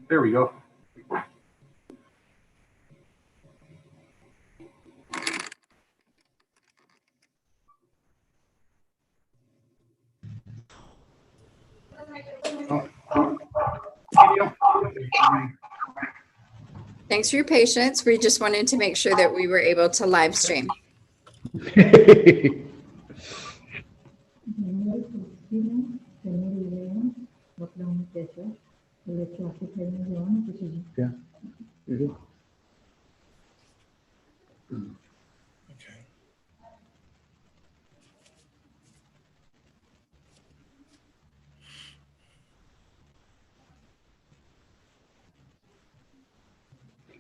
There we go. Thanks for your patience. We just wanted to make sure that we were able to live stream. Yeah. Okay.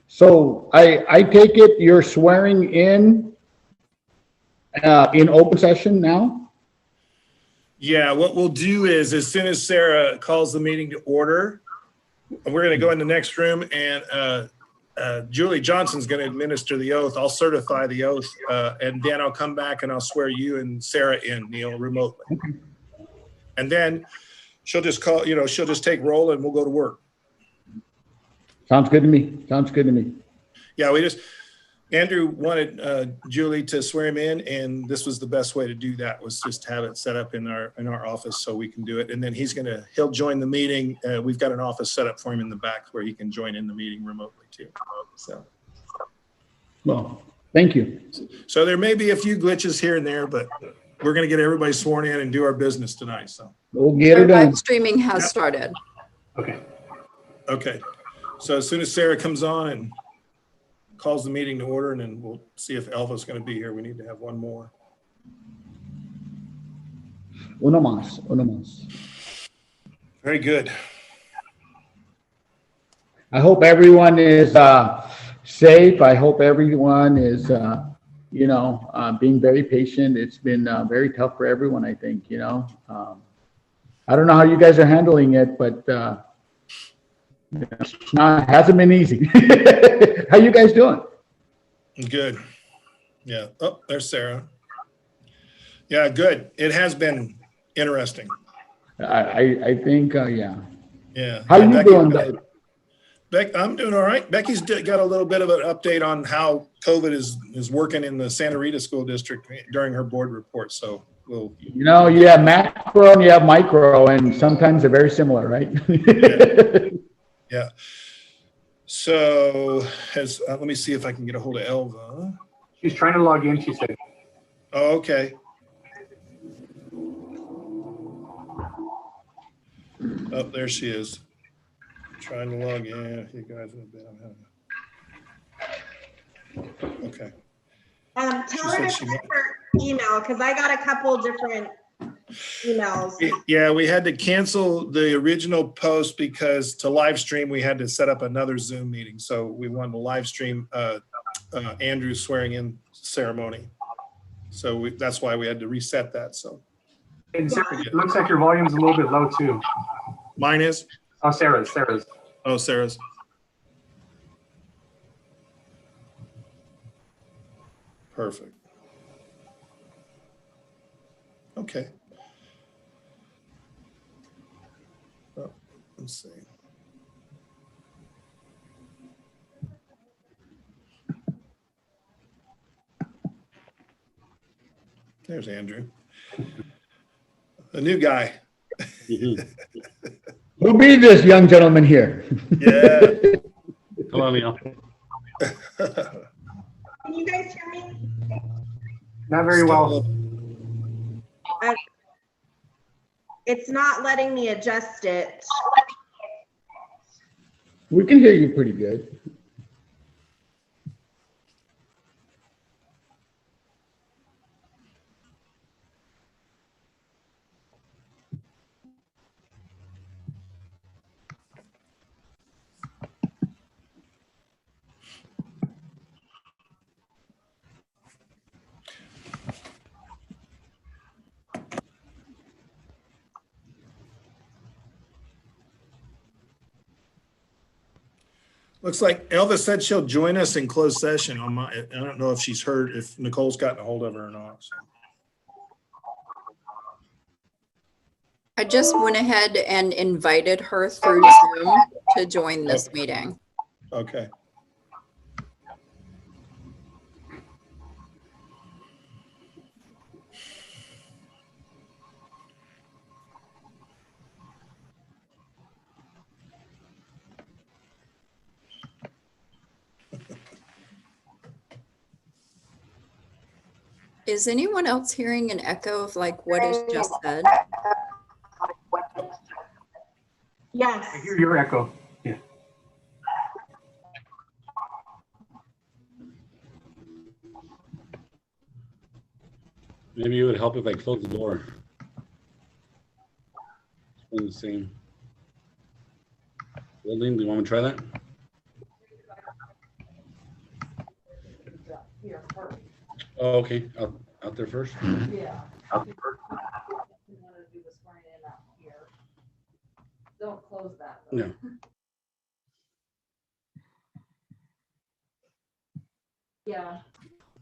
So I take it you're swearing in open session now? Yeah, what we'll do is as soon as Sarah calls the meeting to order, we're going to go in the next room and Julie Johnson's going to administer the oath. I'll certify the oath and then I'll come back and I'll swear you and Sarah in, Neil, remotely. Okay. And then she'll just call, she'll just take roll and we'll go to work. Sounds good to me. Sounds good to me. Yeah, Andrew wanted Julie to swear him in, and this was the best way to do that, was just have it set up in our office so we can do it. And then he'll join the meeting. We've got an office set up for him in the back where he can join in the meeting remotely too. So, Well, thank you. so there may be a few glitches here and there, but we're going to get everybody sworn in and do our business tonight. So We'll get Our it done. live streaming has started. Okay. Okay. So as soon as Sarah comes on and calls the meeting to order, and then we'll see if Alva's going to be here. We need to have one more. Uno más. Very good. I hope everyone is safe. I hope everyone is, being very patient. It's been very tough for everyone, I think, I don't know how you guys are handling it, but hasn't been easy. How you guys doing? Good. Yeah. Oh, there's Sarah. Yeah, good. It has been interesting. I think, yeah. Yeah. How you doing? I'm doing all right. Becky's got a little bit of an update on how COVID is working in the Santa Rita School District during her board report. So you have macro and you have micro, and sometimes they're very similar, right? Yeah. So let me see if I can get a hold of Elva. She's trying to log in, she said. Oh, okay. Oh, there she is. Trying to log in. You guys have been. Okay. Tell her to check her email, because I got a couple different emails. Yeah, we had to cancel the original post because to live stream, we had to set up another Zoom meeting. So we wanted to live stream Andrew's swearing in ceremony. So that's why we had to reset that. So And Sarah, it looks like your volume's a little bit low too. mine is? Oh, Sarah's. Oh, Sarah's. Perfect. Okay. Oh, let's see. There's Andrew. A new guy. Who be this young gentleman here? Yeah. Hello, Neil. Can you guys hear me? Not very well. It's not letting me adjust it. We can hear you pretty good. Looks like Elvis said she'll join us in closed session on my, I don't know if she's heard, if Nicole's gotten a hold of her or not. So. I just went ahead and invited her through Zoom to join this meeting. Okay. Is anyone else hearing an echo of like what is just said? Yes. I hear your echo. Yeah. Maybe it would help if I close the door. It's been the same. Building, do you want me to try that? Oh, okay. Out there first? Yeah. Out there first? You want to do the swearing in up here. Don't close that. though. No. Yeah.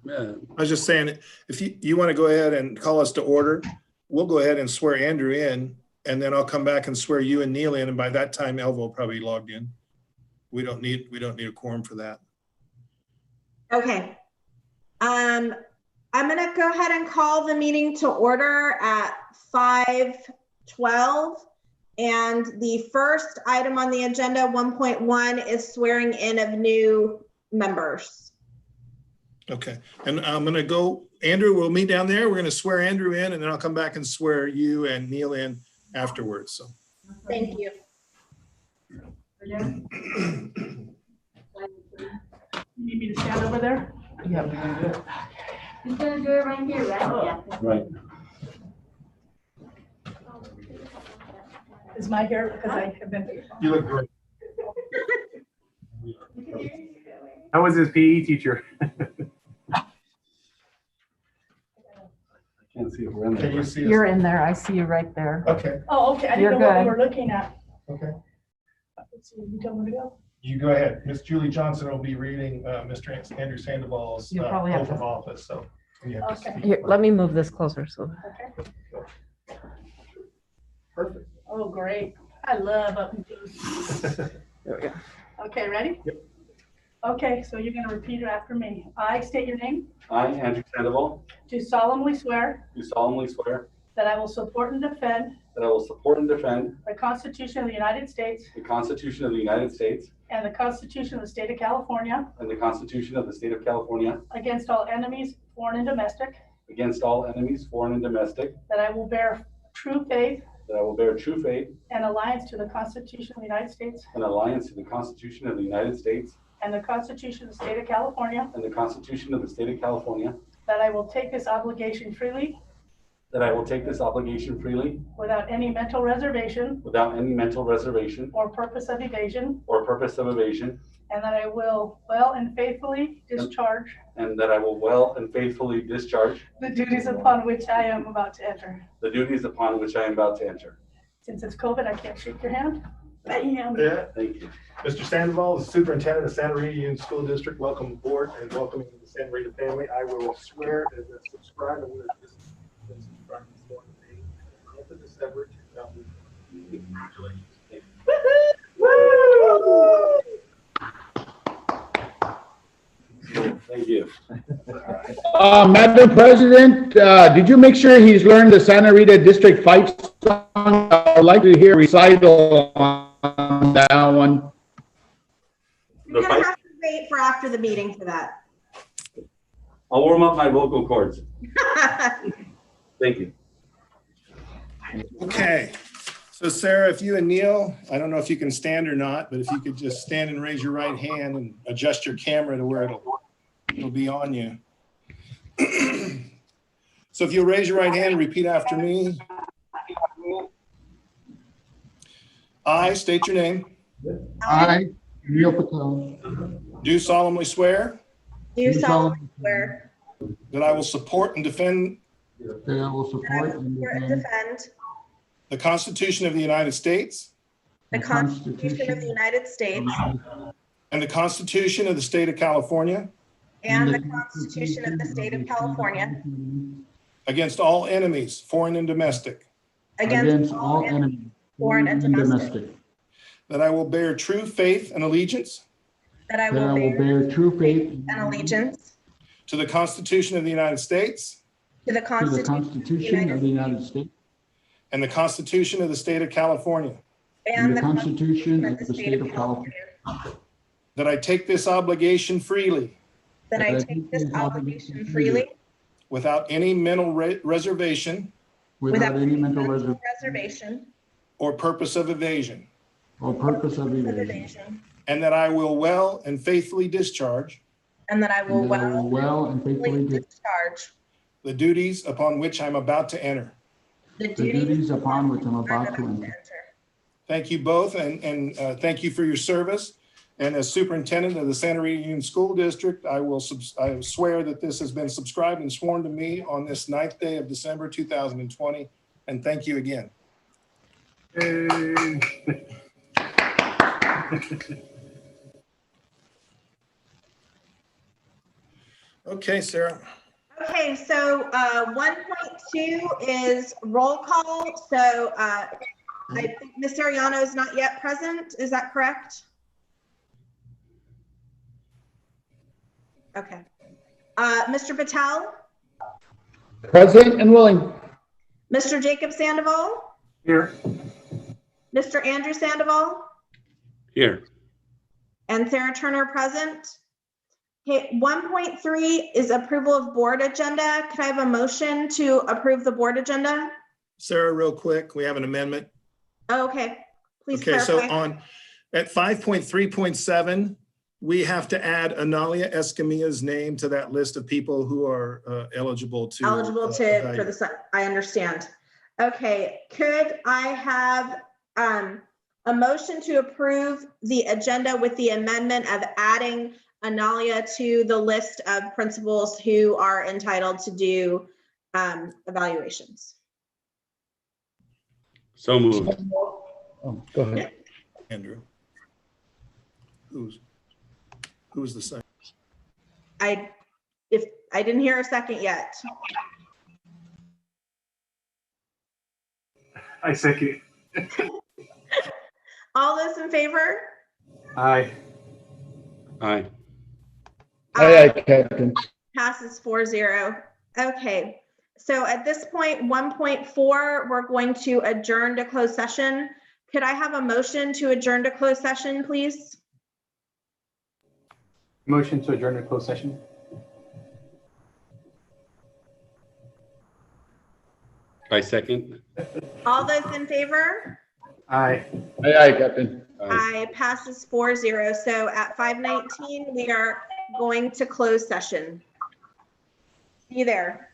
Yeah. I was just saying, if you want to go ahead and call us to order, we'll go ahead and swear Andrew in, and then I'll come back and swear you and Neil in, and by that time Elva will probably be logged in. We don't need a quorum for that. Okay. I'm gonna go ahead and call the meeting to order at 5:12. And the first item on the agenda, 1.1, is swearing in of new members. Okay, and I'm gonna go, Andrew, we'll meet down there. We're gonna swear Andrew in, and then I'll come back and swear you and Neil in afterwards, so. Thank you. Again? You need me to stand over there? Yeah, we're gonna do it. He's gonna do it right here, right? Yeah. Right. Is my hair, because I have been. You look great. How was his PE teacher? Can't see if we're in there. Can you see us? You're in there. I see you right there. Okay, Oh, okay, I You're didn't know what we good. were looking at. okay. Let's see, you tell me to go. You go ahead. Miss Julie Johnson will be reading Mr. Andrew Sandoval's You'll probably have oath to- of office, so. you have to Okay. speak. Here, let me move this closer so. Okay. Perfect. Oh, great. I love up and things. There we go. Okay, ready? Yep. Okay, so you're gonna repeat it after me. I state your name. I, Andrew Sandoval, Do solemnly swear do solemnly swear that I will support and defend that I will support and defend the Constitution of the United States the Constitution of the United States and the Constitution of the State of California and the Constitution of the State of California against all enemies, foreign and domestic, against all enemies, foreign and domestic, that I will bear true faith that I will bear true faith and alliance to the Constitution of the United States and alliance to the Constitution of the United States and the Constitution of the State of California, and the Constitution of the State of California, that I will take this obligation freely that I will take this obligation freely without any mental reservation without any mental reservation or purpose of evasion, or purpose of evasion, and that I will well and faithfully discharge and that I will well and faithfully discharge the duties upon which I am about to enter. the duties upon which I am about to enter. Since it's COVID, I can't shake your hand. I am. Yeah, Thank you. Mr. Sandoval, the superintendent of Santa Rita Union School District, welcome aboard and welcoming the Santa Rita family. I will swear as a subscriber with this. Subscribe this morning, the 9th of December 2020. Congratulations. Thank you. Madam President, did you make sure he's learned the Santa Rita District 5 song? I'd like to hear recital on that one. You're gonna have to wait for after the meeting for that. I'll warm up my vocal cords. Thank you. Okay, so Sarah, if you and Neil, I don't know if you can stand or not, but if you could just stand and raise your right hand and adjust your camera to where it'll be on you. So if you'll raise your right hand and repeat after me. I state your name, I, Neil Patel, do solemnly swear Do solemnly swear that I will support and defend that I will that I support will and support and defend defend the Constitution of the United States the Constitution of the United States and the Constitution of the State of California and the Constitution of the State of California against all enemies, foreign and domestic, against all enemies, foreign and domestic, that I will bear true faith and allegiance that I that I will will bear true faith and allegiance to the Constitution of the United States to the to the Constitution Constitution of the United States and the Constitution of the State of California, and the Constitution of the State of California, that I take this obligation freely that I that I take take this this obligation obligation freely without any mental reservation without any mental reservation or purpose of evasion, or purpose of of evasion, evasion, and that I will well and faithfully discharge and that I will and that I will well and faithfully discharge the duties upon which I'm about to enter. the the duties upon which I'm about to enter. Thank you both, and thank you for your service. And as superintendent of the Santa Rita Union School District, I swear that this has been subscribed and sworn to me on this 9th day of December 2020. And thank you again. Hey. Okay, Sarah. Okay, so 1.2 is roll call. So I think Ms. Ariano is not yet present. Is that correct? Okay. Mr. Patel, Present and willing. Mr. Jacob Sandoval, Here. Mr. Andrew Sandoval, Here. and Sarah Turner present. Okay, 1.3 is approval of board agenda. Can I have a motion to approve the board agenda? Sarah, real quick, we have an amendment. Oh, okay, please Okay, so clarify. at 5.3.7, we have to add Analia Escamilla's name to that list of people who are eligible to. For the, I understand. Okay, could I have a motion to approve the agenda with the amendment of adding Analia to the list of principals who are entitled to do evaluations? So moved. Oh, go ahead. Andrew. Who's the second? I didn't hear a second yet. I second. All those in favor? Aye. Aye. Aye, aye, Captain. Passes 4-0. Okay, so at this point, 1.4, we're going to adjourn to closed session. Could I have a motion to adjourn to closed session, please? Motion to adjourn to closed session. I second. All those in favor? Aye. Aye, aye, Captain. Aye, passes 4-0. So at 5:19, we are going to close session. See you there.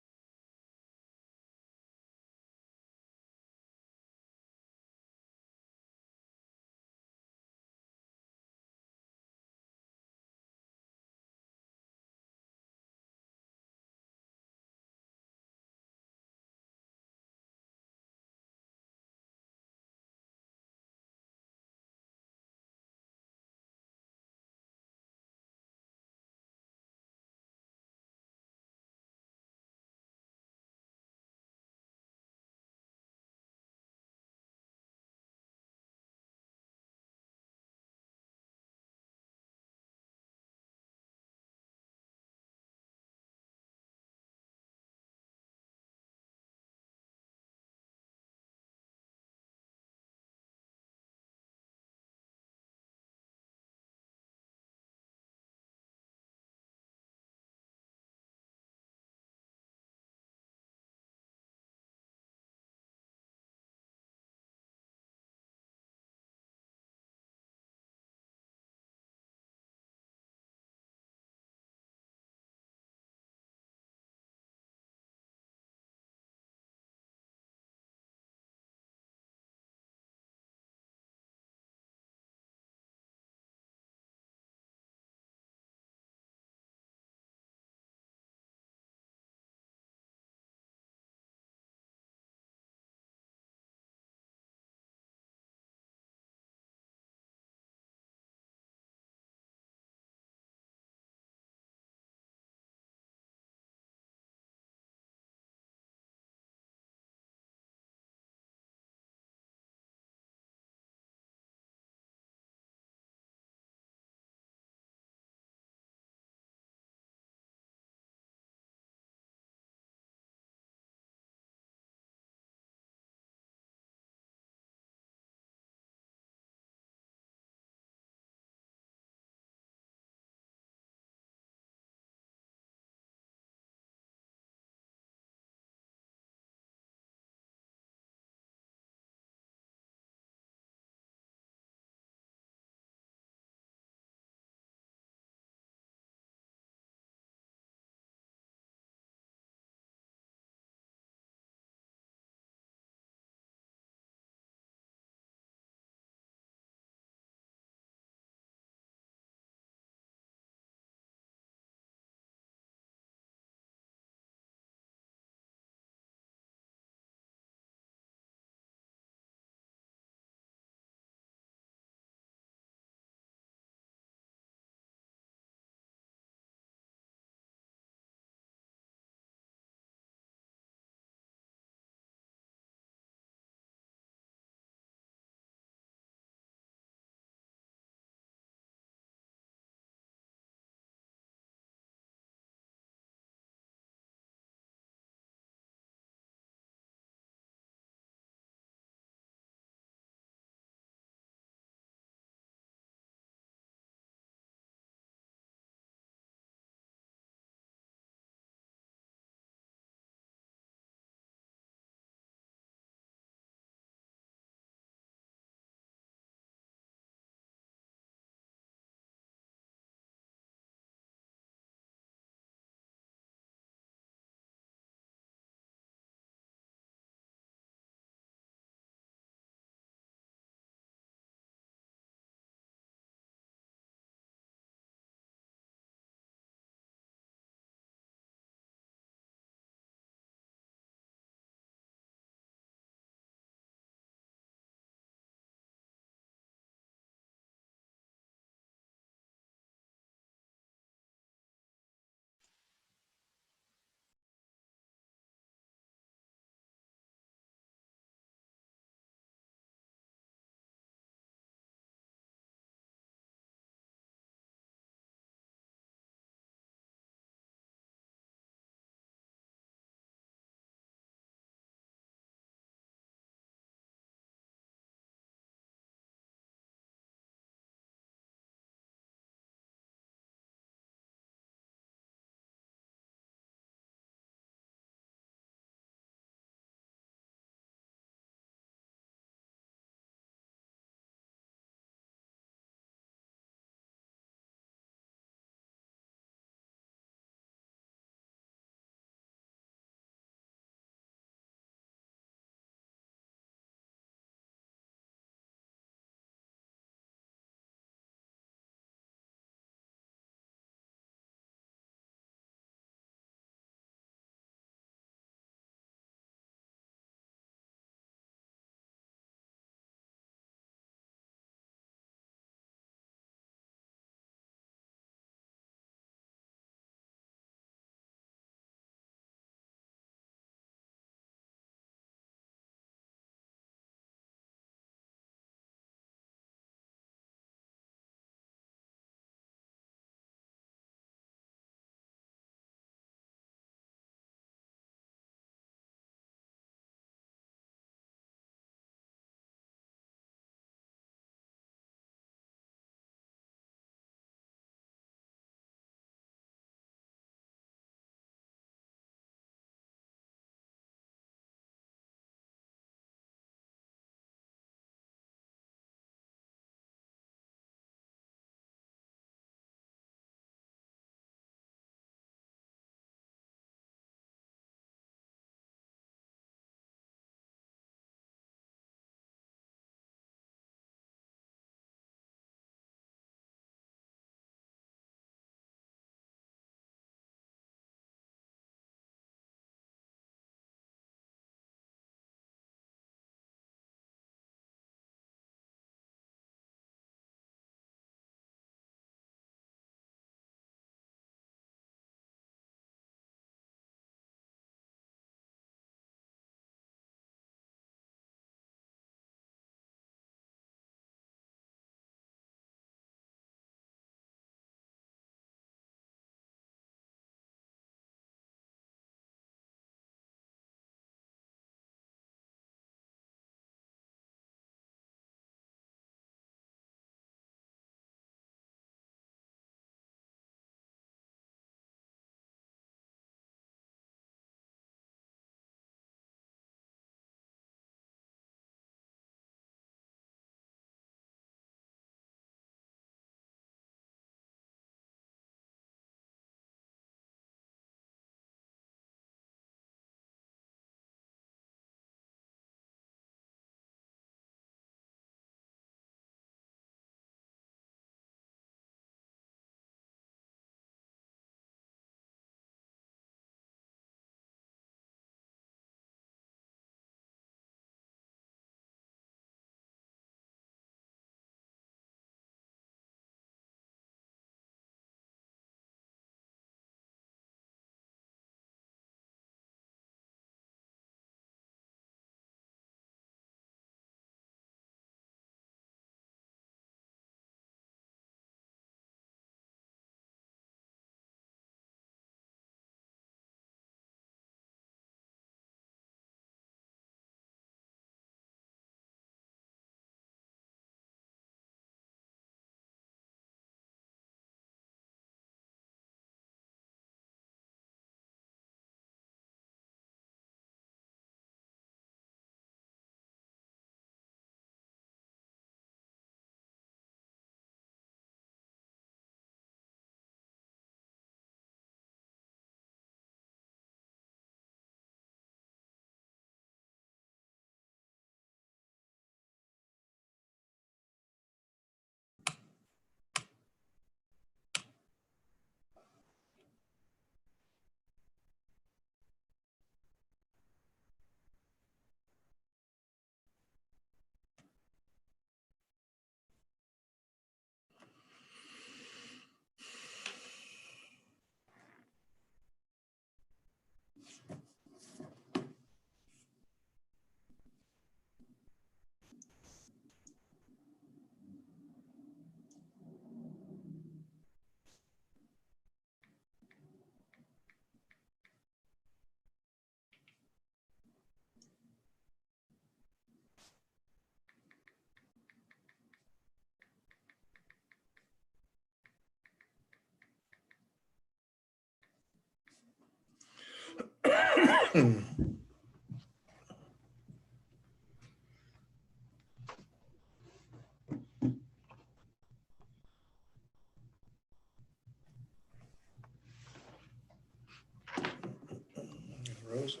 Rosa.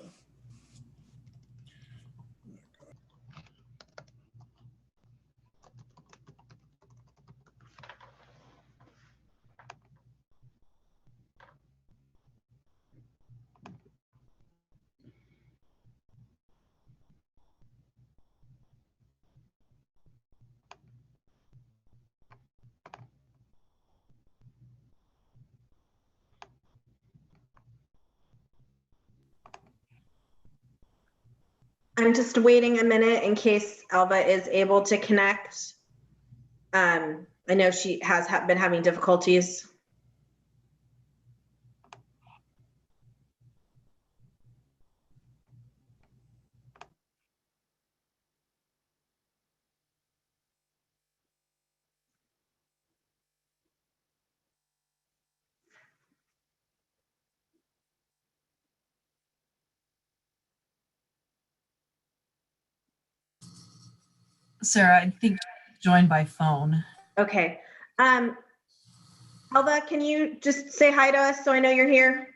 I'm just waiting a minute in case Alva is able to connect. I know she has been having difficulties. Sarah, I think joined by phone. Okay. Alva, can you just say hi to us so I know you're here?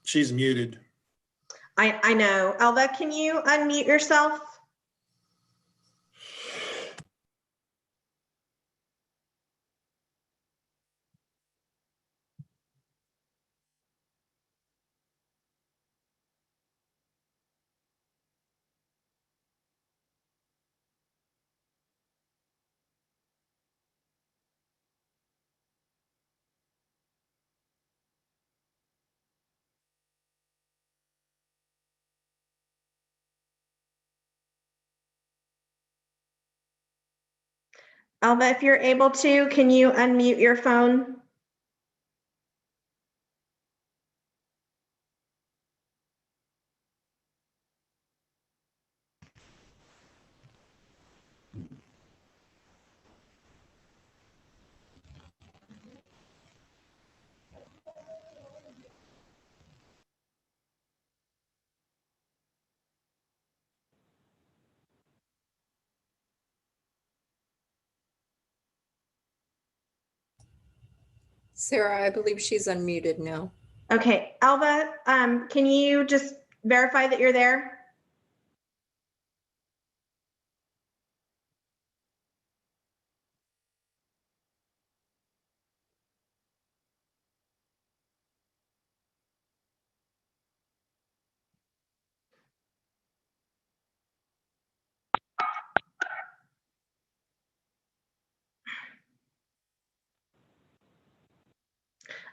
She's muted. I know. Alva, can you unmute yourself? Alva, if you're able to, can you unmute your phone? Sarah, I believe she's unmuted now. Okay, Alva, can you just verify that you're there?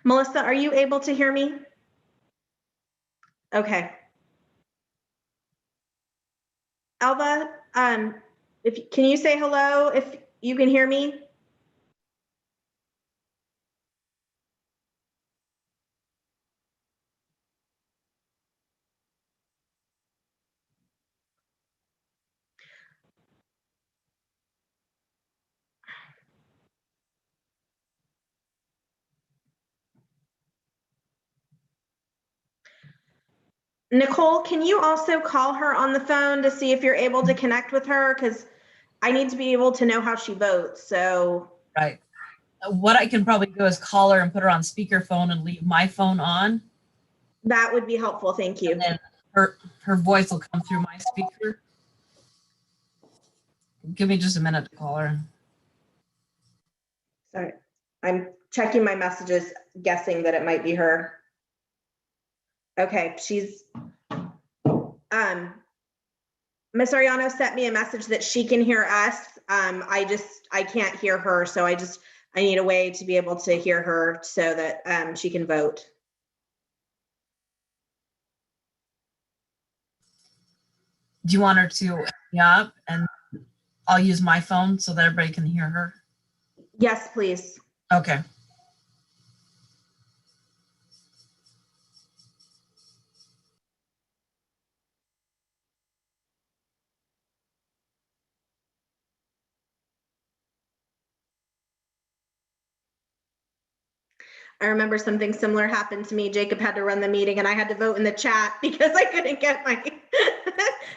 Melissa, are you able to hear me? Okay. Alva, can you say hello if you can hear me? Nicole, can you also call her on the phone to see if you're able to connect with her? Because I need to be able to know how she votes. So Right. What I can probably do is call her and put her on speakerphone and leave my phone on. that would be helpful. Thank you. And then her voice will come through my speaker. Give me just a minute to call her. Sorry, I'm checking my messages, guessing that it might be her. Okay, she's, Miss Ariano sent me a message that she can hear us. I can't hear her, so I need a way to be able to hear her so that she can vote. Do you want her to up and I'll use my phone so that everybody can hear her? Yes, please. Okay. I remember something similar happened to me. Jacob had to run the meeting and I had to vote in the chat because I couldn't get my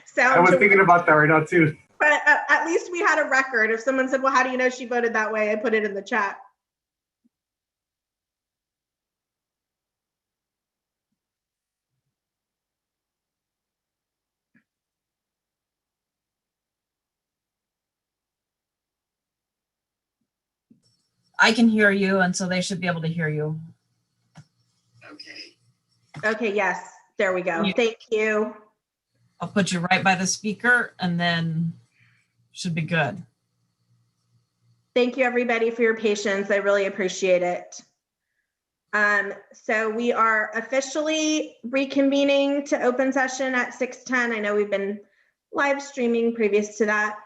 sound. I was to thinking work. about that right now too. But at least we had a record. If someone said, well, how do you know she voted that way? I put it in the chat. I can hear you, and so they should be able to hear you. Okay, yes, there we go. Thank you. I'll put you right by the speaker, and then should be good. Thank you, everybody, for your patience. I really appreciate it. So we are officially reconvening to open session at 6:10. I know we've been live streaming previous to that.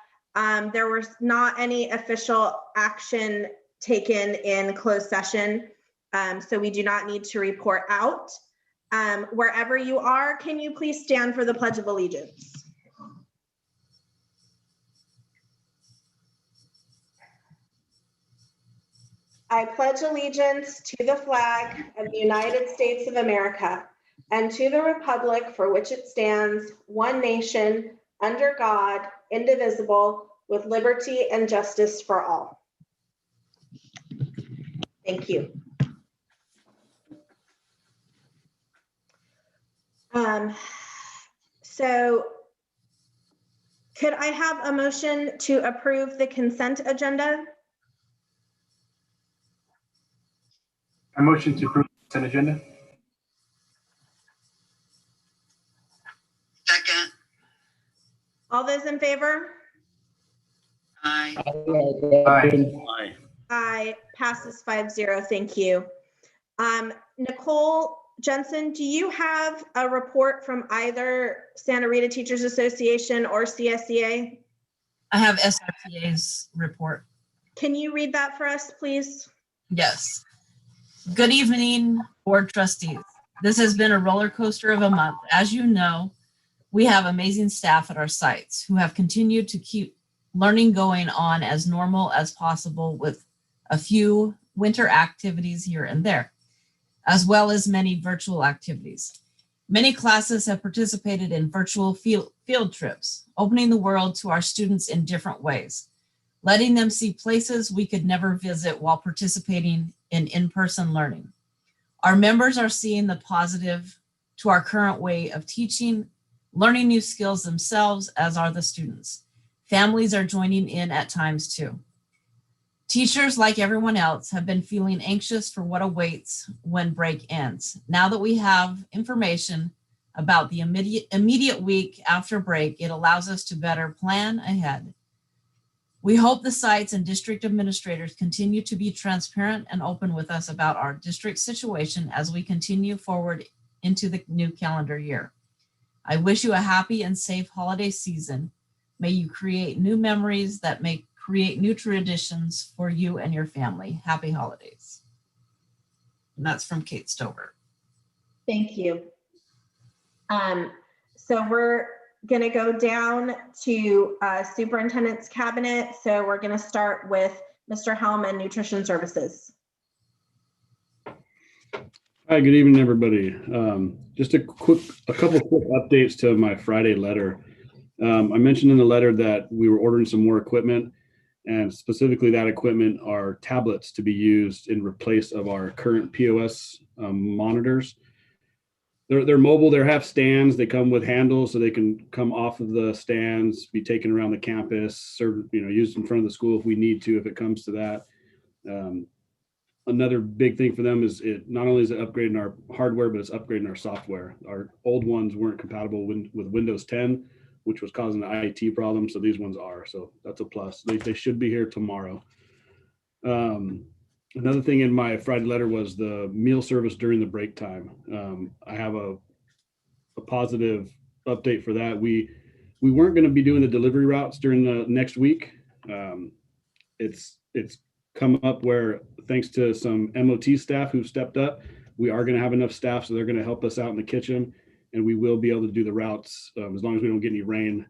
There was not any official action taken in closed session, so we do not need to report out. Wherever you are, can you please stand for the Pledge of Allegiance? I pledge allegiance to the flag of the United States of America and to the republic for which it stands, one nation, under God, indivisible, with liberty and justice for all. Thank you. So could I have a motion to approve the consent agenda? I motion to approve the consent agenda. Second. All those in favor? Aye. Aye. Aye, passes 5-0. Thank you. Nicole Jensen, do you have a report from either Santa Rita Teachers Association or CSEA? I have SRTA's report. Can you read that for us, please? Yes. Good evening, board trustees. This has been a roller coaster of a month. As you know, we have amazing staff at our sites who have continued to keep learning going on as normal as possible with a few winter activities here and there, as well as many virtual activities. Many classes have participated in virtual field trips, opening the world to our students in different ways, letting them see places we could never visit while participating in in-person learning. Our members are seeing the positive to our current way of teaching, learning new skills themselves, as are the students. Families are joining in at times too. Teachers, like everyone else, have been feeling anxious for what awaits when break ends. Now that we have information about the immediate week after break, it allows us to better plan ahead. We hope the sites and district administrators continue to be transparent and open with us about our district situation as we continue forward into the new calendar year. I wish you a happy and safe holiday season. May you create new memories that may create new traditions for you and your family. Happy holidays. And that's from Kate Stover. Thank you. So we're going to go down to Superintendent's Cabinet. So we're going to start with Mr. Hellman, Nutrition Services. Hi, good evening, everybody. Just a couple quick updates to my Friday letter. I mentioned in the letter that we were ordering some more equipment, and specifically that equipment are tablets to be used in replace of our current POS monitors. They're mobile, they have stands, they come with handles so they can come off of the stands, be taken around the campus, used in front of the school if we need to, if it comes to that. Another big thing for them is it not only is it upgrading our hardware, but it's upgrading our software. Our old ones weren't compatible with Windows 10, which was causing the IT problem. So these ones are, so that's a plus. They should be here tomorrow. Another thing in my Friday letter was the meal service during the break time. I have a positive update for that. We weren't going to be doing the delivery routes during the next week. It's come up where, thanks to some MOT staff who've stepped up, we are going to have enough staff, so they're going to help us out in the kitchen, and we will be able to do the routes as long as we don't get any rain.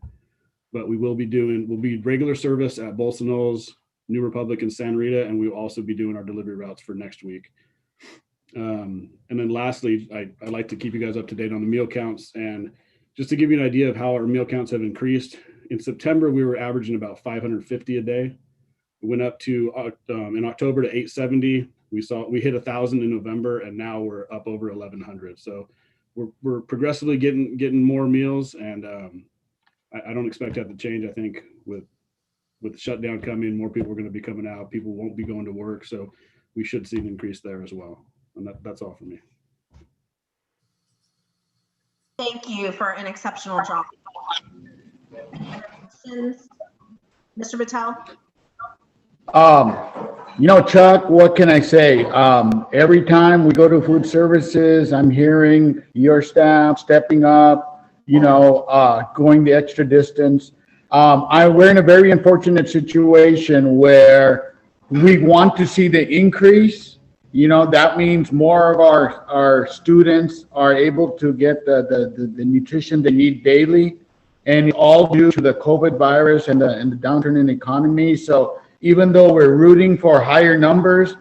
But we'll be regular service at Bolsono's, New Republic, and Santa Rita, and we'll also be doing our delivery routes for next week. And then lastly, I'd like to keep you guys up to date on the meal counts. And just to give you an idea of how our meal counts have increased, in September, we were averaging about 550 a day. It went up to in October to 870. We hit 1,000 in November, and now we're up over 1,100. So we're progressively getting more meals, and I don't expect that to change. I think with the shutdown coming, more people are going to be coming out. People won't be going to work, so we should see an increase there as well. And that's all for me. Thank you for an exceptional job. Questions? Mr. Patel? Chuck, what can I say? Every time we go to food services, I'm hearing your staff stepping up, going the extra distance. We're in a very unfortunate situation where we want to see the increase. That means more of our students are able to get the nutrition they need daily, and all due to the COVID virus and the downturn in the economy. So even though we're rooting for higher numbers,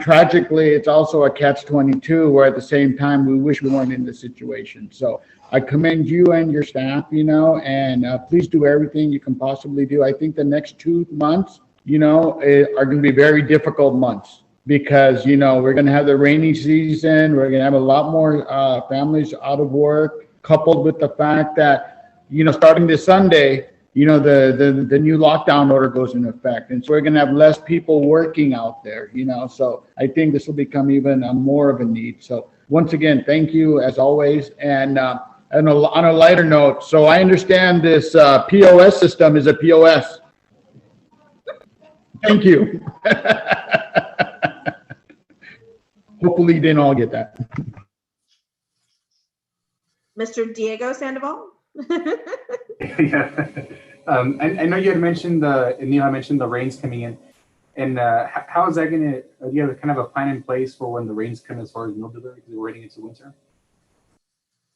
tragically, it's also a catch-22, where at the same time, we wish we weren't in this situation. So I commend you and your staff, and please do everything you can possibly do. I think the next 2 months, are going to be very difficult months, because, we're going to have the rainy season. We're going to have a lot more families out of work, coupled with the fact that, starting this Sunday, the new lockdown order goes into effect. And so we're going to have less people working out there, so I think this will become even more of a need. So once again, thank you as always. And on a lighter note, so I understand this POS system is a POS. Thank you. Hopefully you didn't all get that. Mr. Diego Sandoval? Yeah. I know you had mentioned Neil mentioned the rains coming in, and how is that going to? Do you have kind of a plan in place for when the rains come as far as meal delivery, because we're heading into winter?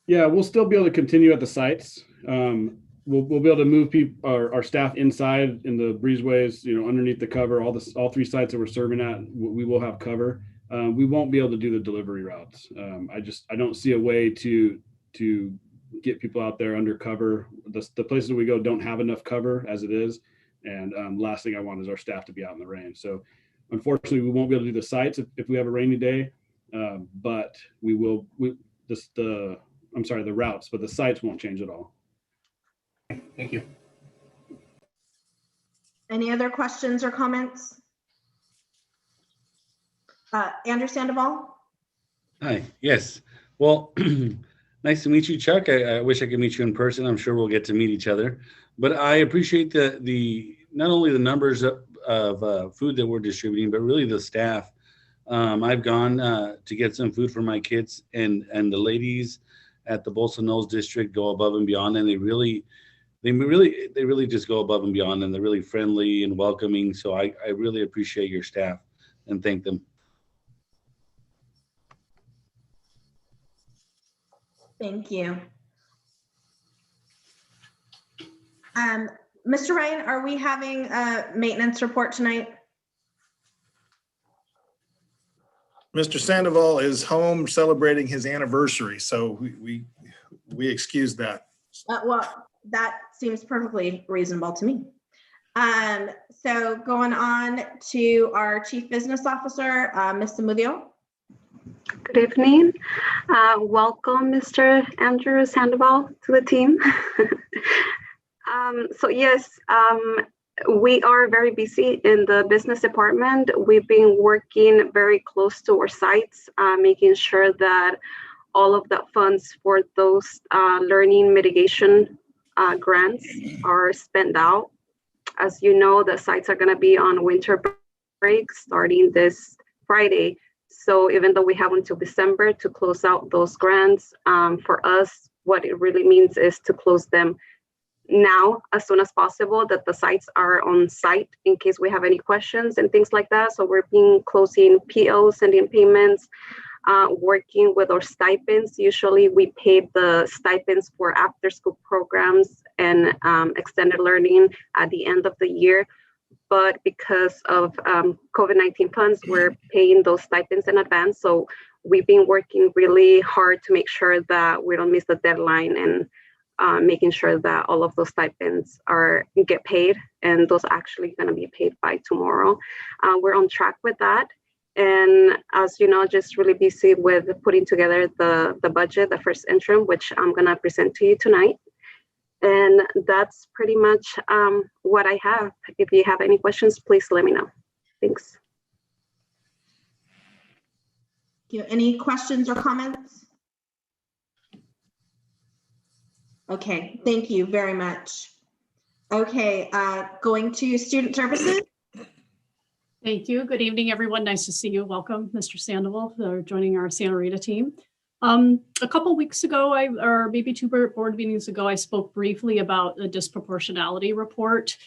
Yeah, we'll still be able to continue at the sites. We'll be able to move our staff inside in the breezeways, underneath the cover. All 3 sites that we're serving at, we will have cover. We won't be able to do the delivery routes. I don't see a way to get people out there under cover. The places we go don't have enough cover as it is. And last thing I want is our staff to be out in the rain. So unfortunately, we won't be able to do the sites if we have a rainy day, but we will. The routes, but the sites won't change at all. Thank you. Any other questions or comments? Andrew Sandoval? Hi, yes. Well, nice to meet you, Chuck. I wish I could meet you in person. I'm sure we'll get to meet each other. But I appreciate the not only the numbers of food that we're distributing, but really the staff. I've gone to get some food for my kids, and the ladies at the Bolsa Knolls district go above and beyond, and they really just go above and beyond, and they're really friendly and welcoming. So I really appreciate your staff and thank them. Thank you. Mr. Ryan, are we having a maintenance report tonight? Mr. Sandoval is home celebrating his anniversary, so we excuse that. Well, that seems perfectly reasonable to me. So going on to our Chief Business Officer, Ms. Zamudio. Good evening. Welcome, Mr. Andrew Sandoval, to the team. So yes, we are very busy in the business department. We've been working very close to our sites, making sure that all of the funds for those learning mitigation grants are spent out. As you know, the sites are going to be on winter break starting this Friday. So even though we have until December to close out those grants, for us, what it really means is to close them now as soon as possible, that the sites are on site in case we have any questions and things like that. So we're closing POs, sending payments, working with our stipends. Usually we pay the stipends for after school programs and extended learning at the end of the year. But because of COVID-19 funds, we're paying those stipends in advance. So we've been working really hard to make sure that we don't miss the deadline and making sure that all of those stipends get paid, and those actually going to be paid by tomorrow. We're on track with that. And as you know, just really busy with putting together the budget, the first interim, which I'm going to present to you tonight. And that's pretty much what I have. If you have any questions, please let me know. Thanks. Any questions or comments? Okay, thank you very much. Okay, going to student services. Thank you. Good evening, everyone. Nice to see you. Welcome, Mr. Sandoval, for joining our Santa Rita team. A couple weeks ago, or maybe two board meetings ago, I spoke briefly about the disproportionality report,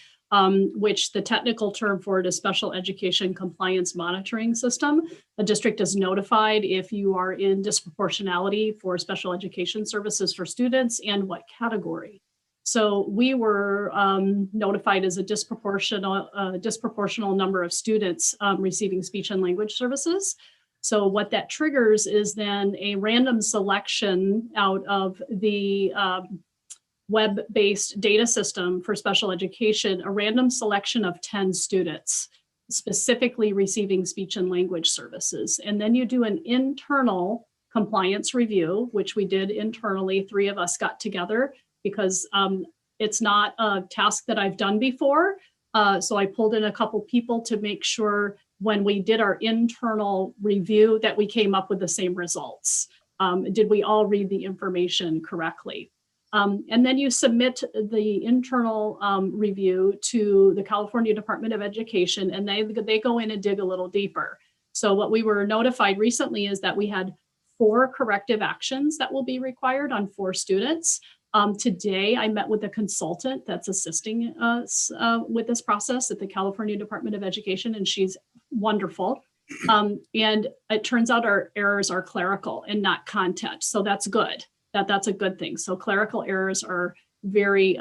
which the technical term for it is Special Education Compliance Monitoring System. The district is notified if you are in disproportionality for special education services for students and what category. So we were notified as a disproportional number of students receiving speech and language services. So what that triggers is then a random selection out of the web-based data system for special education, a random selection of 10 students specifically receiving speech and language services. And then you do an internal compliance review, which we did internally. 3 of us got together because it's not a task that I've done before. So I pulled in a couple people to make sure when we did our internal review that we came up with the same results. Did we all read the information correctly? And then you submit the internal review to the California Department of Education, and they go in and dig a little deeper. So what we were notified recently is that we had 4 corrective actions that will be required on 4 students. Today, I met with a consultant that's assisting us with this process at the California Department of Education, and she's wonderful. And it turns out our errors are clerical and not content. So that's good. That's a good thing. So clerical errors are very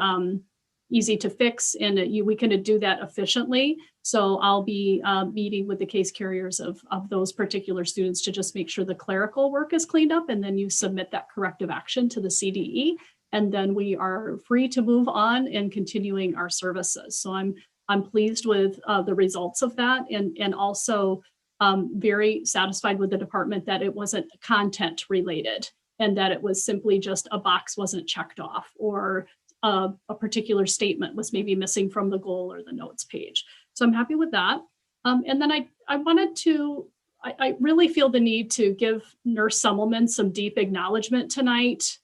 easy to fix, and we can do that efficiently. So I'll be meeting with the case carriers of those particular students to just make sure the clerical work is cleaned up, and then you submit that corrective action to the CDE. And then we are free to move on and continuing our services. So I'm pleased with the results of that, and also very satisfied with the department that it wasn't content related, and that it was simply just a box wasn't checked off, or a particular statement was maybe missing from the goal or the notes page. So I'm happy with that. And then I wanted to, I really feel the need to give Nurse Summelman some deep acknowledgement tonight.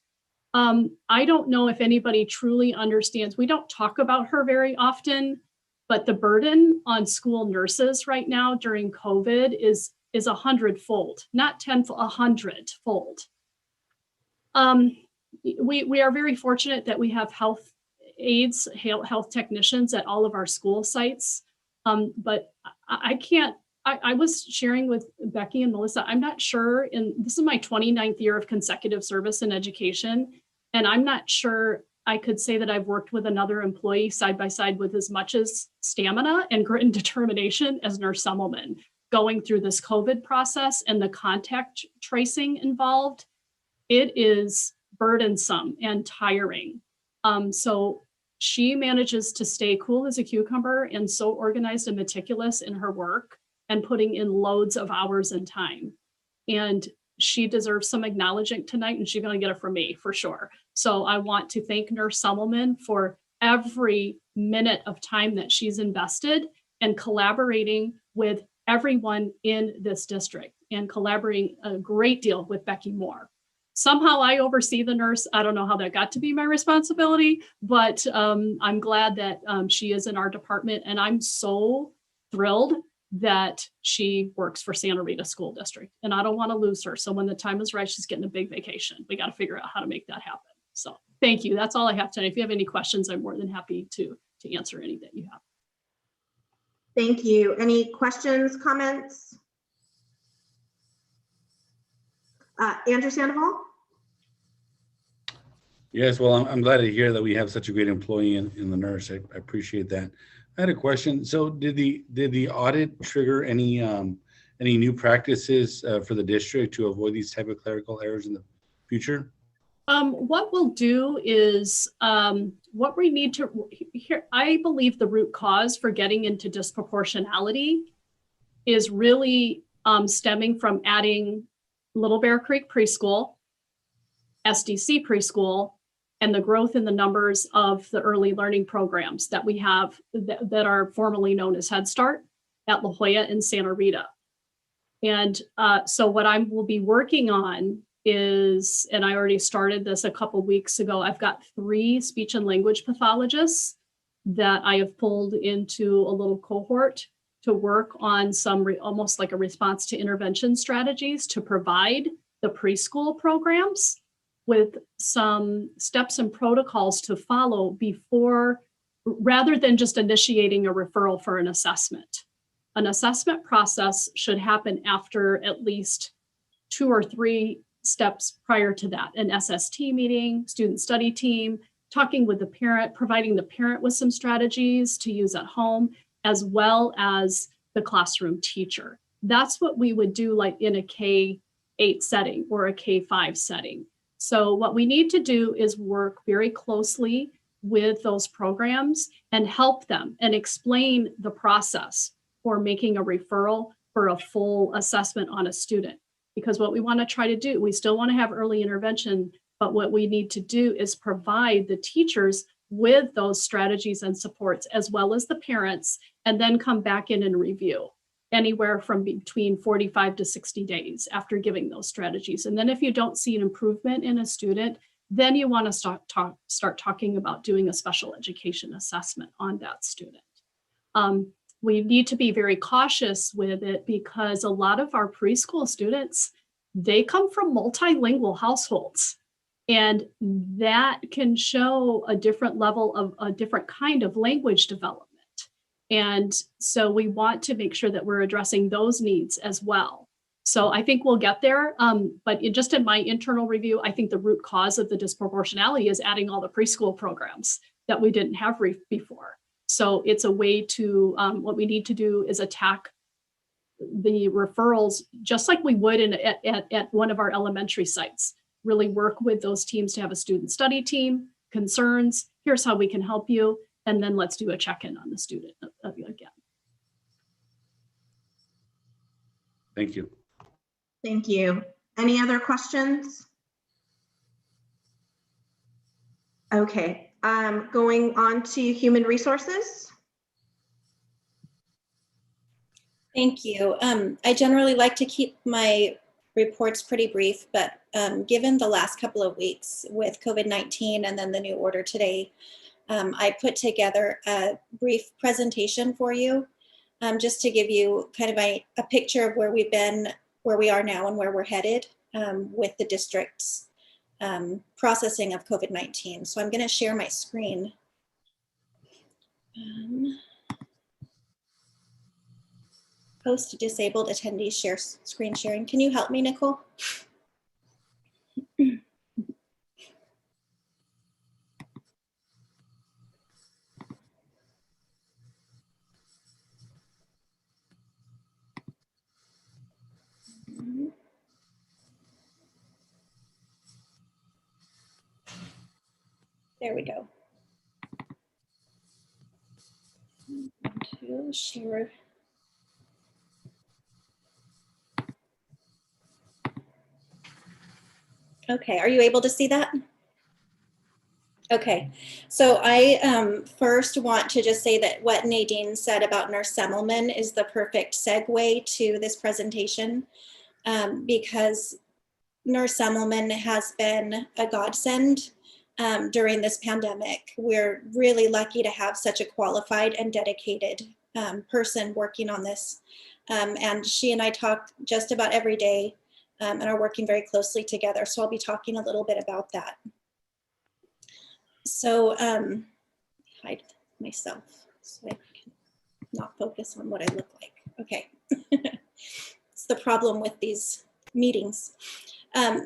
I don't know if anybody truly understands. We don't talk about her very often, but the burden on school nurses right now during COVID is 100-fold, not 10-fold, 100-fold. We are very fortunate that we have health aides, health technicians at all of our school sites. But I was sharing with Becky and Melissa, I'm not sure, and this is my 29th year of consecutive service in education, and I'm not sure I could say that I've worked with another employee side by side with as much as stamina and grit and determination as Nurse Summelman, going through this COVID process and the contact tracing involved. It is burdensome and tiring. So she manages to stay cool as a cucumber and so organized and meticulous in her work and putting in loads of hours and time. And she deserves some acknowledgement tonight, and she's going to get it from me for sure. So I want to thank Nurse Summelman for every minute of time that she's invested and collaborating with everyone in this district, and collaborating a great deal with Becky Moore. Somehow I oversee the nurse. I don't know how that got to be my responsibility, but I'm glad that she is in our department, and I'm so thrilled that she works for Santa Rita School District, and I don't want to lose her. So when the time is right, she's getting a big vacation. We got to figure out how to make that happen. So thank you. That's all I have tonight. If you have any questions, I'm more than happy to answer any that you have. Thank you. Any questions, comments? Andrew Sandoval? Yes, well, I'm glad to hear that we have such a great employee in the nurse. I appreciate that. I had a question. So did the audit trigger any any new practices for the district to avoid these type of clerical errors in the future? What we'll do is what we need to here. I believe the root cause for getting into disproportionality is really stemming from adding Little Bear Creek Preschool, SDC Preschool, and the growth in the numbers of the early learning programs that we have that are formally known as Head Start at La Jolla and Santa Rita. And so what I will be working on is, and I already started this a couple weeks ago, I've got 3 speech and language pathologists that I have pulled into a little cohort to work on some almost like a response to intervention strategies to provide the preschool programs with some steps and protocols to follow before, rather than just initiating a referral for an assessment. An assessment process should happen after at least 2 or 3 steps prior to that. An SST meeting, student study team, talking with the parent, providing the parent with some strategies to use at home, as well as the classroom teacher. That's what we would do like in a K-8 setting or a K-5 setting. So what we need to do is work very closely with those programs and help them and explain the process for making a referral for a full assessment on a student. Because what we want to try to do, we still want to have early intervention, but what we need to do is provide the teachers with those strategies and supports, as well as the parents, and then come back in and review anywhere from between 45 to 60 days after giving those strategies. And then if you don't see an improvement in a student, then you want to start talking about doing a special education assessment on that student. We need to be very cautious with it because a lot of our preschool students, they come from multilingual households. And that can show a different level of a different kind of language development. And so we want to make sure that we're addressing those needs as well. So I think we'll get there. But just in my internal review, I think the root cause of the disproportionality is adding all the preschool programs that we didn't have before. So it's a way to, what we need to do is attack the referrals, just like we would at one of our elementary sites. Really work with those teams to have a student study team, concerns, here's how we can help you, and then let's do a check-in on the student again. Thank you. Thank you. Any other questions? Okay, going on to human resources. Thank you. I generally like to keep my reports pretty brief, but given the last couple of weeks with COVID-19 and then the new order today, I put together a brief presentation for you just to give you kind of a picture of where we've been, where we are now, and where we're headed with the district's processing of COVID-19. So I'm going to share my screen. Post to disabled attendees share screen sharing. Can you help me, Nicole? There we go. To share. Okay, are you able to see that? Okay, so I first want to just say that what Nadine said about Nurse Semmelman is the perfect segue to this presentation because Nurse Semmelman has been a godsend during this pandemic. We're really lucky to have such a qualified and dedicated person working on this. And she and I talk just about every day and are working very closely together. So I'll be talking a little bit about that. So hide myself so I can not focus on what I look like. Okay, it's the problem with these meetings.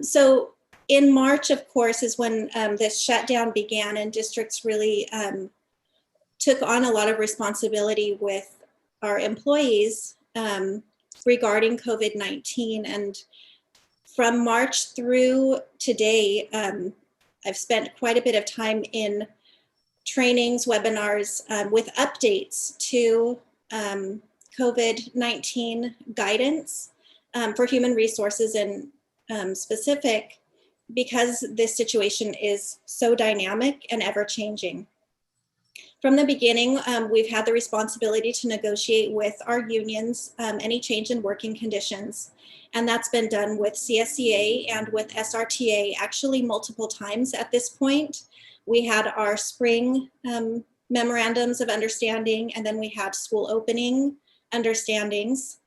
So in March, of course, is when this shutdown began and districts really took on a lot of responsibility with our employees regarding COVID-19. And from March through today, I've spent quite a bit of time in trainings, webinars with updates to COVID-19 guidance for human resources and specific, because this situation is so dynamic and ever changing. From the beginning, we've had the responsibility to negotiate with our unions any change in working conditions. And that's been done with CSEA and with SRTA actually multiple times at this point. We had our spring memorandums of understanding, and then we had school opening understandings.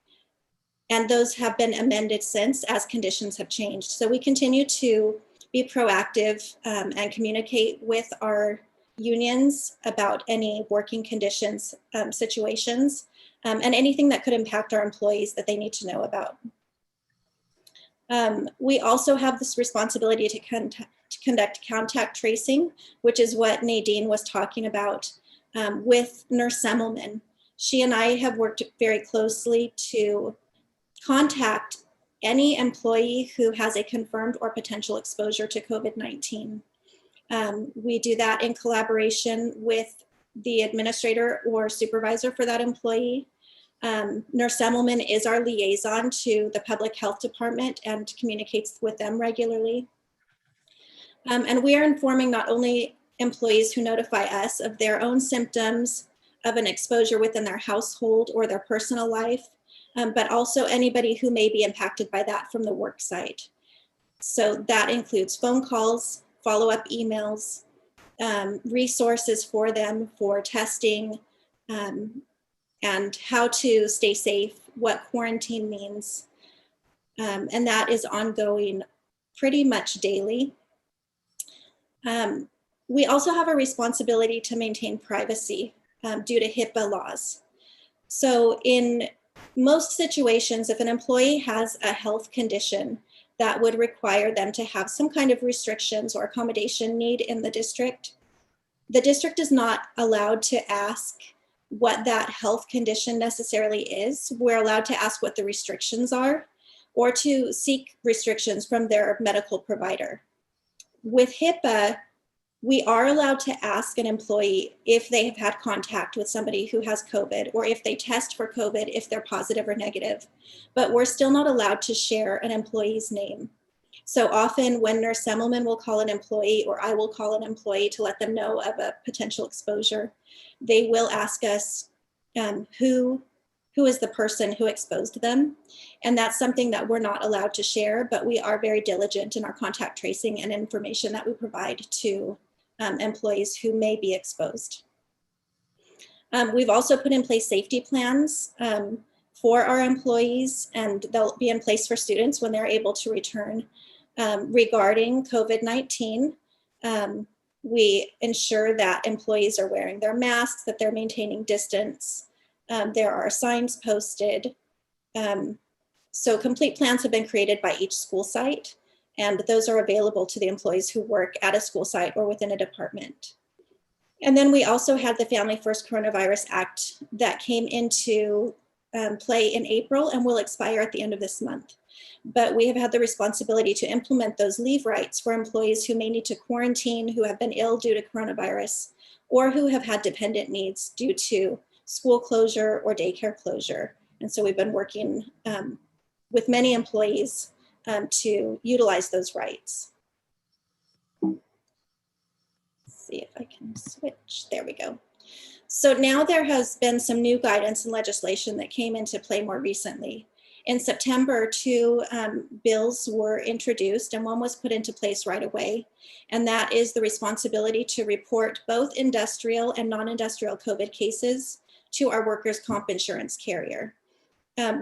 And those have been amended since as conditions have changed. So we continue to be proactive and communicate with our unions about any working conditions situations and anything that could impact our employees that they need to know about. We also have this responsibility to conduct contact tracing, which is what Nadine was talking about with Nurse Semmelman. She and I have worked very closely to contact any employee who has a confirmed or potential exposure to COVID-19. We do that in collaboration with the administrator or supervisor for that employee. Nurse Semmelman is our liaison to the public health department and communicates with them regularly. And we are informing not only employees who notify us of their own symptoms of an exposure within their household or their personal life, but also anybody who may be impacted by that from the work site. So that includes phone calls, follow-up emails, resources for them for testing, and how to stay safe, what quarantine means. And that is ongoing pretty much daily. We also have a responsibility to maintain privacy due to HIPAA laws. So in most situations, if an employee has a health condition that would require them to have some kind of restrictions or accommodation need in the district is not allowed to ask what that health condition necessarily is. We're allowed to ask what the restrictions are or to seek restrictions from their medical provider. With HIPAA, we are allowed to ask an employee if they have had contact with somebody who has COVID, or if they test for COVID, if they're positive or negative, but we're still not allowed to share an employee's name. So often when Nurse Semmelman will call an employee, or I will call an employee to let them know of a potential exposure, they will ask us who is the person who exposed them. And that's something that we're not allowed to share, but we are very diligent in our contact tracing and information that we provide to employees who may be exposed. We've also put in place safety plans for our employees, and they'll be in place for students when they're able to return. Regarding COVID-19, we ensure that employees are wearing their masks, that they're maintaining distance. There are signs posted. So complete plans have been created by each school site, and those are available to the employees who work at a school site or within a department. And then we also had the Family First Coronavirus Act that came into play in April and will expire at the end of this month. But we have had the responsibility to implement those leave rights for employees who may need to quarantine, who have been ill due to coronavirus, or who have had dependent needs due to school closure or daycare closure. And so we've been working with many employees to utilize those rights. Let's see if I can switch. There we go. So now there has been some new guidance and legislation that came into play more recently. In September, 2 bills were introduced, and one was put into place right away. And that is the responsibility to report both industrial and non-industrial COVID cases to our workers' comp insurance carrier.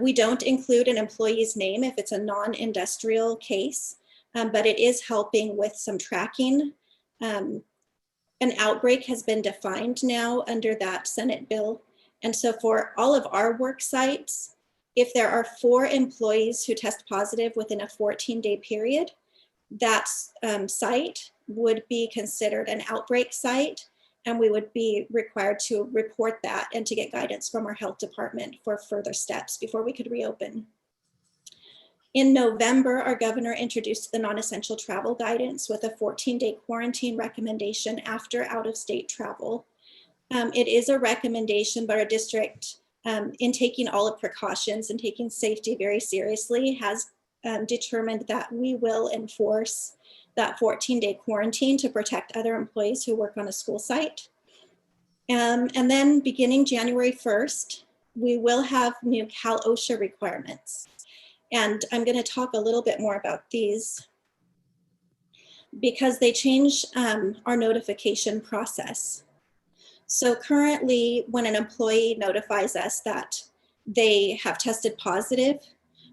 We don't include an employee's name if it's a non-industrial case, but it is helping with some tracking. An outbreak has been defined now under that Senate bill. And so for all of our work sites, if there are 4 employees who test positive within a 14-day period, that site would be considered an outbreak site, And we would be required to report that and to get guidance from our health department for further steps before we could reopen. In November, our governor introduced the non-essential travel guidance with a 14-day quarantine recommendation after out-of-state travel. It is a recommendation, but our district, in taking all of precautions and taking safety very seriously, has determined that we will enforce that 14-day quarantine to protect other employees who work on a school site. And then beginning January 1st, we will have new Cal OSHA requirements. And I'm going to talk a little bit more about these because they change our notification process. So currently, when an employee notifies us that they have tested positive,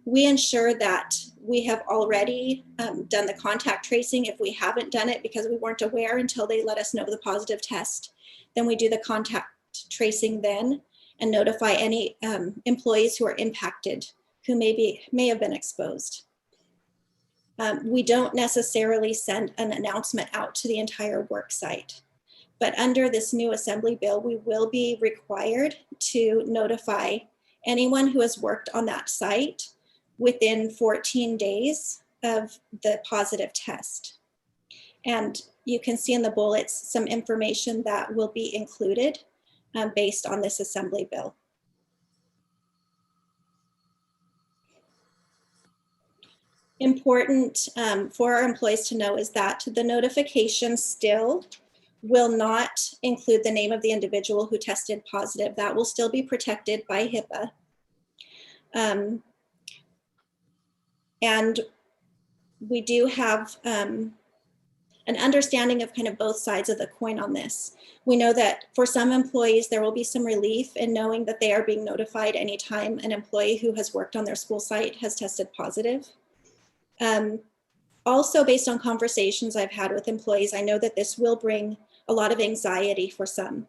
we ensure that we have already done the contact tracing. If we haven't done it because we weren't aware until they let us know the positive test, then we do the contact tracing then and notify any employees who are impacted who may have been exposed. We don't necessarily send an announcement out to the entire work site. But under this new assembly bill, we will be required to notify anyone who has worked on that site within 14 days of the positive test. And you can see in the bullets some information that will be included based on this assembly bill. Important for our employees to know is that the notification still will not include the name of the individual who tested positive. That will still be protected by HIPAA. And we do have an understanding of kind of both sides of the coin on this. We know that for some employees, there will be some relief in knowing that they are being notified anytime an employee who has worked on their school site has tested positive. Also, based on conversations I've had with employees, I know that this will bring a lot of anxiety for some.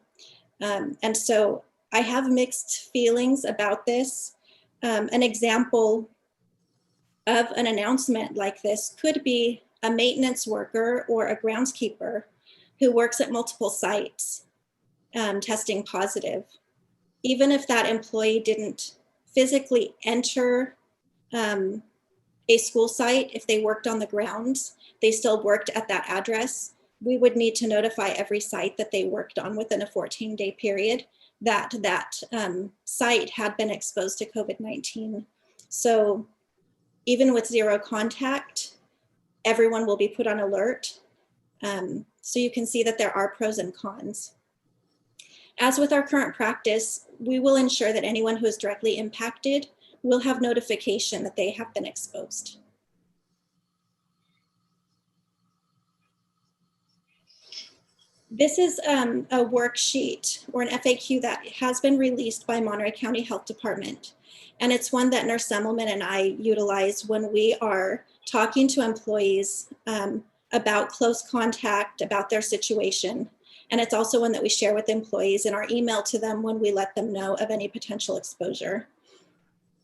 And so I have mixed feelings about this. An example of an announcement like this could be a maintenance worker or a groundskeeper who works at multiple sites testing positive. Even if that employee didn't physically enter a school site, if they worked on the grounds, they still worked at that address, we would need to notify every site that they worked on within a 14-day period that site had been exposed to COVID-19. So even with zero contact, everyone will be put on alert. So you can see that there are pros and cons. As with our current practice, we will ensure that anyone who is directly impacted will have notification that they have been exposed. This is a worksheet or an FAQ that has been released by Monterey County Health Department. And it's one that Nurse Semmelman and I utilize when we are talking to employees about close contact, about their situation. And it's also one that we share with employees in our email to them when we let them know of any potential exposure.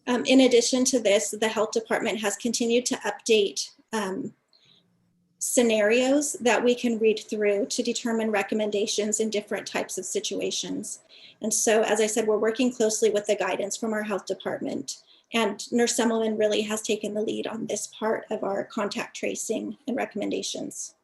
In addition to this, the health department has continued to update scenarios that we can read through to determine recommendations in different types of situations. And so, as I said, we're working closely with the guidance from our health department, and Nurse Semmelman really has taken the lead on this part of our contact tracing and recommendations.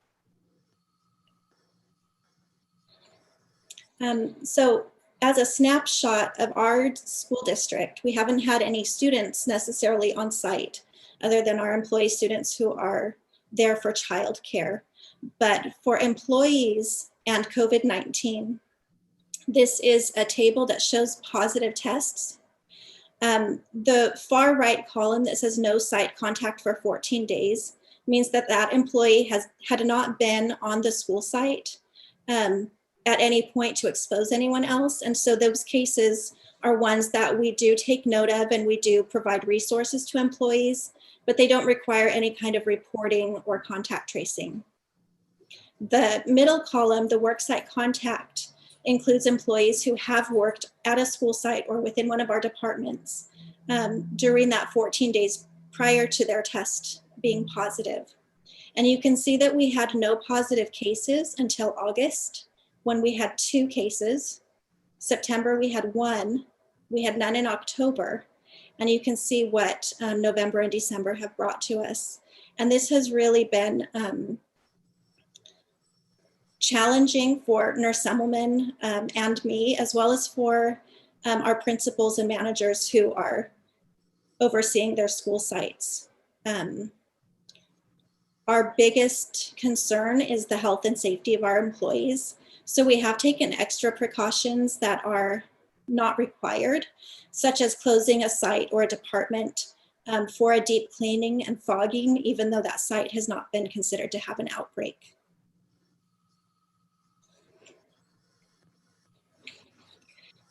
So as a snapshot of our school district, we haven't had any students necessarily on site other than our employee students who are there for childcare. But for employees and COVID-19, this is a table that shows positive tests. The far right column that says no site contact for 14 days means that that employee had not been on the school site at any point to expose anyone else. And so those cases are ones that we do take note of, and we do provide resources to employees, but they don't require any kind of reporting or contact tracing. The middle column, the worksite contact, includes employees who have worked at a school site or within one of our departments during that 14 days prior to their test being positive. And you can see that we had no positive cases until August. when we had 2 cases. September, we had 1. We had none in October. And you can see what November and December have brought to us. And this has really been challenging for Nurse Semmelman and me, as well as for our principals and managers who are overseeing their school sites. Our biggest concern is the health and safety of our employees. So we have taken extra precautions that are not required, such as closing a site or a department for a deep cleaning and fogging, even though that site has not been considered to have an outbreak.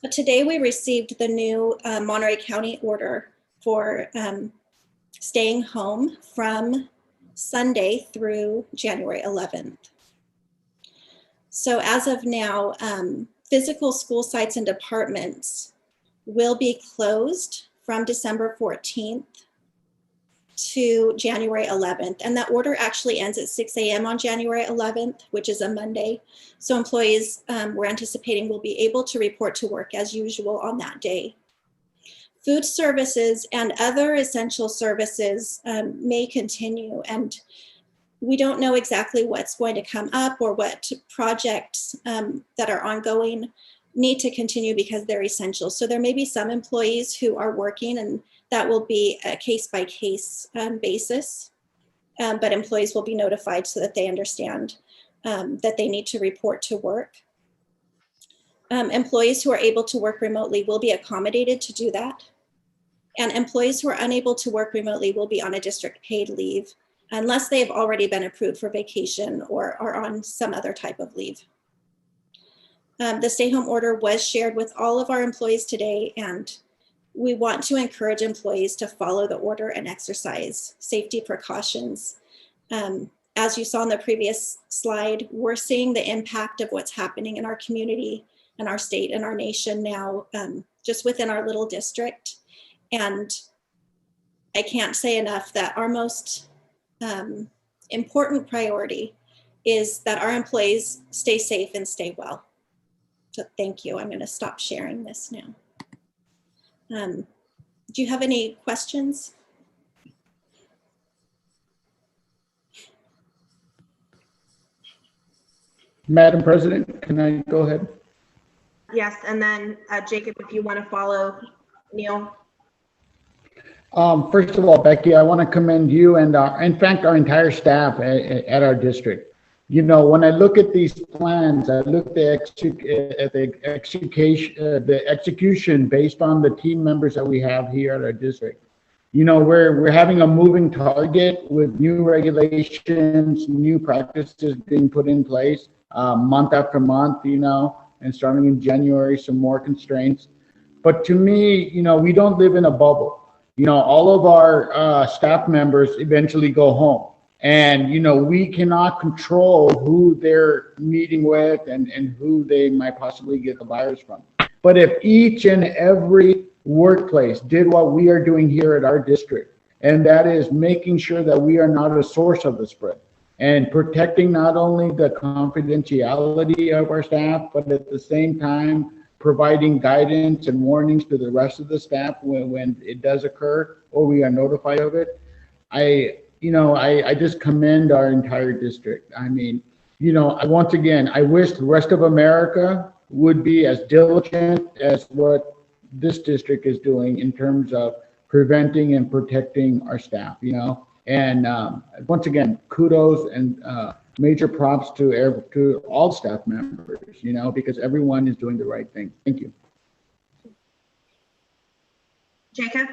But today we received the new Monterey County order for staying home from Sunday through January 11th. So as of now, physical school sites and departments will be closed from December 14th to January 11th. And that order actually ends at 6 a.m. on January 11th, which is a Monday. So employees we're anticipating will be able to report to work as usual on that day. Food services and other essential services may continue, and we don't know exactly what's going to come up or what projects that are ongoing need to continue because they're essential. So there may be some employees who are working, and that will be a case-by-case basis, but employees will be notified so that they understand that they need to report to work. Employees who are able to work remotely will be accommodated to do that. And employees who are unable to work remotely will be on a district paid leave unless they have already been approved for vacation or are on some other type of leave. The stay home order was shared with all of our employees today, and we want to encourage employees to follow the order and exercise safety precautions. As you saw in the previous slide, we're seeing the impact of what's happening in our community and our state and our nation now, just within our little district. And I can't say enough that our most important priority is that our employees stay safe and stay well. So thank you. I'm going to stop sharing this now. Do you have any questions? Madam President, can I go ahead? Yes, and then Jacob, if you want to follow Neil. First of all, Becky, I want to commend you and in fact, our entire staff at our district. You know, when I look at these plans, I look at the execution based on the team members that we have here at our district. You know, we're having a moving target with new regulations, new practices being put in place month after month, you know, and starting in January, some more constraints. But to me, you know, we don't live in a bubble. You know, all of our staff members eventually go home. And, you know, we cannot control who they're meeting with and who they might possibly get the virus from. But if each and every workplace did what we are doing here at our district, and that is making sure that we are not a source of the spread and protecting not only the confidentiality of our staff, but at the same time, providing guidance and warnings to the rest of the staff when it does occur or we are notified of it. I just commend our entire district. I mean, you know, once again, I wish the rest of America would be as diligent as what this district is doing in terms of preventing and protecting our staff, you know. And once again, kudos and major props to all staff members, you know, because everyone is doing the right thing. Thank you. Jacob?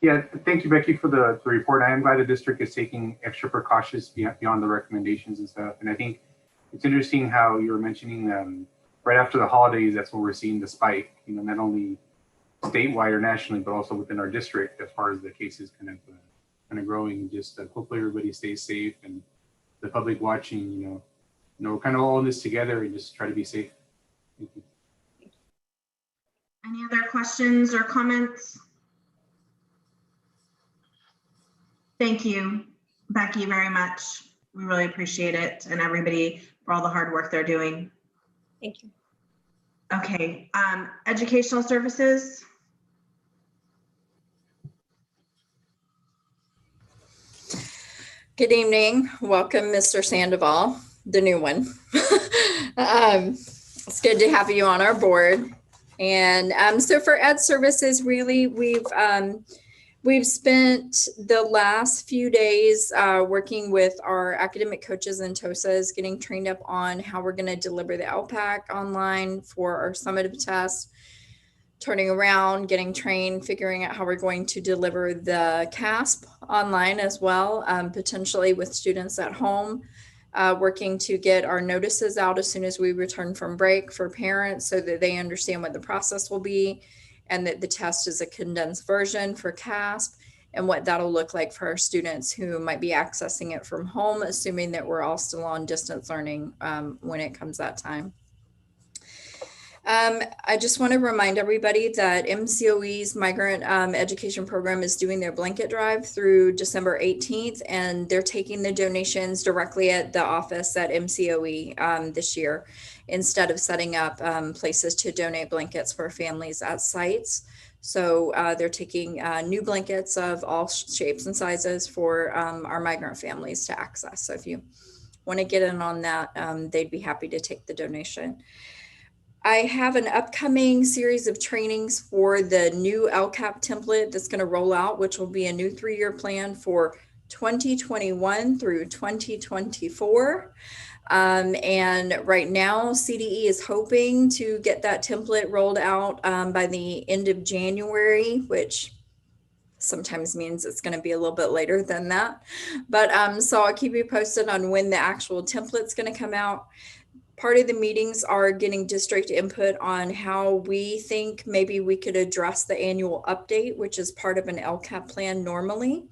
Yeah, thank you, Becky, for the report. I am glad the district is taking extra precautions beyond the recommendations and stuff. And I think it's interesting how you were mentioning right after the holidays, that's when we're seeing the spike, you know, not only statewide or nationally, but also within our district as far as the cases kind of growing. Just hopefully everybody stays safe and the public watching, you know, we're kind of all in this together and just try to be safe. Thank you. Any other questions or comments? Thank you, Becky, very much. We really appreciate it, and everybody for all the hard work they're doing. Thank you. Okay, educational services. Good evening. Welcome, Mr. Sandoval, the new one. It's good to have you on our board. And so for ed services, really, we've spent the last few days working with our academic coaches and TOSAs, getting trained up on how we're going to deliver the LPAC online for our summative test, turning around, getting trained, figuring out how we're going to deliver the CASP online as well, potentially with students at home, working to get our notices out as soon as we return from break for parents so that they understand what the process will be and that the test is a condensed version for CASP and what that'll look like for our students who might be accessing it from home, assuming that we're all still on distance learning when it comes that time. I just want to remind everybody that MCOE's Migrant Education Program is doing their blanket drive through December 18th, and they're taking the donations directly at the office at MCOE this year, instead of setting up places to donate blankets for families at sites. So they're taking new blankets of all shapes and sizes for our migrant families to access. So if you want to get in on that, they'd be happy to take the donation. I have an upcoming series of trainings for the new LCAP template that's going to roll out, which will be a new 3-year plan for 2021 through 2024. And right now, CDE is hoping to get that template rolled out by the end of January, which sometimes means it's going to be a little bit later than that. But so I'll keep you posted on when the actual template's going to come out. Part of the meetings are getting district input on how we think maybe we could address the annual update, which is part of an LCAP plan normally.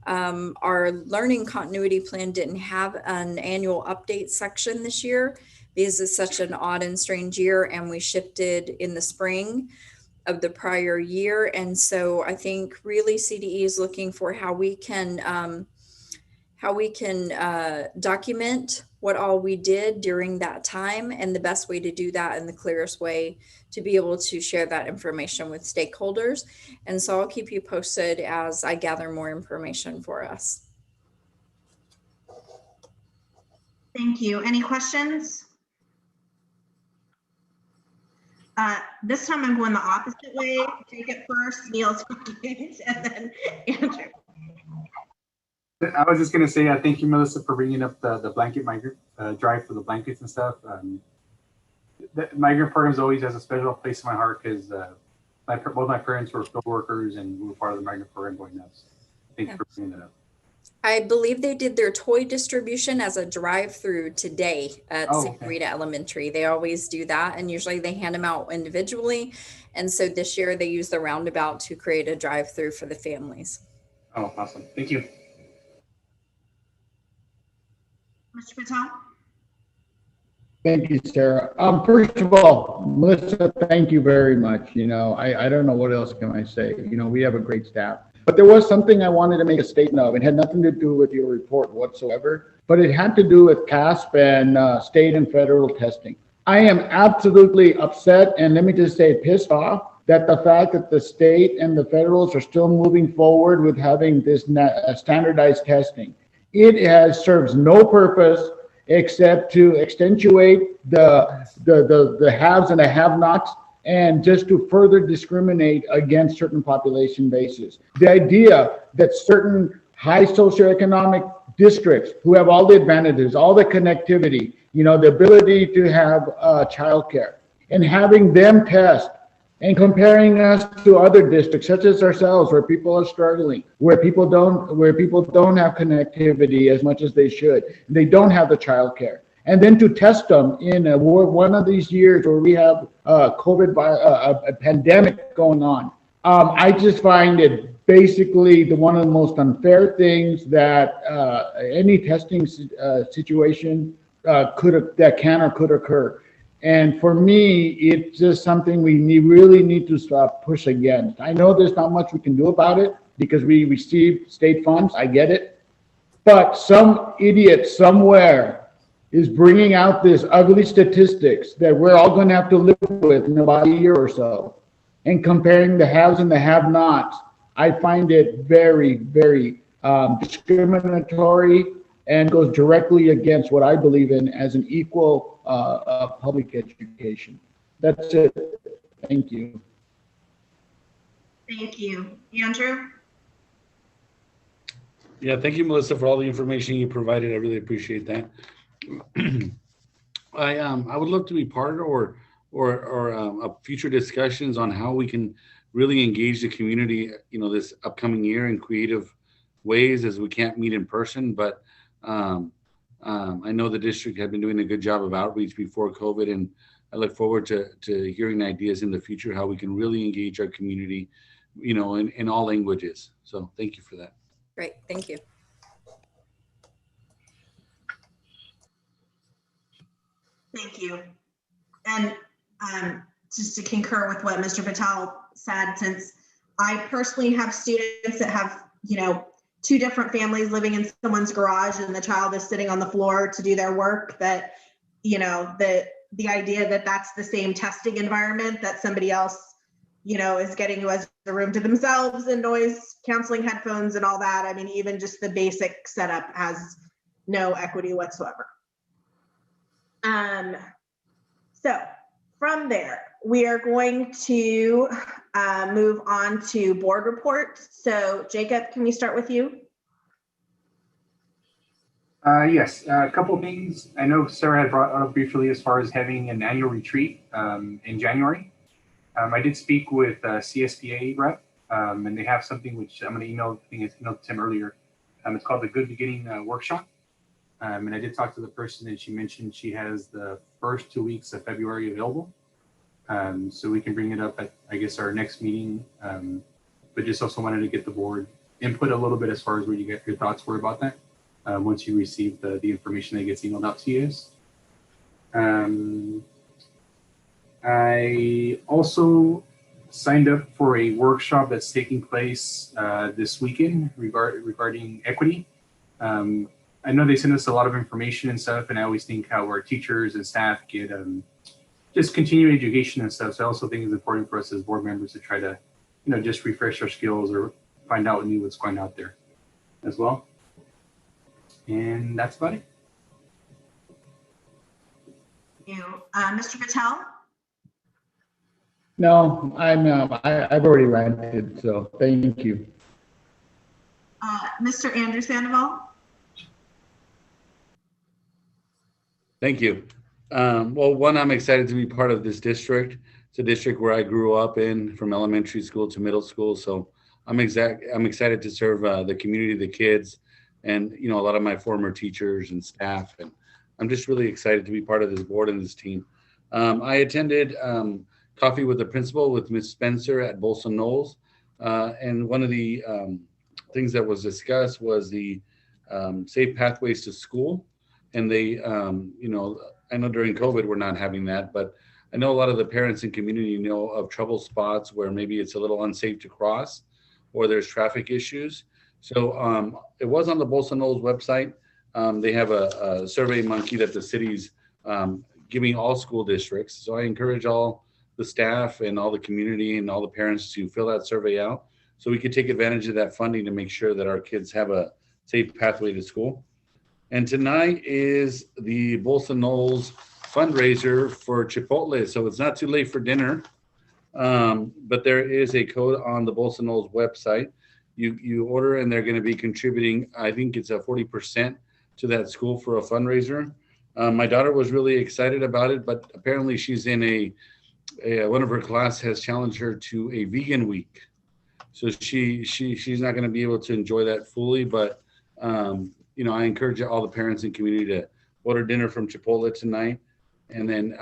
Our learning continuity plan didn't have an annual update section this year because it's such an odd and strange year, and we shifted in the spring of the prior year. And so I think really CDE is looking for how we can document what all we did during that time, and the best way to do that and the clearest way to be able to share that information with stakeholders. And so I'll keep you posted as I gather more information for us. Thank you. Any questions? This time I'm going the opposite way. Take it first, Neil's and then Andrew. I was just gonna say, thank you, Melissa, for bringing up the blanket migrant drive for the blankets and stuff. The migrant programs always has a special place in my heart because both my parents were field workers and we were part of the migrant program going up. So thank you for bringing that up. I believe they did their toy distribution as a drive-through today at St. Rita Elementary. They always do that, and usually they hand them out individually. And so this year they used the roundabout to create a drive-through for the families. Oh, awesome. Thank you. Mr. Patel? Thank you, Sarah. First of all, Melissa, thank you very much. You know, I don't know what else can I say. You know, we have a great staff. But there was something I wanted to make a statement of. It had nothing to do with your report whatsoever, but it had to do with CASP and state and federal testing. I am absolutely upset, and let me just say pissed off, that the fact that the state and the federals are still moving forward with having this standardized testing. It serves no purpose except to accentuate the haves and the have-nots, and just to further discriminate against certain population bases. The idea that certain high socioeconomic districts who have all the advantages, all the connectivity, you know, the ability to have childcare, and having them test and comparing us to other districts such as ourselves where people are struggling, where people don't have connectivity as much as they should, they don't have the childcare, and then to test them in one of these years where we have a pandemic going on. I just find it basically one of the most unfair things that any testing situation that can or could occur. And for me, it's just something we really need to push against. I know there's not much we can do about it because we receive state funds. I get it. But some idiot somewhere is bringing out this ugly statistics that we're all going to have to live with in about a year or so, and comparing the haves and the have-nots. I find it very, very discriminatory and goes directly against what I believe in as an equal public education. That's it. Thank you. Thank you. Andrew? Yeah, thank you, Melissa, for all the information you provided. I really appreciate that. I would love to be part or future discussions on how we can really engage the community, this upcoming year in creative ways, as we can't meet in person. But I know the district had been doing a good job of outreach before COVID, and I look forward to hearing ideas in the future how we can really engage our community, in all languages. So thank you for that. Great, thank you. Thank you. And just to concur with what Mr. Patel said, since I personally have students that have, two different families living in someone's garage and the child is sitting on the floor to do their work, that, the idea that that's the same testing environment that somebody else, is getting who has the room to themselves and noise canceling headphones and all that. I mean, even just the basic setup has no equity whatsoever. So from there, we are going to move on to board reports. So Jacob, can we start with you? Yes, a couple of things. I know Sarah had brought up briefly as far as having an annual retreat in January. I did speak with CSBA rep, and they have something which I'm going to email. I think I emailed Tim earlier. It's called the Good Beginning Workshop. And I did talk to the person, and she mentioned she has the first 2 weeks of February available. So we can bring it up at, I guess, our next meeting. But just also wanted to get the board input a little bit as far as what your thoughts were about that once you receive the information that gets emailed out to you guys. I also signed up for a workshop that's taking place this weekend regarding equity. I know they send us a lot of information and stuff, and I always think how our teachers and staff get just continuing education and stuff. So I also think it's important for us as board members to try to, just refresh our skills or find out what's going out there as well. And that's about it. Thank you. Mr. Patel? No, I've already ranted, so thank you. Mr. Andrew Sandoval? Thank you. Well, one, I'm excited to be part of this district. It's a district where I grew up in, from elementary school to middle school. So I'm excited to serve the community, the kids, and a lot of my former teachers and staff. And I'm just really excited to be part of this board and this team. I attended coffee with the principal with Ms. Spencer at Bolson Knowles, and one of the things that was discussed was the safe pathways to school. And they, I know during COVID we're not having that, but I know a lot of the parents and community know of trouble spots where maybe it's a little unsafe to cross, or there's traffic issues. So it was on the Bolson Knowles website. They have a survey monkey that the city's giving all school districts. So I encourage all the staff and all the community and all the parents to fill that survey out, so we could take advantage of that funding to make sure that our kids have a safe pathway to school. And tonight is the Bolson Knowles fundraiser for Chipotle. So it's not too late for dinner, but there is a code on the Bolson Knowles website. You order, and they're going to be contributing, I think it's a 40% to that school for a fundraiser. My daughter was really excited about it, but apparently she's in one of her class has challenged her to a vegan week. So she's not going to be able to enjoy that fully, but I encourage all the parents and community to order dinner from Chipotle tonight, and then,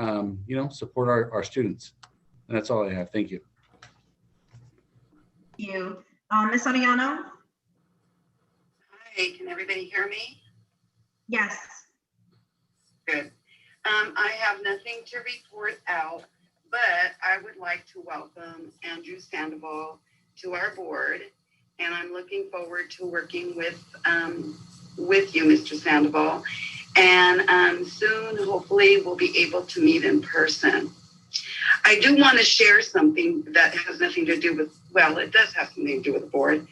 support our students. And that's all I have. Thank you. Thank you. Ms. Soriano? Hi, can everybody hear me? Yes. Good. I have nothing to report out, but I would like to welcome Andrew Sandoval to our board, and I'm looking forward to working with you, Mr. Sandoval. And soon, hopefully, we'll be able to meet in person. I do want to share something that has nothing to do with, well, it does have something to do with the board.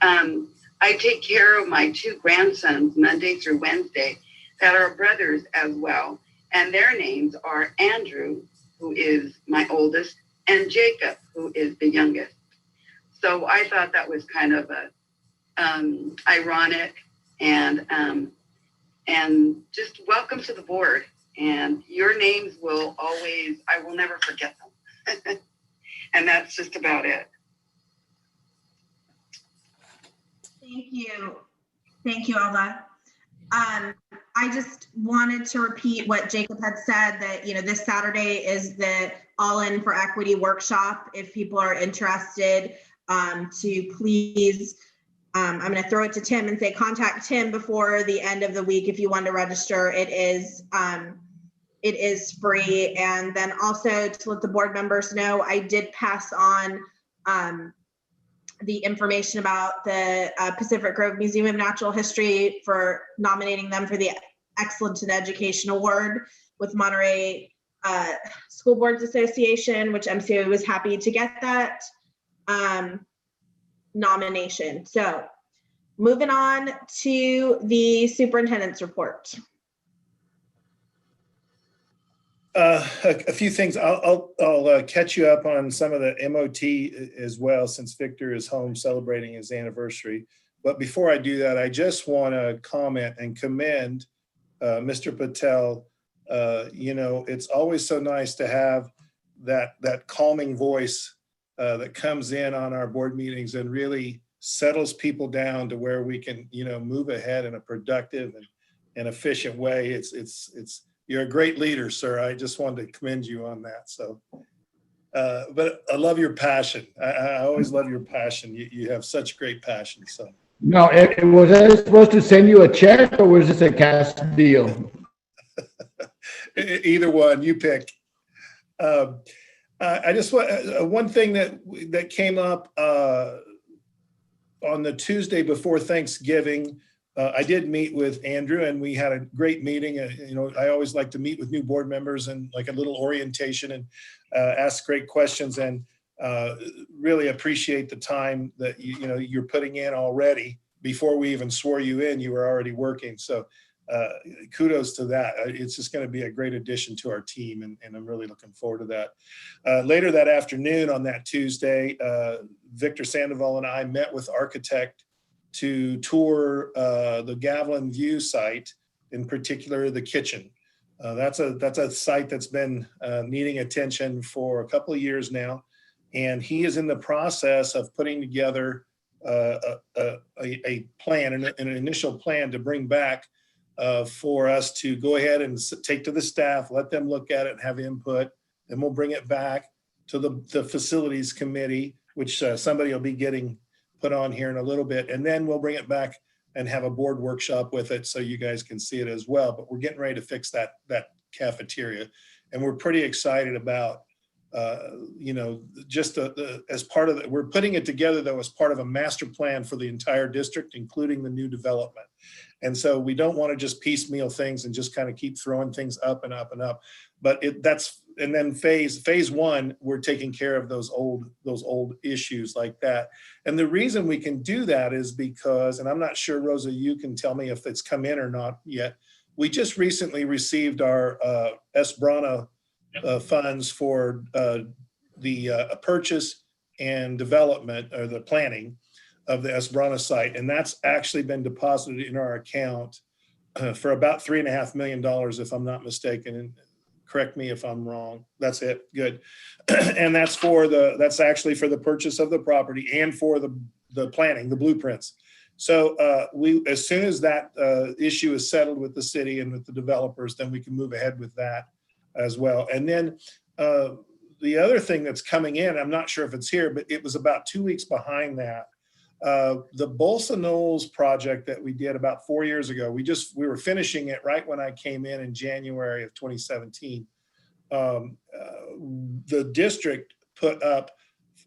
I take care of my 2 grandsons Monday through Wednesday that are brothers as well. And their names are Andrew, who is my oldest, and Jacob, who is the youngest. So I thought that was kind of a ironic and just welcome to the board. And your names will always, I will never forget them. And that's just about it. Thank you. Thank you, Alva. I just wanted to repeat what Jacob had said, that, you know, this Saturday is the All In for Equity workshop. If people are interested, to please, I'm going to throw it to Tim and say, contact Tim before the end of the week if you want to register. It is free. And then also to let the board members know, I did pass on the information about the Pacific Grove Museum of Natural History for nominating them for the Excellence in Education Award with Monterey School Boards Association, which MCO was happy to get that nomination. So moving on to the superintendent's report. A few things. I'll catch you up on some of the MOT as well, since Victor is home celebrating his anniversary. But before I do that, I just want to comment and commend Mr. Patel. You know, it's always so nice to have that calming voice that comes in on our board meetings and really settles people down to where we can, you know, move ahead in a productive and efficient way. You're a great leader, sir. I just wanted to commend you on that. So, but I love your passion. I always love your passion. You have such great passion. So. No, was I supposed to send you a check or was this a cash deal? Either one, you pick. I just want one thing that came up on the Tuesday before Thanksgiving. I did meet with Andrew and we had a great meeting. You know, I always like to meet with new board members and like a little orientation and ask great questions, and really appreciate the time that you're putting in already. Before we even swore you in, you were already working. So kudos to that. It's just going to be a great addition to our team, and I'm really looking forward to that. Later that afternoon on that Tuesday, Victor Sandoval and I met with architect to tour the Gavilan View site, in particular the kitchen. That's a site that's been needing attention for a couple of years now, and he is in the process of putting together a plan, an initial plan to bring back for us to go ahead and take to the staff, let them look at it and have input. Then we'll bring it back to the facilities committee, which somebody will be getting put on here in a little bit. And then we'll bring it back and have a board workshop with it so you guys can see it as well. But we're getting ready to fix that cafeteria. And we're pretty excited about, just as part of it. We're putting it together though as part of a master plan for the entire district, including the new development. And so we don't want to just piecemeal things and just kind of keep throwing things up and up and up. But and then phase one, we're taking care of those old issues like that. And the reason we can do that is because, and I'm not sure, Rosa, you can tell me if it's come in or not yet. We just recently received our Esperana funds for the purchase and development, or the planning of the Esperana site. And that's actually been deposited in our account for about $3.5 million, if I'm not mistaken. And correct me if I'm wrong. That's it. Good. And that's actually for the purchase of the property and for the planning, the blueprints. So as soon as that issue is settled with the city and with the developers, then we can move ahead with that as well. And then the other thing that's coming in, I'm not sure if it's here, but it was about 2 weeks behind that. The Bolsa Knolls project that we did about 4 years ago, we were finishing it right when I came in January of 2017. The district put up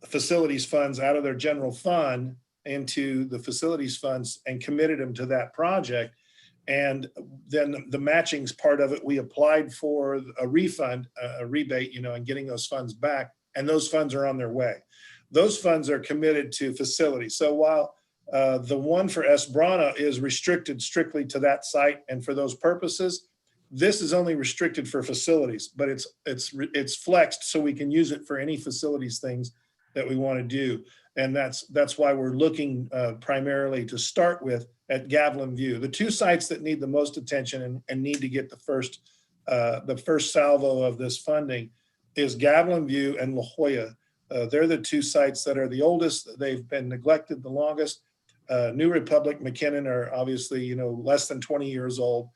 facilities funds out of their general fund into the facilities funds and committed them to that project. And then the matchings part of it, we applied for a refund, a rebate, and getting those funds back. And those funds are on their way. Those funds are committed to facilities. So while the one for Esbrana is restricted strictly to that site and for those purposes, this is only restricted for facilities, but it's flexed so we can use it for any facilities things that we want to do. And that's why we're looking primarily to start with at Gavilan View. The two sites that need the most attention and need to get the first salvo of this funding is Gavilan View and La Jolla. They're the two sites that are the oldest. They've been neglected the longest. New Republic, McKinnon are obviously, less than 20 years old.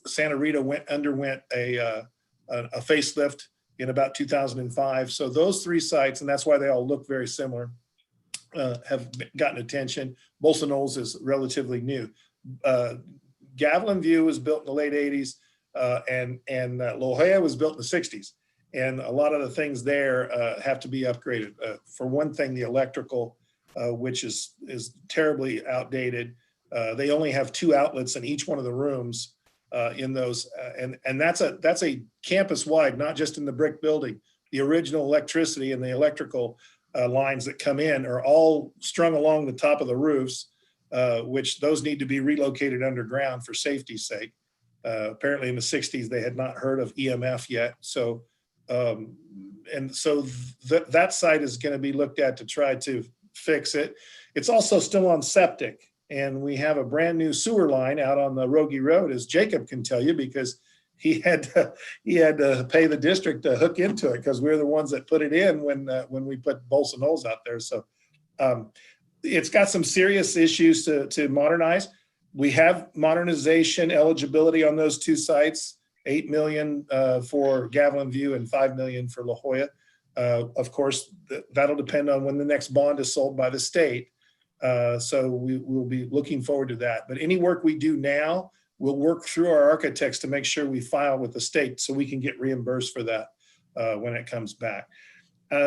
Santa Rita underwent a facelift in about 2005. So those three sites, and that's why they all look very similar, have gotten attention. Bolsono's is relatively new. Gavilan View was built in the late 80s, and La Jolla was built in the 60s. And a lot of the things there have to be upgraded. For one thing, the electrical, which is terribly outdated. They only have 2 outlets in each one of the rooms in those, and that's a campus wide, not just in the brick building. The original electricity and the electrical lines that come in are all strung along the top of the roofs, which those need to be relocated underground for safety's sake. Apparently in the 60s, they had not heard of EMF yet. So, that site is going to be looked at to try to fix it. It's also still on septic, and we have a brand new sewer line out on the Rogie Road, as Jacob can tell you, because he had to pay the district to hook into it because we're the ones that put it in when we put Bolsono's out there. So it's got some serious issues to modernize. We have modernization eligibility on those two sites, $8 million for Gavilan View and $5 million for La Jolla. Of course, that'll depend on when the next bond is sold by the state. So we will be looking forward to that. But any work we do now, we'll work through our architects to make sure we file with the state so we can get reimbursed for that when it comes back.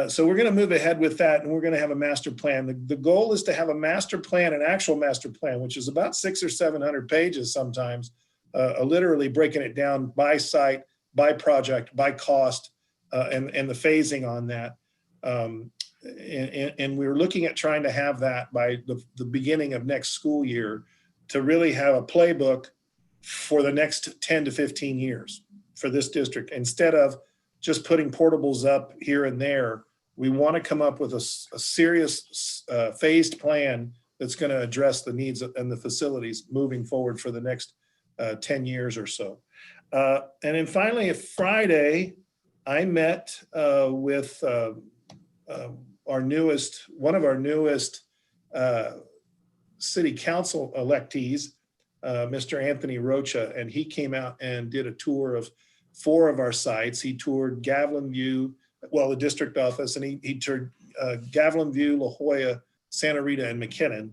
So we're going to move ahead with that, and we're going to have a master plan. The goal is to have a master plan, an actual master plan, which is about 600 or 700 pages sometimes, literally breaking it down by site, by project, by cost, and the phasing on that. And we're looking at trying to have that by the beginning of next school year to really have a playbook for the next 10 to 15 years for this district. Instead of just putting portables up here and there, we want to come up with a serious phased plan that's going to address the needs and the facilities moving forward for the next 10 years or so. And then finally, Friday, I met with one of our newest city council electees, Mr. Anthony Rocha, and he came out and did a tour of 4 of our sites. He toured Gavilan View, the district office, and he toured Gavilan View, La Jolla, Santa Rita, and McKinnon.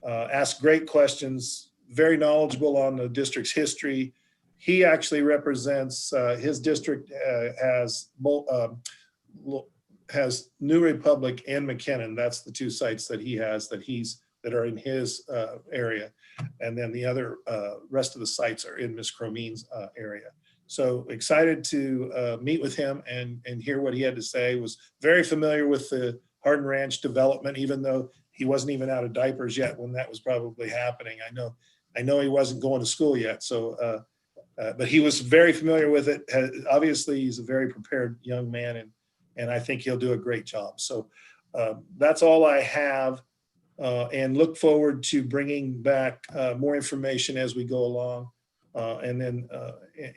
Asked great questions, very knowledgeable on the district's history. He actually represents, his district has New Republic and McKinnon. That's the 2 sites that he has that are in his area. And then the other rest of the sites are in Ms. Cromean's area. So excited to meet with him and hear what he had to say. Was very familiar with the Hardin Ranch development, even though he wasn't even out of diapers yet when that was probably happening. I know he wasn't going to school yet. So, but he was very familiar with it. Obviously, he's a very prepared young man, and I think he'll do a great job. So that's all I have, and look forward to bringing back more information as we go along, and then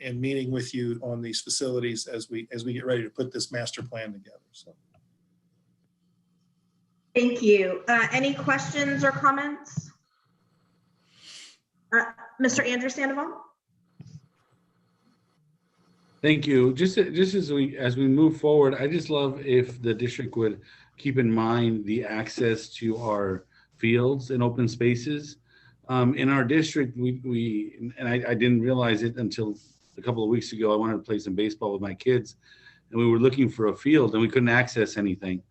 and meeting with you on these facilities as we get ready to put this master plan together. So. Thank you. Any questions or comments? Mr. Andrew Sandoval? Thank you. Just as we move forward, I just love if the district would keep in mind the access to our fields and open spaces. In our district, I didn't realize it until a couple of weeks ago. I wanted to play some baseball with my kids, and we were looking for a field, and we couldn't access anything.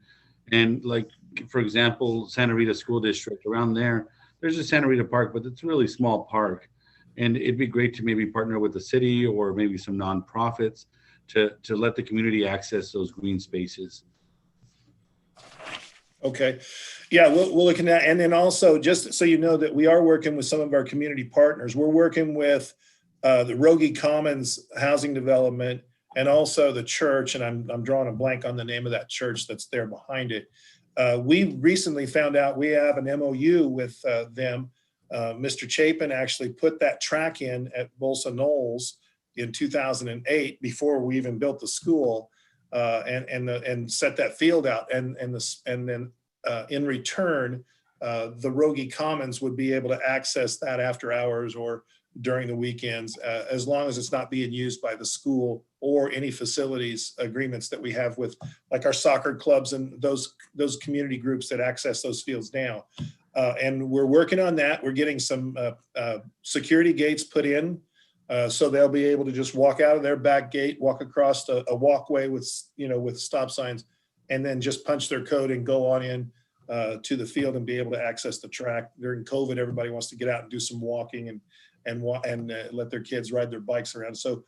And like, for example, Santa Rita School District, around there's a Santa Rita Park, but it's a really small park. And it'd be great to maybe partner with the city or maybe some nonprofits to let the community access those green spaces. Okay. Yeah, we'll look at that. And then also, just so you know, that we are working with some of our community partners. We're working with the Rogie Commons Housing Development and also the church. And I'm drawing a blank on the name of that church that's there behind it. We recently found out we have an MOU with them. Mr. Chapin actually put that track in at Bolsa Knolls in 2008 before we even built the school. And set that field out, and then in return, the Rogie Commons would be able to access that after hours or during the weekends, as long as it's not being used by the school or any facilities agreements that we have with, like our soccer clubs and those community groups that access those fields now. And we're working on that. We're getting some security gates put in. So they'll be able to just walk out of their back gate, walk across a walkway with stop signs, and then just punch their code and go on in to the field and be able to access the track. During COVID, everybody wants to get out and do some walking and let their kids ride their bikes around. So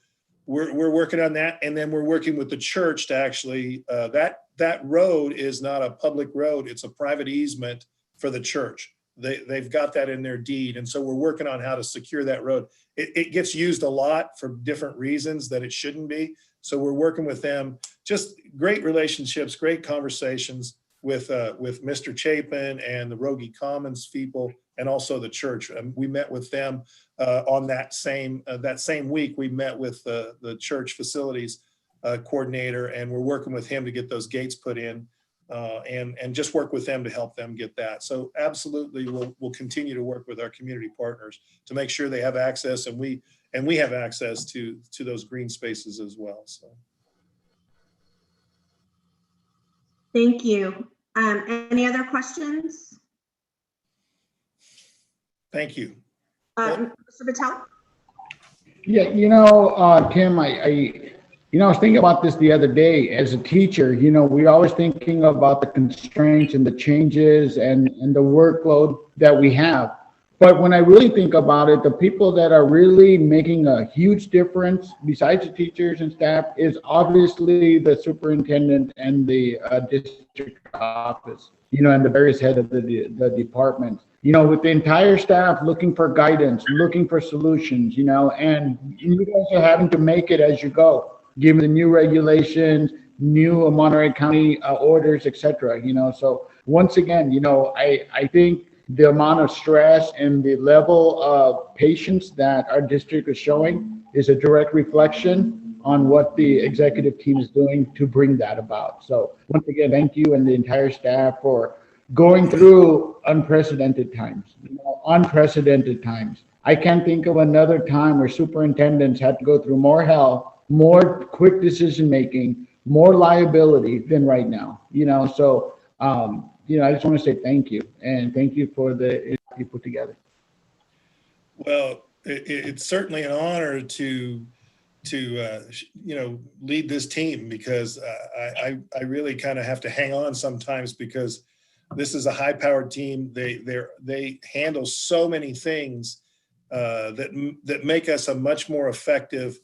we're working on that, and then we're working with the church to actually that road is not a public road; it's a private easement for the church. They've got that in their deed, and so we're working on how to secure that road. It gets used a lot for different reasons that it shouldn't be. So we're working with them. Just great relationships, great conversations with Mr. Chapin and the Rogie Commons people, and also the church. We met with them on that same week. We met with the church facilities coordinator, and we're working with him to get those gates put in. And just work with them to help them get that. So absolutely, we'll continue to work with our community partners to make sure they have access, and we have access to those green spaces as well. So Thank you. Any other questions? Thank you. Mr. Patel? Yeah, Tim, I was thinking about this the other day. As a teacher, we always thinking about the constraints and the changes and the workload that we have. But when I really think about it, the people that are really making a huge difference, besides the teachers and staff, is obviously the superintendent and the district office, and the various head of the departments. With the entire staff looking for guidance, looking for solutions, and you guys are having to make it as you go, given the new regulations, new Monterey County orders, et cetera, So once again, I think the amount of stress and the level of patience that our district is showing is a direct reflection on what the executive team is doing to bring that about. So once again, thank you and the entire staff for going through unprecedented times, unprecedented times. I can't think of another time where superintendents had to go through more hell, more quick decision-making, more liability than right now, So, I just want to say thank you, and thank you for the you put together. Well, it's certainly an honor to lead this team, because I really kind of have to hang on sometimes, because this is a high-powered team. They handle so many things that make us a much more effective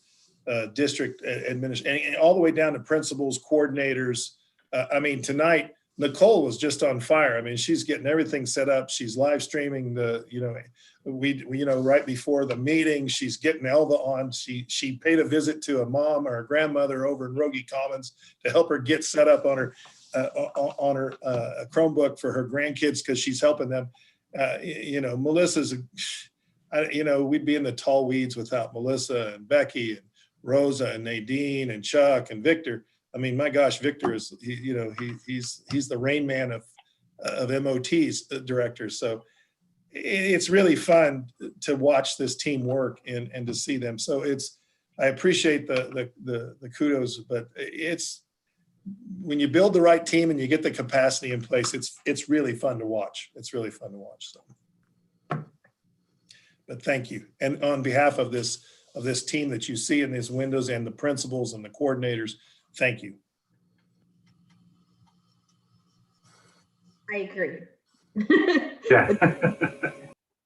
district administration, and all the way down to principals, coordinators. Tonight Nicole was just on fire. She's getting everything set up. She's live streaming right before the meeting. She's getting Elva on. She paid a visit to a mom or a grandmother over in Rogie Commons to help her get set up on her Chromebook for her grandkids, because she's helping them. Melissa's, we'd be in the tall weeds without Melissa and Becky and Rosa and Nadine and Chuck and Victor. My gosh, Victor is, he's the Rain Man of MOT's directors. So it's really fun to watch this team work and to see them. So I appreciate the kudos, but it's, when you build the right team and you get the capacity in place, it's really fun to watch. It's really fun to watch. So, but thank you. And on behalf of this team that you see in these windows, and the principals and the coordinators, thank you. I agree. Yeah.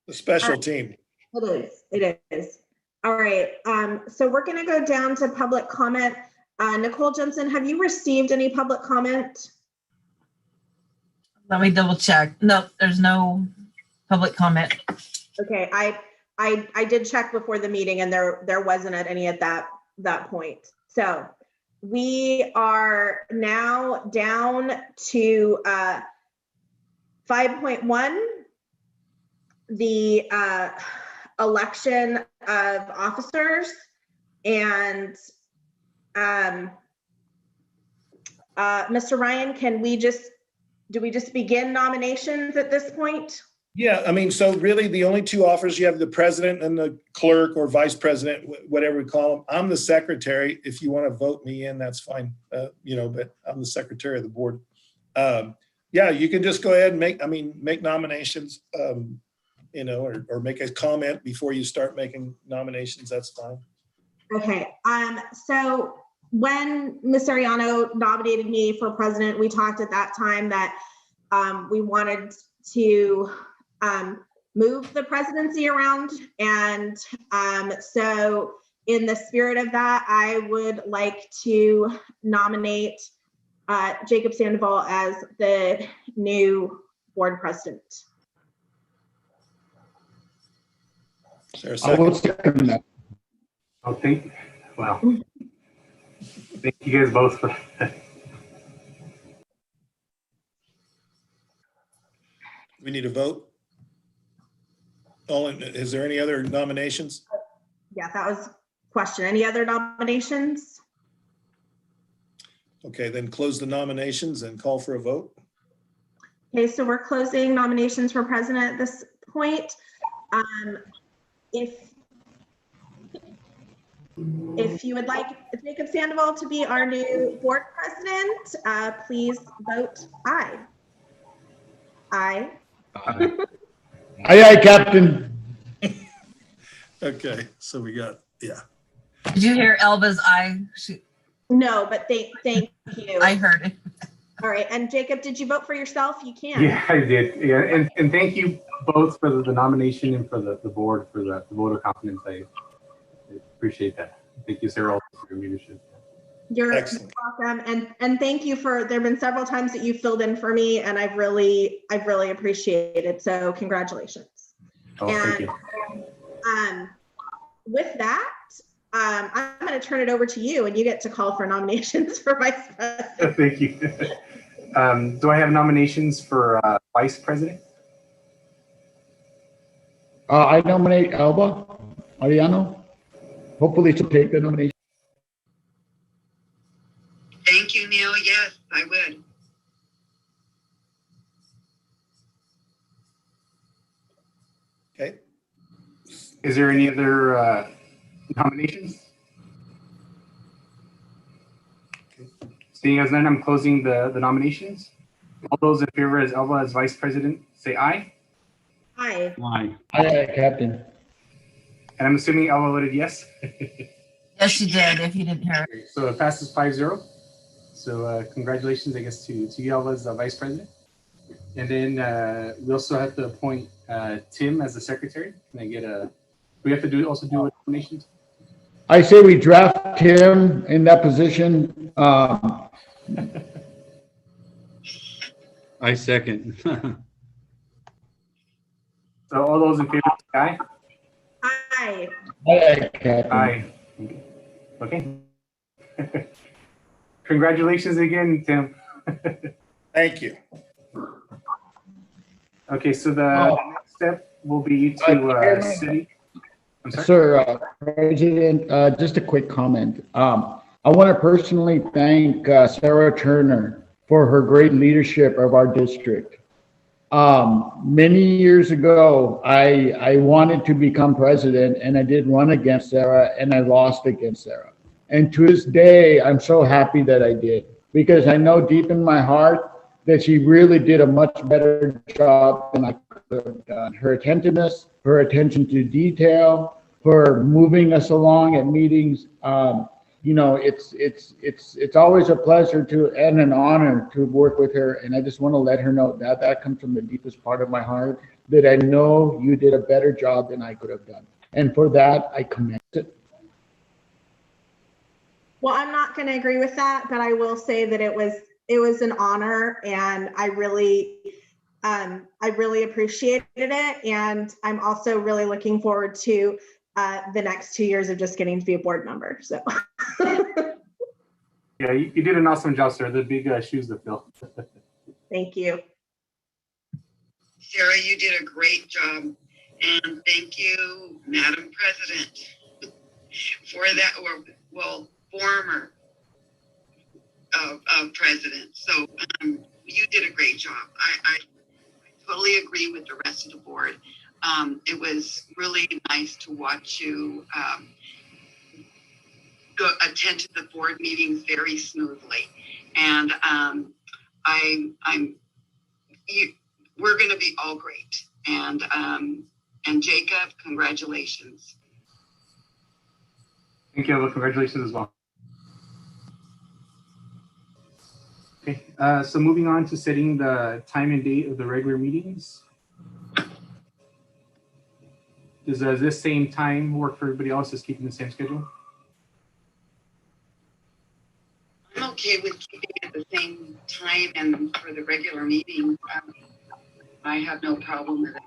The special team. It is. All right. So we're going to go down to public comment. Nicole Jensen, have you received any public comment? Let me double check. No, there's no public comment. Okay, I did check before the meeting and there wasn't any at that point. So we are now down to 5.1, the election of officers. And Mr. Ryan, do we just begin nominations at this point? Yeah, I mean, so really the only two offers, you have the president and the clerk or vice president, whatever we call them. I'm the secretary. If you want to vote me in, that's fine. But I'm the secretary of the board. Yeah, you can just go ahead and make nominations, or make a comment before you start making nominations. That's fine. Okay. So when Ms. Ariano nominated me for president, we talked at that time that we wanted to move the presidency around. And so in the spirit of that, I would like to nominate Jacob Sandoval as the new board president. Is there a second? Oh, wow. Thank you guys both for that. We need a vote. Is there any other nominations? Yeah, that was a question. Any other nominations? Okay, then close the nominations and call for a vote. Okay, so we're closing nominations for president at this point. If you would like Jacob Sandoval to be our new board president, please vote aye. Aye. Aye, Captain. Okay, so we got, yeah. Did you hear Elva's aye? No, but thank you. I heard it. All right, and Jacob, did you vote for yourself? You can. Yeah, I did. Yeah, and thank you both for the nomination and for the board for the vote of confidence. I appreciate that. Thank you, Sarah, for your leadership. You're welcome, and thank you for. There have been several times that you filled in for me, and I've really appreciated. So congratulations. Oh, thank you. With that, I'm going to turn it over to you, and you get to call for nominations for vice president. Thank you. Do I have nominations for vice president? I nominate Alba Ariano. Hopefully she'll take the nomination. Thank you, Neil. Yes, I would. Okay. Is there any other nominations? Okay. Seeing as none, I'm closing the nominations. All those in favor as Elva as vice president, say aye. Aye. Aye. Aye, Captain. And I'm assuming Elva voted yes. Yes, she did, if you didn't hear it. So it passes 5-0. So congratulations, I guess, to you, Elva, as the vice president. And then we also have to appoint Tim as the secretary. Can I get we have to also do nominations? I say we draft him in that position. I second. So all those in favor, say aye. Aye. Aye, Captain. Aye. Okay. Congratulations again, Tim. Thank you. Okay, so the next step will be to city. I'm sorry? Sir, President, just a quick comment. I want to personally thank Sarah Turner for her great leadership of our district. Many years ago, I wanted to become president, and I did run against Sarah, and I lost against Sarah. And to this day, I'm so happy that I did, because I know deep in my heart that she really did a much better job than I could have done. Her attentiveness, her attention to detail, her moving us along at meetings. it's always a pleasure to and an honor to work with her. And I just want to let her know that that comes from the deepest part of my heart, that I know you did a better job than I could have done. And for that, I commend it. Well, I'm not going to agree with that, but I will say that it was an honor, and I really appreciated it. And I'm also really looking forward to the next 2 years of just getting to be a board member. So. Yeah, you did an awesome job, sir. The big shoes to fill. Thank you. Sarah, you did a great job. And thank you, Madam President, for that, or, well, former president. So you did a great job. I totally agree with the rest of the board. It was really nice to watch you attend to the board meetings very smoothly. And we're going to be all great. And Jacob, congratulations. Thank you, Ella. Congratulations as well. Okay, so moving on to setting the time and date of the regular meetings. Does this same time work for everybody else? Just keeping the same schedule? I'm okay with keeping it the same time and for the regular meeting. I have no problem with it.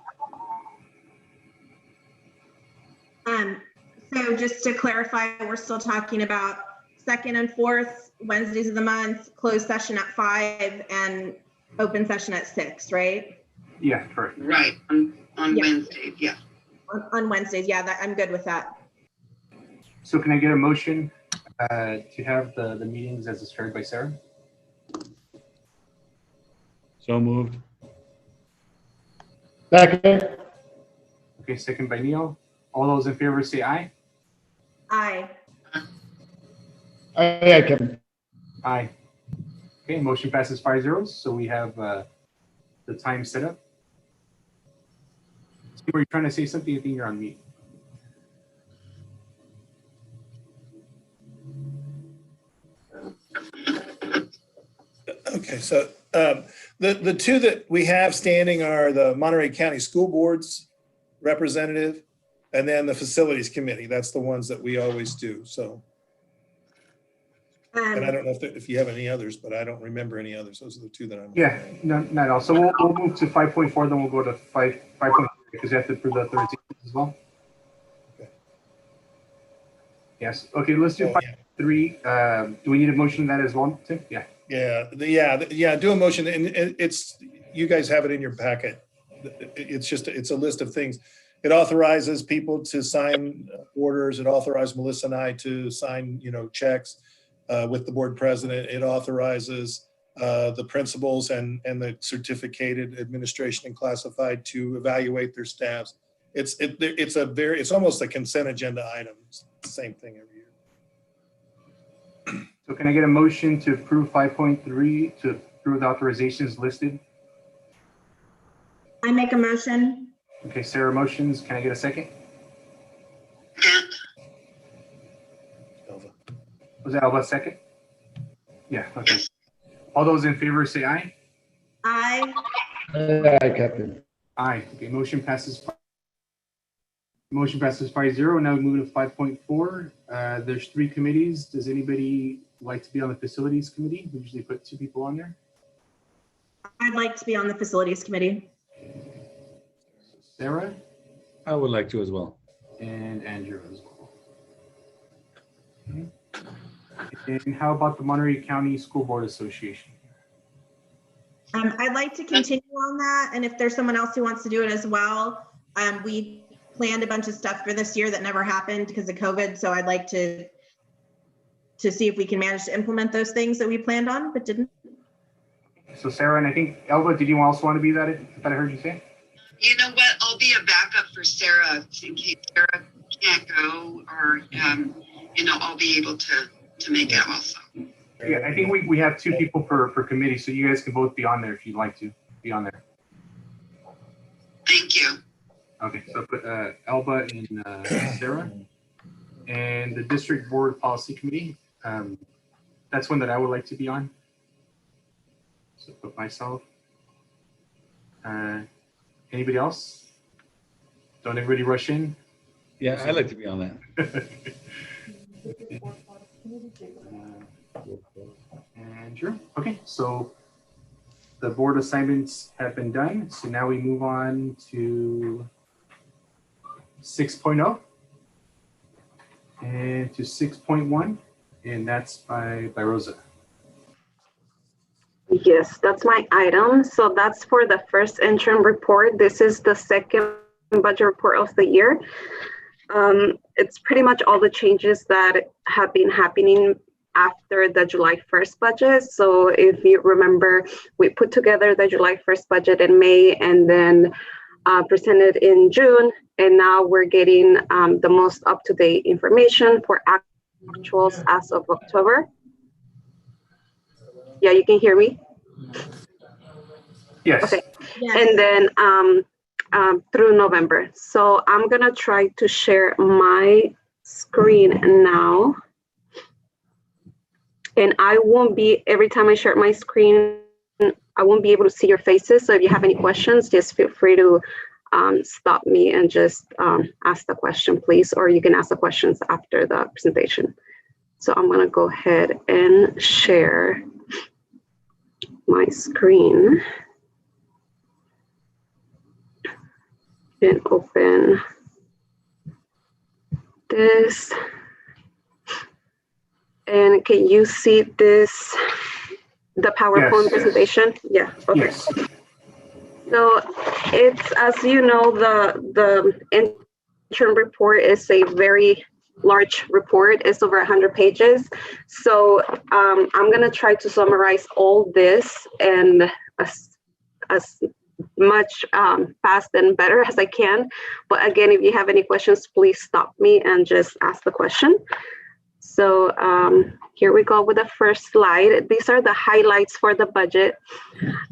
So just to clarify, we're still talking about second and fourth Wednesdays of the month, closed session at 5 and open session at 6, right? Yeah, correct. Right, on Wednesdays, yeah. On Wednesdays, yeah, I'm good with that. So can I get a motion to have the meetings as described by Sarah? So moved. Second. Okay, second by Neil. All those in favor say aye. Aye. Aye, Kevin. Aye. Okay, motion passes 5-0. So we have the time set up. Were you trying to say something? I think you're on mute. Okay, so the two that we have standing are the Monterey County School Board's representative and then the Facilities Committee. That's the ones that we always do, so. And I don't know if you have any others, but I don't remember any others. Those are the two that I'm. Yeah, no, not at all. So we'll move to 5.4, then we'll go to 5.3 because you have to approve the 13 as well. Okay. Yes. Okay, let's do 5.3. Do we need a motion on that as well, Tim? Yeah. Yeah. Do a motion, and it's, you guys have it in your packet. It's a list of things. It authorizes people to sign orders. It authorizes Melissa and I to sign, checks with the board president. It authorizes the principals and the certificated administration and classified to evaluate their staffs. It's almost a consent agenda item. It's the same thing every year. So can I get a motion to approve 5.3 to approve the authorizations listed? I make a motion. Okay, Sarah motions. Can I get a second? Elva. Was that Alba second? Yeah, okay. All those in favor say aye. Aye. Aye, Captain. Aye. Okay, motion passes 5-0. Now we move to 5.4. There's 3 committees. Does anybody like to be on the Facilities Committee? We usually put 2 people on there. I'd like to be on the Facilities Committee. Sarah? I would like to as well. And Andrew as well. Okay. And how about the Monterey County School Board Association? I'd like to continue on that, and if there's someone else who wants to do it as well. We planned a bunch of stuff for this year that never happened because of COVID, so I'd like to see if we can manage to implement those things that we planned on but didn't. So Sarah, and I think Elva, did you also want to be that? I thought I heard you say. You know what? I'll be a backup for Sarah in case Sarah can't go, or I'll be able to make it also. Yeah, I think we have 2 people per committee, so you guys can both be on there if you'd like to be on there. Thank you. Okay, so put Elba and Sarah. And the District Board Policy Committee. That's one that I would like to be on. So put myself. Anybody else? Don't everybody rush in. Yeah, I'd like to be on that. Andrew. Okay, so the board assignments have been done. So now we move on to 6.0 and to 6.1, and that's by Rosa. Yes, that's my item. So that's for the first interim report. This is the second budget report of the year. It's pretty much all the changes that have been happening after the July 1st budget. So if you remember, we put together the July 1st budget in May and then presented in June. And now we're getting the most up-to-date information for actuals as of October. Yeah, you can hear me? Yes. Okay. Yes. And then through November. So I'm gonna try to share my screen now. And I won't be, every time I share my screen, I won't be able to see your faces. So if you have any questions, just feel free to stop me and just ask the question, please, or you can ask the questions after the presentation. So I'm gonna go ahead and share my screen and open this. And can you see this, the PowerPoint presentation? Yeah, okay. Yes. So it's, as you know, the interim report is a very large report. It's over 100 pages. So I'm gonna try to summarize all this and as much fast and better as I can. But again, if you have any questions, please stop me and just ask the question. So here we go with the first slide. These are the highlights for the budget.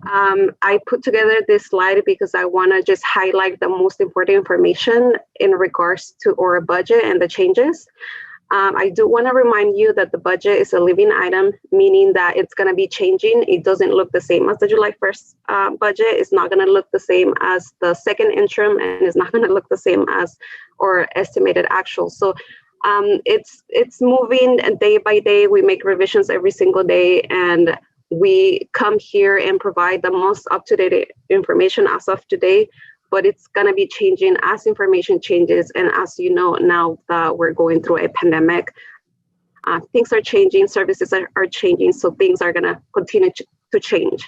I put together this slide because I want to just highlight the most important information in regards to our budget and the changes. I do want to remind you that the budget is a living item, meaning that it's going to be changing. It doesn't look the same as the July 1st budget. It's not going to look the same as the second interim, and it's not going to look the same as our estimated actual. So it's moving day by day. We make revisions every single day, and we come here and provide the most up-to-date information as of today. But it's going to be changing as information changes. And as you know, now that we're going through a pandemic, things are changing, services are changing, so things are going to continue to change.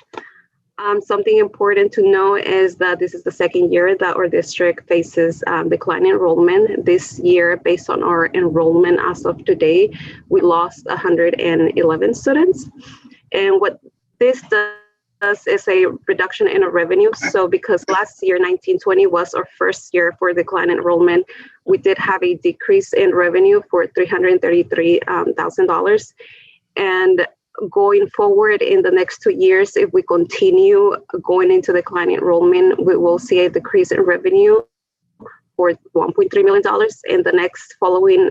Something important to know is that this is the second year that our district faces declining enrollment. This year, based on our enrollment as of today, we lost 111 students. And what this does is a reduction in our revenue. So because last year, 1920 was our first year for decline enrollment, we did have a decrease in revenue for $333,000. And going forward in the next 2 years, if we continue going into decline enrollment, we will see a decrease in revenue for $1.3 million in the next following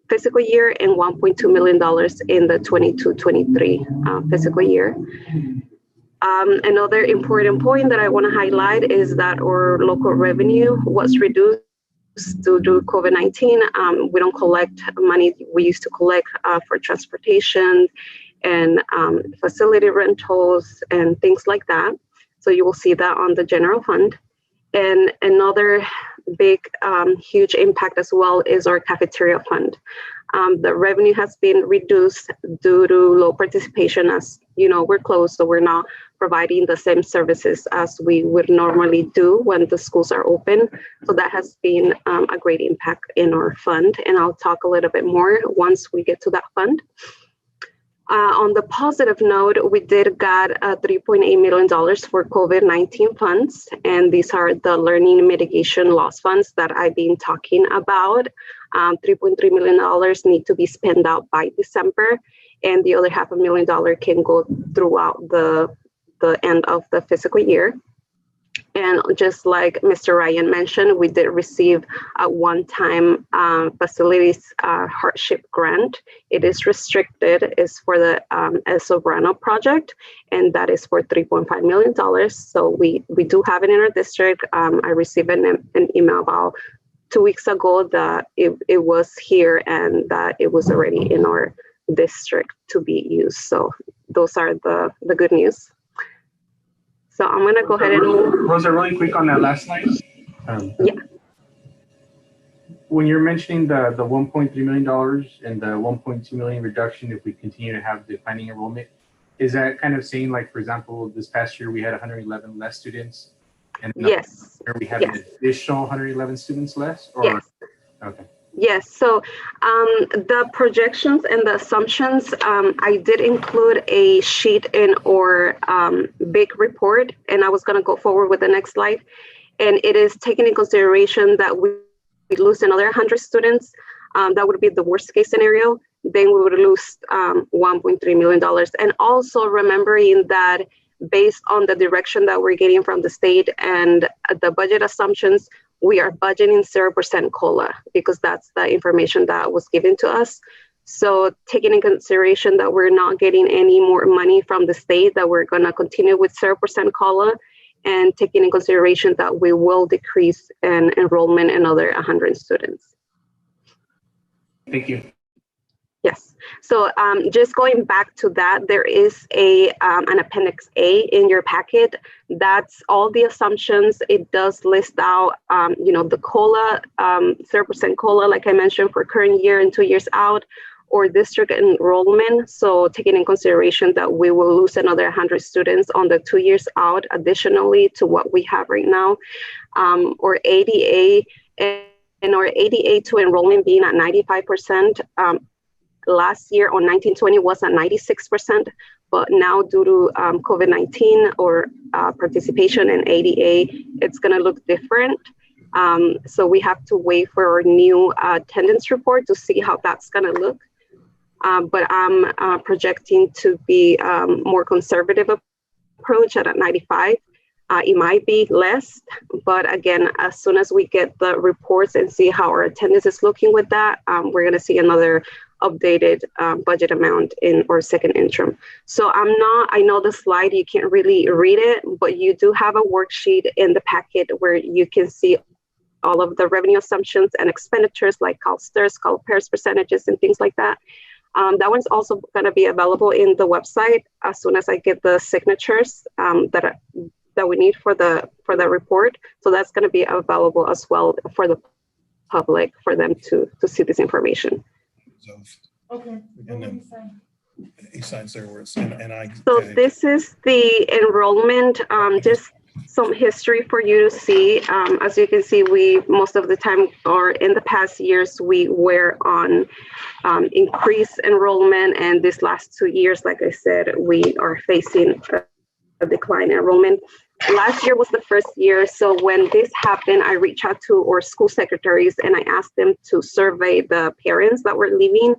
fiscal year and $1.2 million in the 22-23 fiscal year. Another important point that I want to highlight is that our local revenue was reduced due to COVID-19. We don't collect money we used to collect for transportation and facility rentals and things like that. So you will see that on the general fund. And another big, huge impact as well is our cafeteria fund. The revenue has been reduced due to low participation. As you know, we're closed, so we're not providing the same services as we would normally do when the schools are open. So that has been a great impact in our fund. And I'll talk a little bit more once we get to that fund. On the positive note, we did get $3.8 million for COVID-19 funds, and these are the learning mitigation loss funds that I've been talking about. $3.3 million need to be spent out by December, and the other $500,000 can go throughout the end of the fiscal year. And just like Mr. Ryan mentioned, we did receive a one-time facilities hardship grant. It is restricted, it's for the El Sobrano project, and that is for $3.5 million. So we do have it in our district. I received an email about 2 weeks ago that it was here and that it was already in our district to be used. So those are the good news. So I'm gonna go ahead and move. Rosa, really quick on that last slide. Yeah. When you're mentioning the $1.3 million and the 1.2 million reduction if we continue to have declining enrollment, is that kind of saying, like, for example, this past year we had 111 less students, and yes, we have yes. an additional 111 students less? Or Yes. Okay. Yes, so the projections and the assumptions, I did include a sheet in our big report, and I was going to go forward with the next slide. And it is taking in consideration that we lose another 100 students. That would be the worst case scenario. Then we would lose $1.3 million. And also remembering that based on the direction that we're getting from the state and the budget assumptions, we are budgeting 0% COLA because that's the information that was given to us. So taking in consideration that we're not getting any more money from the state, that we're going to continue with 0% COLA, and taking in consideration that we will decrease in enrollment another 100 students. Thank you. Yes. So just going back to that, there is an Appendix A in your packet. That's all the assumptions. It does list out, the COLA, 0% COLA, like I mentioned, for current year and 2 years out, or district enrollment. So taking in consideration that we will lose another 100 students on the 2 years out, additionally to what we have right now, or ADA, and our ADA to enrollment being at 95%. Last year on 1920 was at 96%, but now due to COVID-19 or participation in ADA, it's going to look different. So we have to wait for our new attendance report to see how that's going to look. But I'm projecting to be more conservative approach at 95. It might be less, but again, as soon as we get the reports and see how our attendance is looking with that, we're going to see another updated budget amount in our second interim. So I know the slide, you can't really read it, but you do have a worksheet in the packet where you can see all of the revenue assumptions and expenditures like CalSTRS, CalPERS percentages and things like that. That one's also going to be available in the website as soon as I get the signatures that we need for the report. So that's going to be available as well for the public for them to see this information. Okay. And then he signs there where it's and I. So this is the enrollment, just some history for you to see. As you can see, we most of the time, or in the past years, we were on increased enrollment, and this last 2 years, like I said, we are facing a decline in enrollment. Last year was the first year, so when this happened, I reached out to our school secretaries and I asked them to survey the parents that were leaving.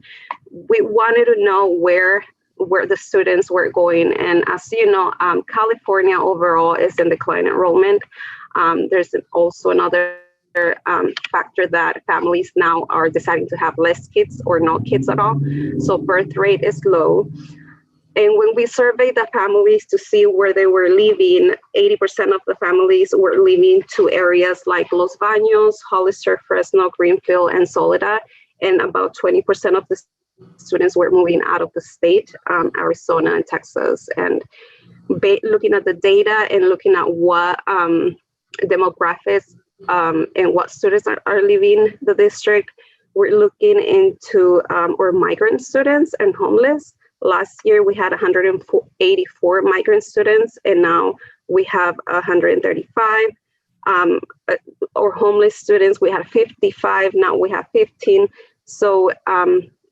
We wanted to know where the students were going, and as you know, California overall is in decline enrollment. There's also another factor that families now are deciding to have less kids or no kids at all, so birth rate is low. And when we surveyed the families to see where they were living, 80% of the families were living to areas like Los Baños, Hollister, Fresno, Greenfield, and Soledad. And about 20% of the students were moving out of the state, Arizona and Texas. And looking at the data and looking at what demographics and what students are leaving the district, we're looking into our migrant students and homeless. Last year, we had 184 migrant students, and now we have 135. Or homeless students, we had 55, now we have 15. So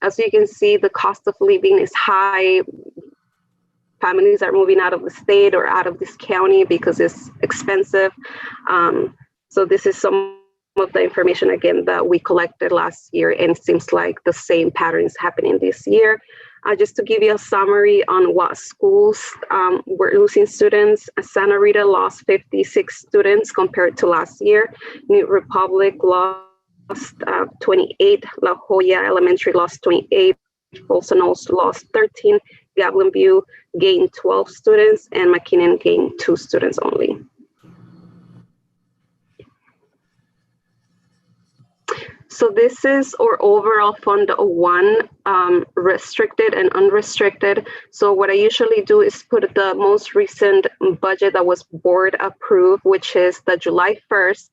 as you can see, the cost of living is high. Families are moving out of the state or out of this county because it's expensive. So this is some of the information, again, that we collected last year, and it seems like the same pattern is happening this year. Just to give you a summary on what schools were losing students, Santa Rita lost 56 students compared to last year. New Republic lost 28. La Jolla Elementary lost 28. Folsom lost 13. Gablin View gained 12 students, and McKinnon gained 2 students only. So this is our overall Fund 1, restricted and unrestricted. So what I usually do is put the most recent budget that was board approved, which is the July 1st.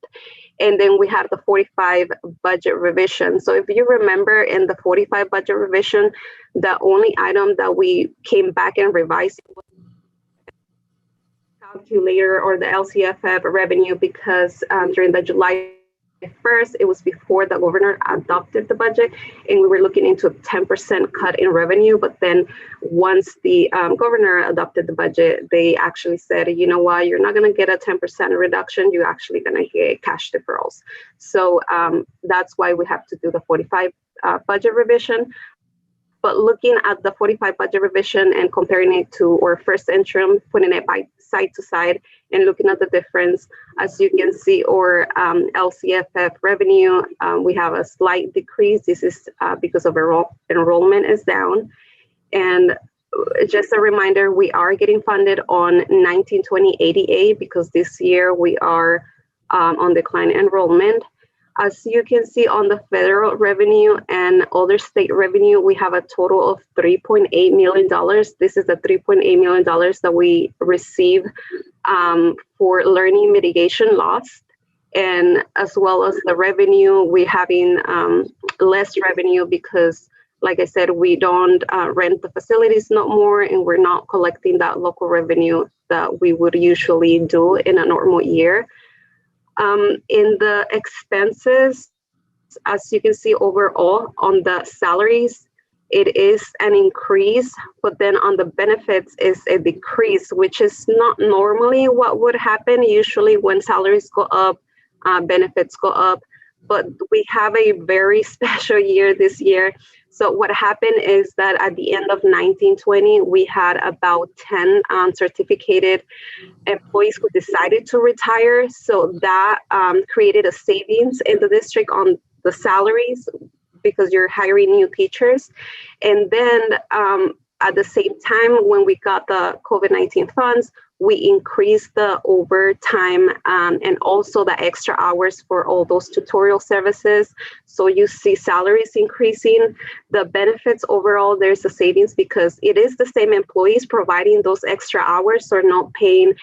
And then we have the 45 budget revision. So if you remember in the 45 budget revision, the only item that we came back and revised was the calculator or the LCFF revenue, because during the July 1st, it was before the governor adopted the budget, and we were looking into a 10% cut in revenue. But then once the governor adopted the budget, they actually said, you know what, you're not going to get a 10% reduction. You're actually going to get cash deferrals. So that's why we have to do the 45 budget revision. But looking at the 45 budget revision and comparing it to our first interim, putting it by side to side and looking at the difference, as you can see, our LCFF revenue, we have a slight decrease. This is because of enrollment is down. And just a reminder, we are getting funded on 1920 ADA because this year we are on decline enrollment. As you can see on the federal revenue and other state revenue, we have a total of $3.8 million. This is the $3.8 million that we receive for learning mitigation loss. And as well as the revenue, we're having less revenue because, like I said, we don't rent the facilities no more, and we're not collecting that local revenue that we would usually do in a normal year. In the expenses, as you can see overall on the salaries, it is an increase, but then on the benefits is a decrease, which is not normally what would happen. Usually when salaries go up, benefits go up, but we have a very special year this year. So what happened is that at the end of 1920, we had about 10 certificated employees who decided to retire. So that created a savings in the district on the salaries because you're hiring new teachers. And then at the same time, when we got the COVID-19 funds, we increased the overtime and also the extra hours for all those tutorial services. So you see salaries increasing. The benefits overall, there's a savings because it is the same employees providing those extra hours, so not paying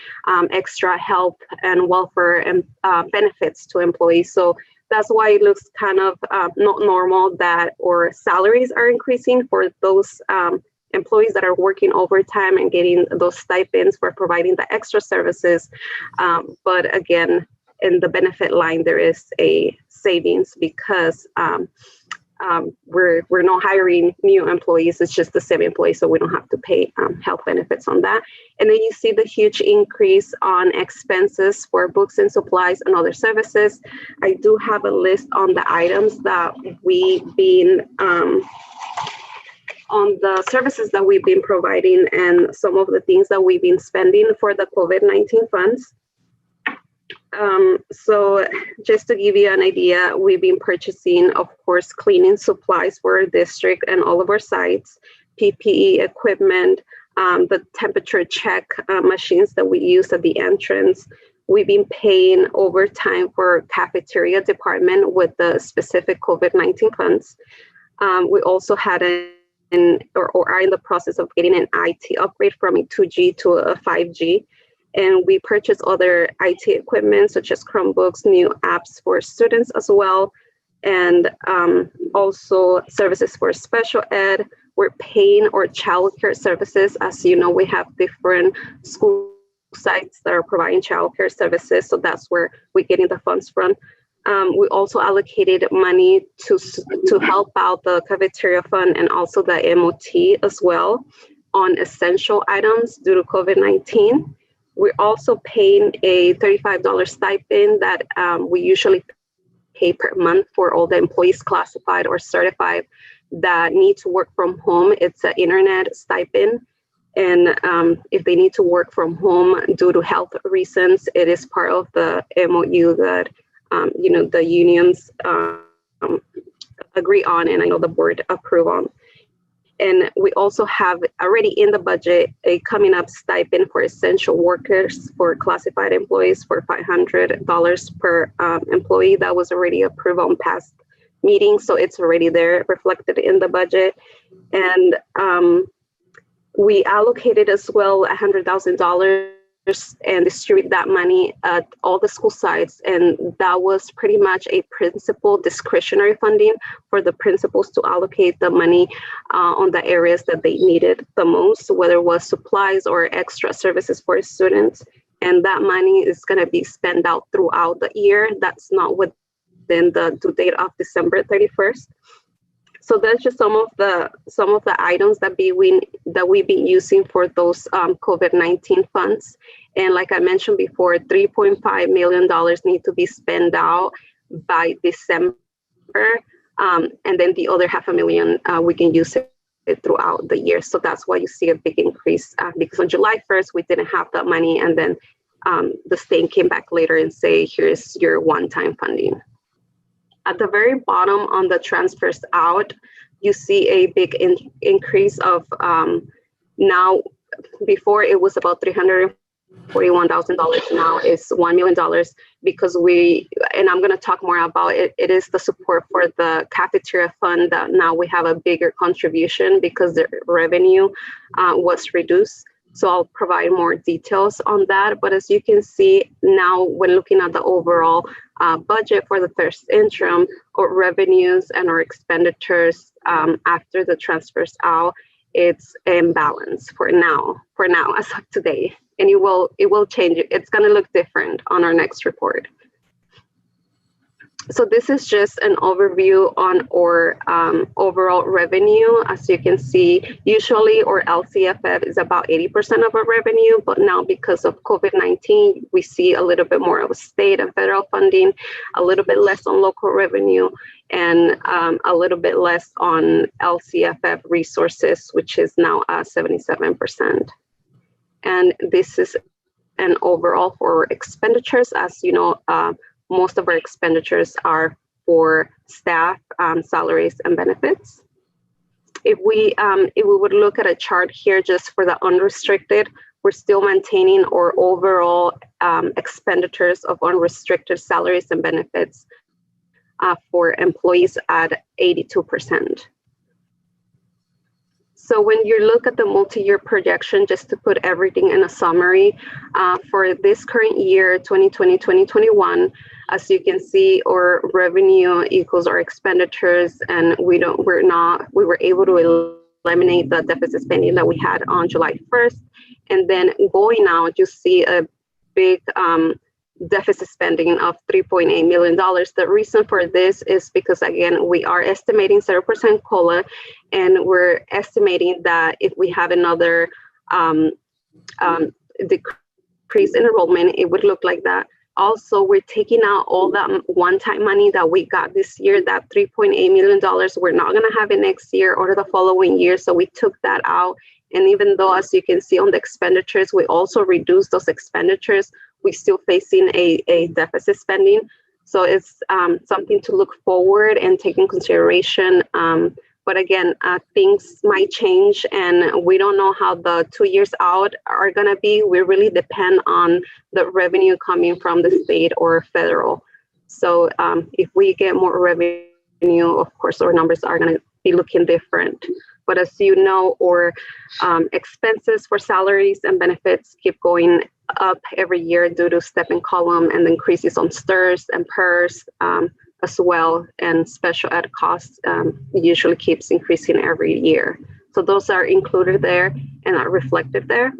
extra health and welfare and benefits to employees. So that's why it looks kind of not normal that our salaries are increasing for those employees that are working overtime and getting those stipends for providing the extra services. But again, in the benefit line, there is a savings because we're not hiring new employees. It's just the same employees, so we don't have to pay health benefits on that. And then you see the huge increase on expenses for books and supplies and other services. I do have a list on the items that we've been on the services that we've been providing and some of the things that we've been spending for the COVID-19 funds. So just to give you an idea, we've been purchasing, of course, cleaning supplies for our district and all of our sites, PPE equipment, the temperature check machines that we use at the entrance. We've been paying overtime for cafeteria department with the specific COVID-19 funds. We also had or are in the process of getting an IT upgrade from a 2G to a 5G. And we purchased other IT equipment such as Chromebooks, new apps for students as well, and also services for special ed. We're paying our childcare services. As you know, we have different school sites that are providing childcare services, so that's where we're getting the funds from. We also allocated money to help out the cafeteria fund and also the MOT as well on essential items due to COVID-19. We're also paying a $35 stipend that we usually pay per month for all the employees classified or certified that need to work from home. It's an internet stipend. And if they need to work from home due to health reasons, it is part of the MOU that, the unions agree on, and I know the board approve on. And we also have already in the budget a coming up stipend for essential workers, for classified employees, for $500 per employee. That was already approved on past meetings, so it's already there, reflected in the budget. And we allocated as well $100,000 and distribute that money at all the school sites. And that was pretty much a principal discretionary funding for the principals to allocate the money on the areas that they needed the most, whether it was supplies or extra services for students. And that money is going to be spent out throughout the year. That's not within the due date of December 31st. So that's just some of the items that we've been using for those COVID-19 funds. And like I mentioned before, $3.5 million need to be spent out by December. And then the other $500,000, we can use it throughout the year. So that's why you see a big increase, because on July 1st, we didn't have that money. And then the state came back later and say, here's your one-time funding. At the very bottom on the transfers out, you see a big increase of now, before it was about $341,000, now it's $1 million, because and I'm going to talk more about it, it is the support for the cafeteria fund that now we have a bigger contribution because the revenue was reduced. So I'll provide more details on that. But as you can see now, when looking at the overall budget for the first interim, or revenues and our expenditures after the transfers out, it's in balance for now as of today. And it will change. It's going to look different on our next report. So this is just an overview on our overall revenue. As you can see, usually our LCFF is about 80% of our revenue, but now because of COVID-19, we see a little bit more of state and federal funding, a little bit less on local revenue, and a little bit less on LCFF resources, which is now 77%. And this is an overall for expenditures. As you know, most of our expenditures are for staff, salaries, and benefits. If we would look at a chart here just for the unrestricted, we're still maintaining our overall expenditures of unrestricted salaries and benefits for employees at 82%. So when you look at the multi-year projection, just to put everything in a summary, for this current year, 2020-2021, as you can see, our revenue equals our expenditures, and we were able to eliminate the deficit spending that we had on July 1st. And then going out, you see a big deficit spending of $3.8 million. The reason for this is because, again, we are estimating 0% COLA, and we're estimating that if we have another decrease in enrollment, it would look like that. Also, we're taking out all that one-time money that we got this year, that $3.8 million. We're not going to have it next year or the following year, so we took that out. And even though, as you can see on the expenditures, we also reduced those expenditures, we're still facing a deficit spending. So it's something to look forward and take in consideration. But again, things might change, and we don't know how the 2 years out are going to be. We really depend on the revenue coming from the state or federal. So if we get more revenue, of course, our numbers are going to be looking different. But as you know, our expenses for salaries and benefits keep going up every year due to step and column and increases on STIRS and PERS as well. And special ed costs usually keeps increasing every year. So those are included there and are reflected there.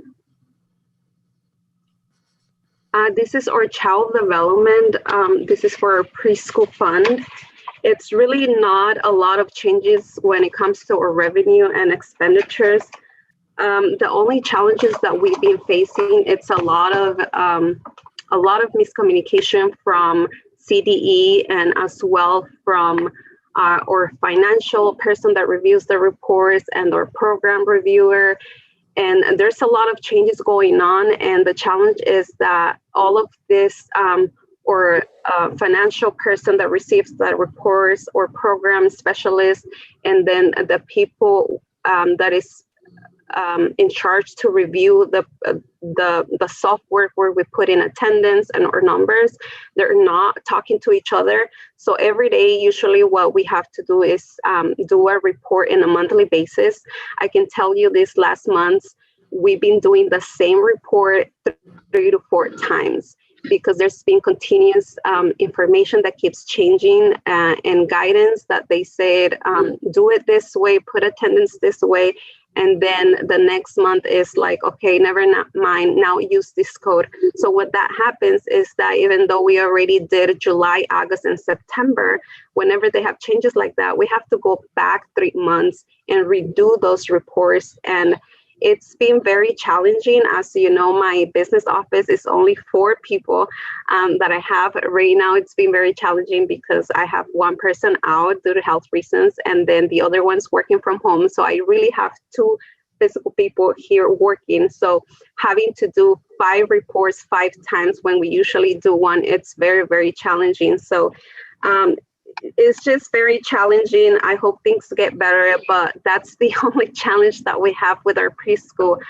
This is our child development. This is for our preschool fund. It's really not a lot of changes when it comes to our revenue and expenditures. The only challenges that we've been facing, it's a lot of miscommunication from CDE and as well from or financial person that reviews the reports, and our program reviewer. And there's a lot of changes going on. And the challenge is that all of this or financial person that receives the reports, or program specialist, and then the people that is in charge to review the software where we put in attendance and our numbers, they're not talking to each other. So every day, usually what we have to do is do a report in a monthly basis. I can tell you this last month, we've been doing the same report 3 to 4 times, because there's been continuous information that keeps changing and guidance that they said, do it this way, put attendance this way. And then the next month is like, okay, never mind, now use this code. So what that happens is that even though we already did July, August, and September, whenever they have changes like that, we have to go back 3 months and redo those reports. And it's been very challenging. As you know, my business office is only 4 people that I have right now. It's been very challenging because I have one person out due to health reasons, and then the other one's working from home. So I really have 2 physical people here working. So having to do 5 reports 5 times when we usually do 1, it's very, very challenging. So it's just very challenging. I hope things get better, but that's the only challenge that we have with our preschool.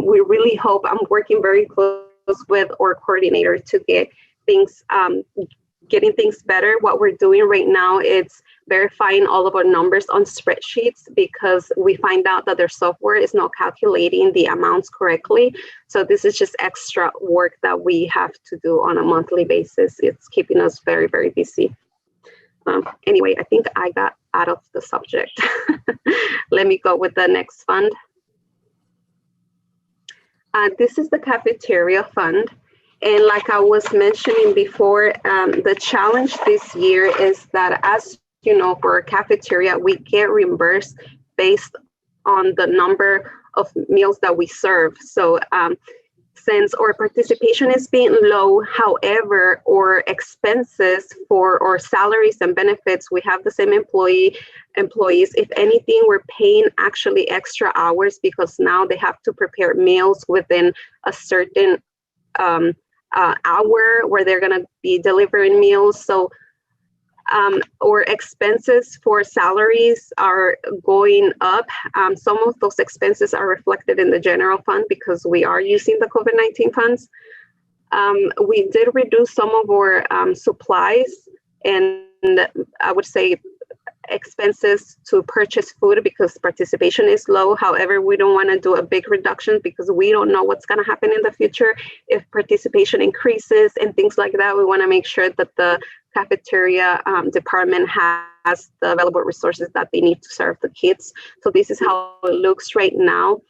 We really hope, I'm working very close with our coordinator to get things, getting things better. What we're doing right now is verifying all of our numbers on spreadsheets, because we find out that their software is not calculating the amounts correctly. So this is just extra work that we have to do on a monthly basis. It's keeping us very, very busy. Anyway, I think I got out of the subject. Let me go with the next fund. This is the cafeteria fund. And like I was mentioning before, the challenge this year is that, as you know, for a cafeteria, we get reimbursed based on the number of meals that we serve. So since our participation is being low, however, our expenses for our salaries and benefits, we have the same employees. If anything, we're paying actually extra hours, because now they have to prepare meals within a certain hour where they're going to be delivering meals. So our expenses for salaries are going up. Some of those expenses are reflected in the general fund because we are using the COVID-19 funds. We did reduce some of our supplies, and I would say expenses to purchase food because participation is low. However, we don't want to do a big reduction because we don't know what's going to happen in the future. If participation increases and things like that, we want to make sure that the cafeteria department has the available resources that they need to serve the kids. So this is how it looks right now.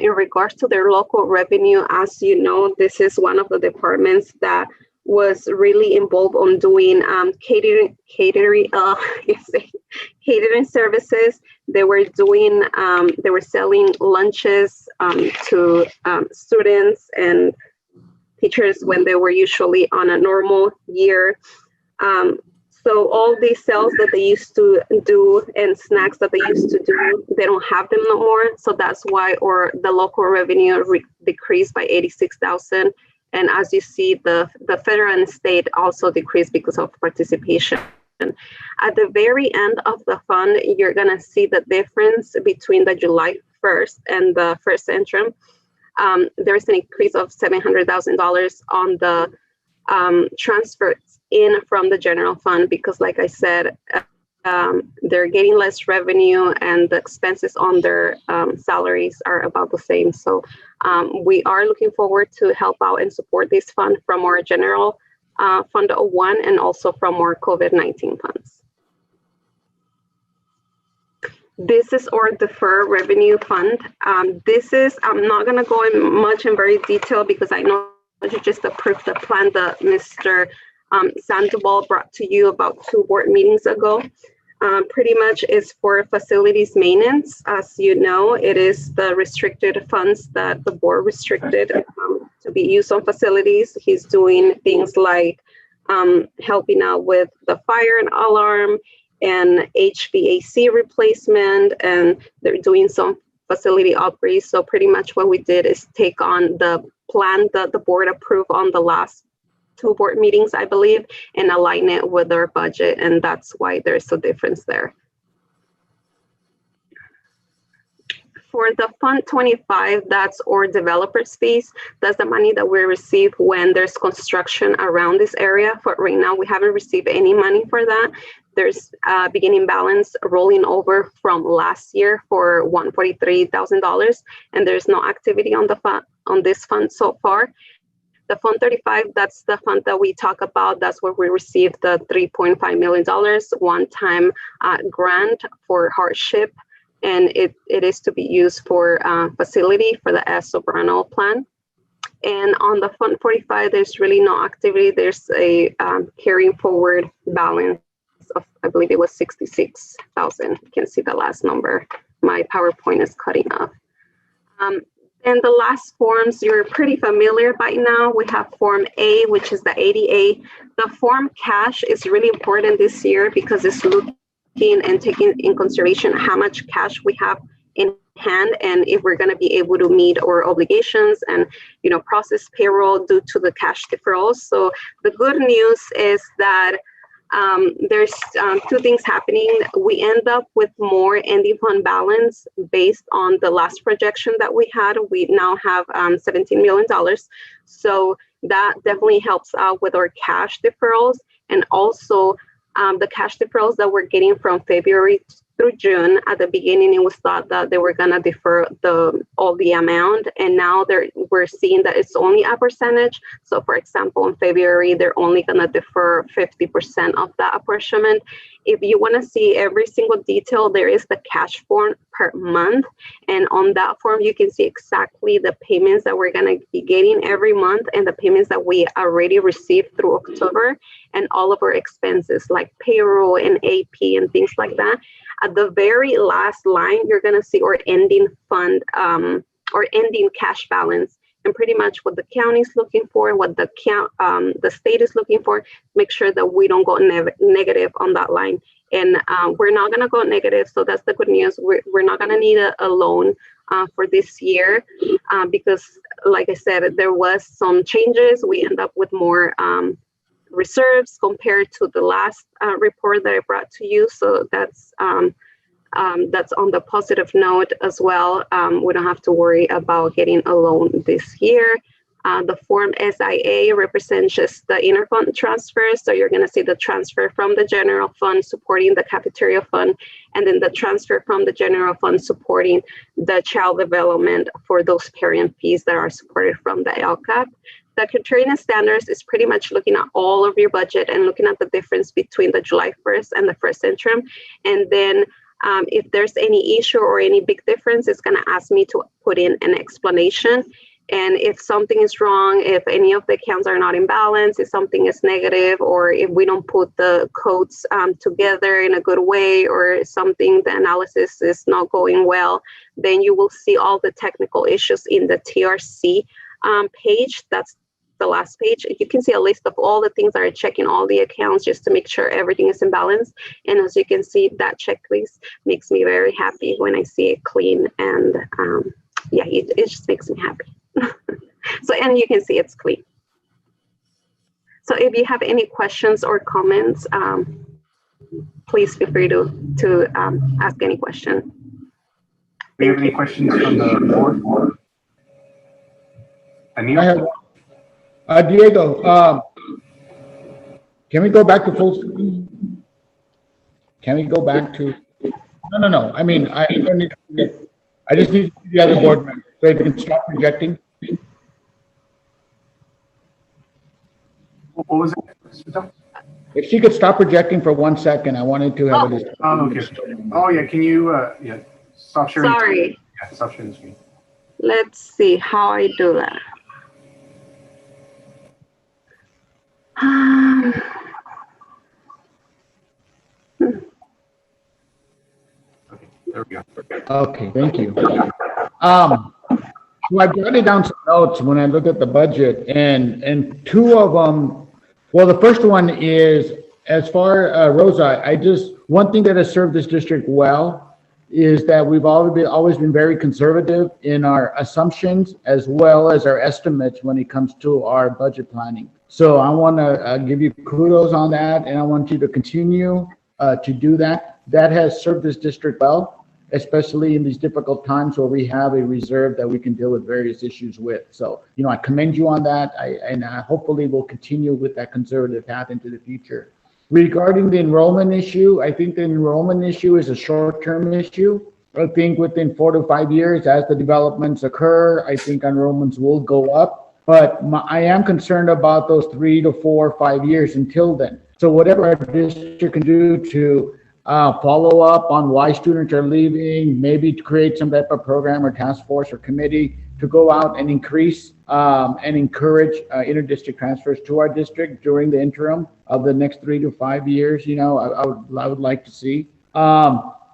In regards to their local revenue, as you know, this is one of the departments that was really involved on doing catering services. They were doing, they were selling lunches to students and teachers when they were usually on a normal year. So all these sales that they used to do and snacks that they used to do, they don't have them no more. So that's why the local revenue decreased by $86,000. And as you see, the federal and state also decreased because of participation. At the very end of the fund, you're gonna see the difference between the July 1st and the first interim. There's an increase of $700,000 on the transfers in from the general fund because, like I said, they're getting less revenue and the expenses on their salaries are about the same. So we are looking forward to help out and support this fund from our general Fund 01 and also from our COVID-19 funds. This is our deferred revenue fund. This is, I'm not going to go in much in very detail because I know you just approved the plan that Mr. Sandoval brought to you about 2 board meetings ago. Pretty much is for facilities maintenance. As you know, it is the restricted funds that the board restricted to be used on facilities. He's doing things like helping out with the fire and alarm and HVAC replacement, and they're doing some facility upgrades. So pretty much what we did is take on the plan that the board approved on the last 2 board meetings, I believe, and align it with their budget, and that's why there's a difference there. For the Fund 25, that's our developers fees. That's the money that we receive when there's construction around this area. For right now, we haven't received any money for that. There's a beginning balance rolling over from last year for $143,000, and there's no activity on the fund, on this fund so far. The Fund 35, that's the fund that we talk about. That's where we received the $3.5 million one-time grant for hardship. And it is to be used for facility for the S. Sobrano plan. And on the Fund 45, there's really no activity. There's a carrying forward balance of, I believe it was 66,000. You can see the last number. My PowerPoint is cutting off. And the last forms, you're pretty familiar by now. We have Form A, which is the ADA. The Form Cash is really important this year because it's looking and taking in consideration how much cash we have in hand and if we're going to be able to meet our obligations and, you know, process payroll due to the cash deferrals. So the good news is that there's 2 things happening. We end up with more ending fund balance based on the last projection that we had. We now have $17 million. So that definitely helps out with our cash deferrals, and also the cash deferrals that we're getting from February through June. At the beginning, it was thought that they were gonna defer all the amount, and now we're seeing that it's only a percentage. So for example, in February, they're only gonna defer 50% of that apportionment. If you wanna see every single detail, there is the cash form per month. And on that form, you can see exactly the payments that we're gonna be getting every month and the payments that we already received through October, and all of our expenses like payroll and AP and things like that. At the very last line, you're going to see our ending fund or ending cash balance, and pretty much what the county is looking for, what the state is looking for. Make sure that we don't go negative on that line. And we're not going to go negative. So that's the good news. We're not going to need a loan for this year because, like I said, there was some changes. We end up with more reserves compared to the last report that I brought to you. So that's on the positive note as well. We don't have to worry about getting a loan this year. The Form SIA represents just the interfund transfers. So you're going to see the transfer from the general fund supporting the cafeteria fund, and then the transfer from the general fund supporting the child development for those parent fees that are supported from the LCAP. The Contrarian Standards is pretty much looking at all of your budget and looking at the difference between the July 1st and the first interim. And then if there's any issue or any big difference, it's going to ask me to put in an explanation. And if something is wrong, if any of the accounts are not in balance, if something is negative, or if we don't put the codes together in a good way, or something, the analysis is not going well, then you will see all the technical issues in the TRC page. That's the last page. You can see a list of all the things that are checking all the accounts just to make sure everything is in balance. And as you can see, that checklist makes me very happy when I see it clean. And yeah, it just makes me happy. So, and you can see it's clean. So if you have any questions or comments, please feel free to ask any question. Do you have any questions from the board? Anil? Diego, can we go back to full screen? Can we go back to, no. I mean, I don't need to, I just need the other board members. So if you can stop projecting. What was it? If she could stop projecting for 1 second, I wanted to have a. Oh, okay. Oh, yeah. Can you, yeah, stop sharing? Sorry. Yeah, stop sharing the screen. Let's see how I do that. Okay, there we go. Okay, thank you. So I jotted down some notes when I look at the budget, and 2 of them, well, the first one is, as far, Rosa, I just One thing that has served this district well is that we've always been very conservative in our assumptions as well as our estimates when it comes to our budget planning. So I want to give you kudos on that, and I want you to continue to do that. That has served this district well, especially in these difficult times where we have a reserve that we can deal with various issues with. So, I commend you on that. And hopefully we'll continue with that conservative path into the future. Regarding the enrollment issue, I think the enrollment issue is a short-term issue. I think within 4 to 5 years, as the developments occur, I think enrollments will go up. But I am concerned about those 3 to 4 or 5 years until then. So whatever our district can do to follow up on why students are leaving, maybe to create some type of program or task force or committee to go out and increase and encourage inter-district transfers to our district during the interim of the next 3 to 5 years, I would like to see.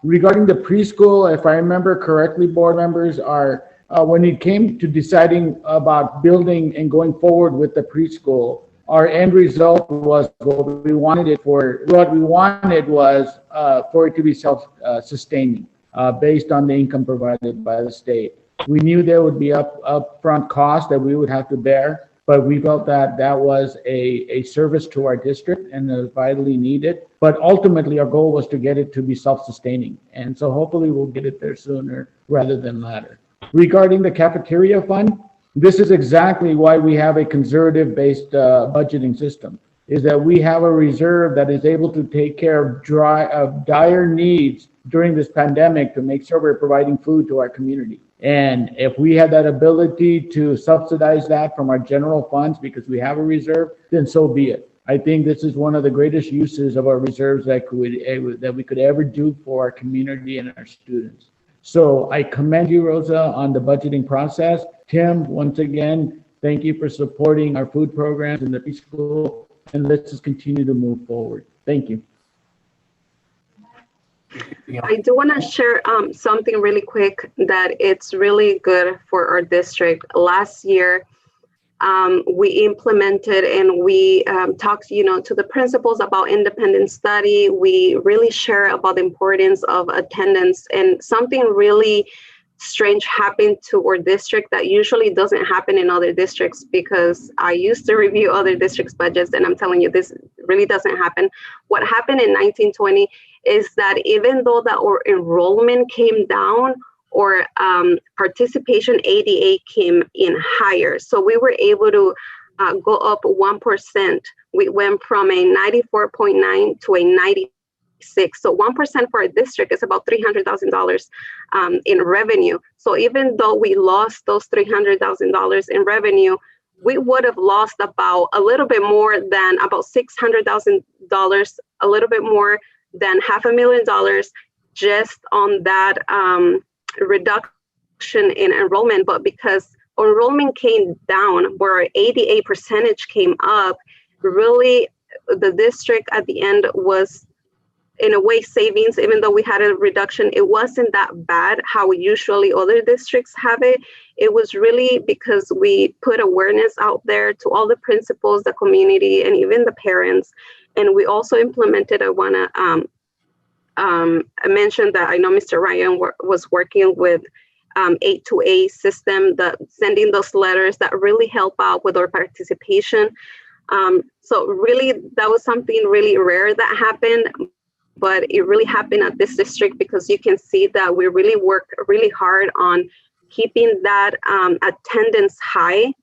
Regarding the preschool, if I remember correctly, board members are, when it came to deciding about building and going forward with the preschool, our end result was what we wanted was for it to be self-sustaining based on the income provided by the state. We knew there would be upfront costs that we would have to bear, but we felt that that was a service to our district and was vitally needed. But ultimately, our goal was to get it to be self-sustaining. And so hopefully we'll get it there sooner rather than later. Regarding the cafeteria fund, this is exactly why we have a conservative-based budgeting system, is that we have a reserve that is able to take care of dire needs during this pandemic to make sure we're providing food to our community. And if we had that ability to subsidize that from our general funds because we have a reserve, then so be it. I think this is one of the greatest uses of our reserves that we could ever do for our community and our students. So I commend you, Rosa, on the budgeting process. Tim, once again, thank you for supporting our food programs in the preschool, and let's just continue to move forward. Thank you. I do want to share something really quick that it's really good for our district. Last year, we implemented and we talked, to the principals about independent study. We really share about the importance of attendance, and something really strange happened to our district that usually doesn't happen in other districts, because I used to review other districts' budgets, and I'm telling you, this really doesn't happen. What happened in 1920 is that even though that our enrollment came down, or participation ADA came in higher. So we were able to go up 1%. We went from a 94.9 to a 96. So 1% for our district is about $300,000 in revenue. So even though we lost those $300,000 in revenue, we would have lost about a little bit more than about $600,000, a little bit more than $500,000 just on that reduction in enrollment. But because enrollment came down, where our ADA percentage came up, really the district at the end was in a way savings. Even though we had a reduction, it wasn't that bad how usually other districts have it. It was really because we put awareness out there to all the principals, the community, and even the parents. And we also implemented, I want to I mentioned that I know Mr. Ryan was working with 8-2A system, that sending those letters that really help out with our participation. So really, that was something really rare that happened, but it really happened at this district because you can see that we really work really hard on keeping that attendance high.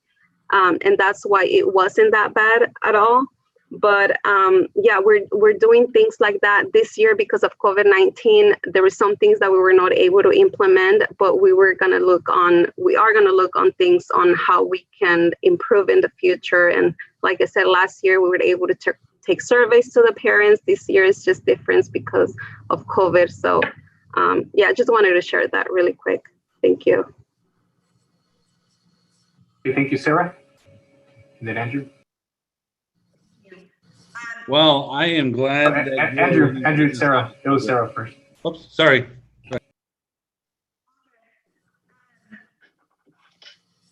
And that's why it wasn't that bad at all. But yeah, we're doing things like that this year because of COVID-19. There were some things that we were not able to implement, but we are going to look on things on how we can improve in the future. And like I said, last year we were able to take surveys to the parents. This year is just different because of COVID. So yeah, I just wanted to share that really quick. Thank you. Thank you, Sarah. And then Andrew. Well, I am glad that Andrew, Sarah. It was Sarah first. Oops, sorry.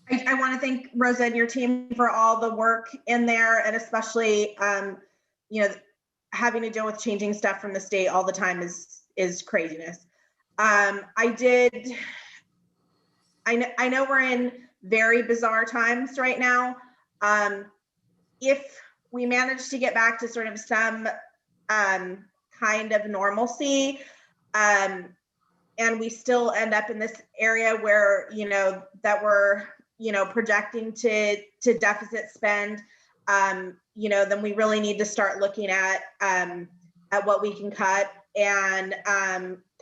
I want to thank Rosa and your team for all the work in there, and especially, you know, having to deal with changing stuff from the state all the time is craziness. I know we're in very bizarre times right now. If we manage to get back to sort of some kind of normalcy, and we still end up in this area where, that we're, projecting to deficit spend, then we really need to start looking at what we can cut and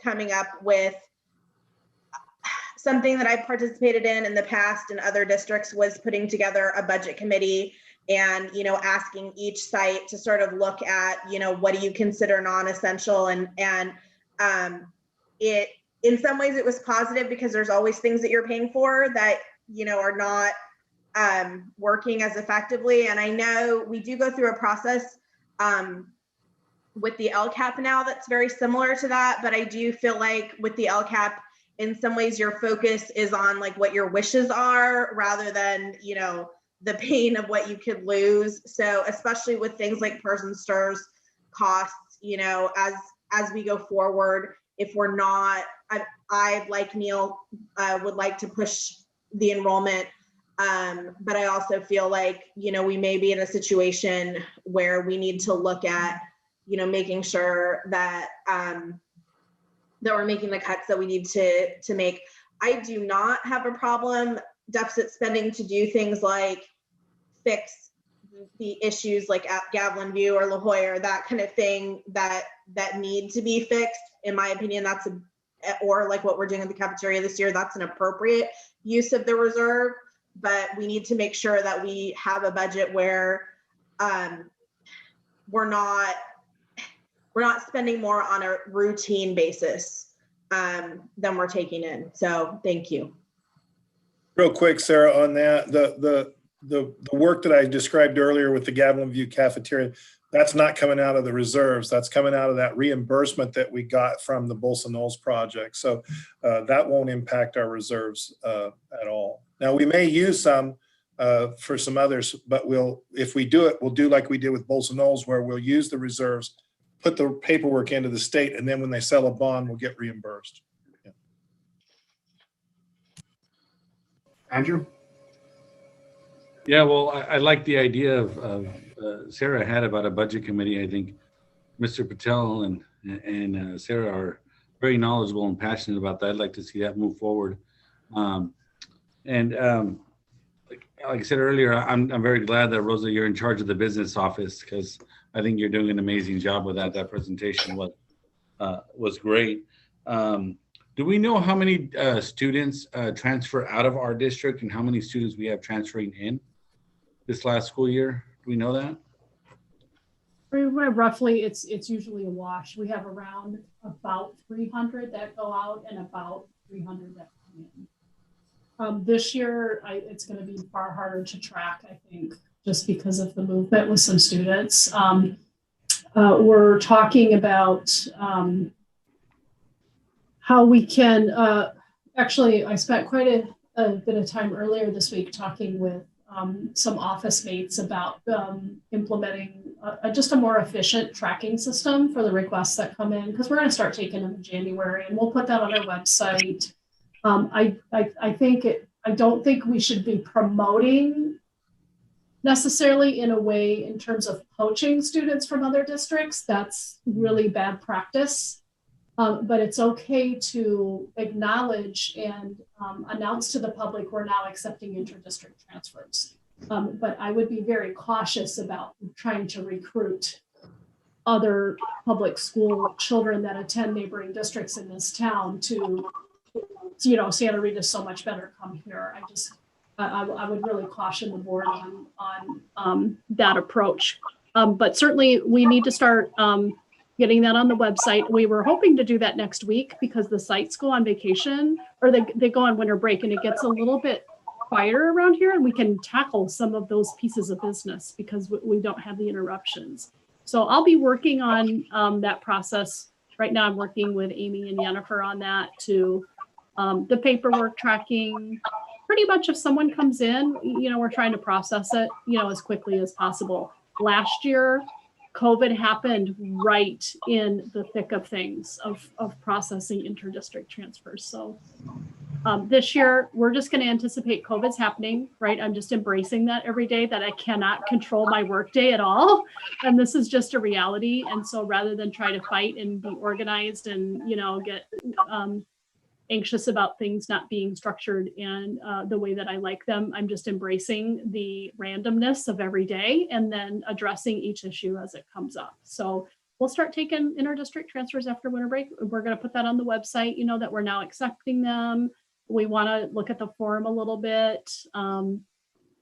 coming up with something that I participated in the past in other districts was putting together a budget committee and, asking each site to sort of look at, what do you consider non-essential, and it, in some ways it was positive because there's always things that you're paying for that, are not working as effectively. And I know we do go through a process with the LCAP now that's very similar to that, but I do feel like with the LCAP, in some ways your focus is on like what your wishes are rather than, the pain of what you could lose. So especially with things like PERS and STIRS costs, as we go forward, if we're not, I like Neil, would like to push the enrollment. But I also feel like, we may be in a situation where we need to look at, making sure that, that we're making the cuts that we need to make. I do not have a problem deficit spending to do things like fix the issues like at Gavilan View or La Jolla, that kind of thing that need to be fixed. In my opinion, or like what we're doing in the cafeteria this year, that's an appropriate use of the reserve. But we need to make sure that we have a budget where we're not spending more on a routine basis than we're taking in. So thank you. Real quick, Sarah, on that, the work that I described earlier with the Gavilan View cafeteria, that's not coming out of the reserves. That's coming out of that reimbursement that we got from the Bolson Knolls project. So that won't impact our reserves at all. Now we may use some for some others, but if we do it, we'll do like we did with Bolson Knolls, where we'll use the reserves, put the paperwork into the state, and then when they sell a bond, we'll get reimbursed. Yeah. Andrew? Yeah, well, I like the idea of Sarah had about a budget committee. I think Mr. Patel and Sarah are very knowledgeable and passionate about that. I'd like to see that move forward. Like I said earlier, I'm very glad that Rosa, you're in charge of the business office, because I think you're doing an amazing job with that. That presentation was great. Do we know how many students transfer out of our district and how many students we have transferring in this last school year? Do we know that? Roughly, it's usually a wash. We have around about 300 that go out and about 300 that come in. This year, it's going to be far harder to track, I think, just because of the movement with some students. We're talking about how we can, actually, I spent quite a bit of time earlier this week talking with some office mates about implementing just a more efficient tracking system for the requests that come in, because we're going to start taking them in January, and we'll put that on our website. I don't think we should be promoting necessarily in a way in terms of poaching students from other districts. That's really bad practice. But it's okay to acknowledge and announce to the public we're now accepting inter-district transfers. But I would be very cautious about trying to recruit other public school children that attend neighboring districts in this town to, Santa Rita's so much better, come here. I would really caution the board on that approach. But certainly we need to start getting that on the website. We were hoping to do that next week because the sites go on vacation, or they go on winter break, and it gets a little bit quieter around here, and we can tackle some of those pieces of business because we don't have the interruptions. So I'll be working on that process. Right now I'm working with Amy and Jennifer on that to the paperwork tracking. Pretty much if someone comes in, we're trying to process it, as quickly as possible. Last year, COVID happened right in the thick of things of processing interdistrict transfers. So this year, we're just going to anticipate COVID's happening, right? I'm just embracing that every day, that I cannot control my workday at all. And this is just a reality. And so rather than try to fight and be organized and, you know, get anxious about things not being structured and the way that I like them, I'm just embracing the randomness of every day and then addressing each issue as it comes up. So we'll start taking interdistrict transfers after winter break. We're going to put that on the website, you know, that we're now accepting them. We want to look at the form a little bit,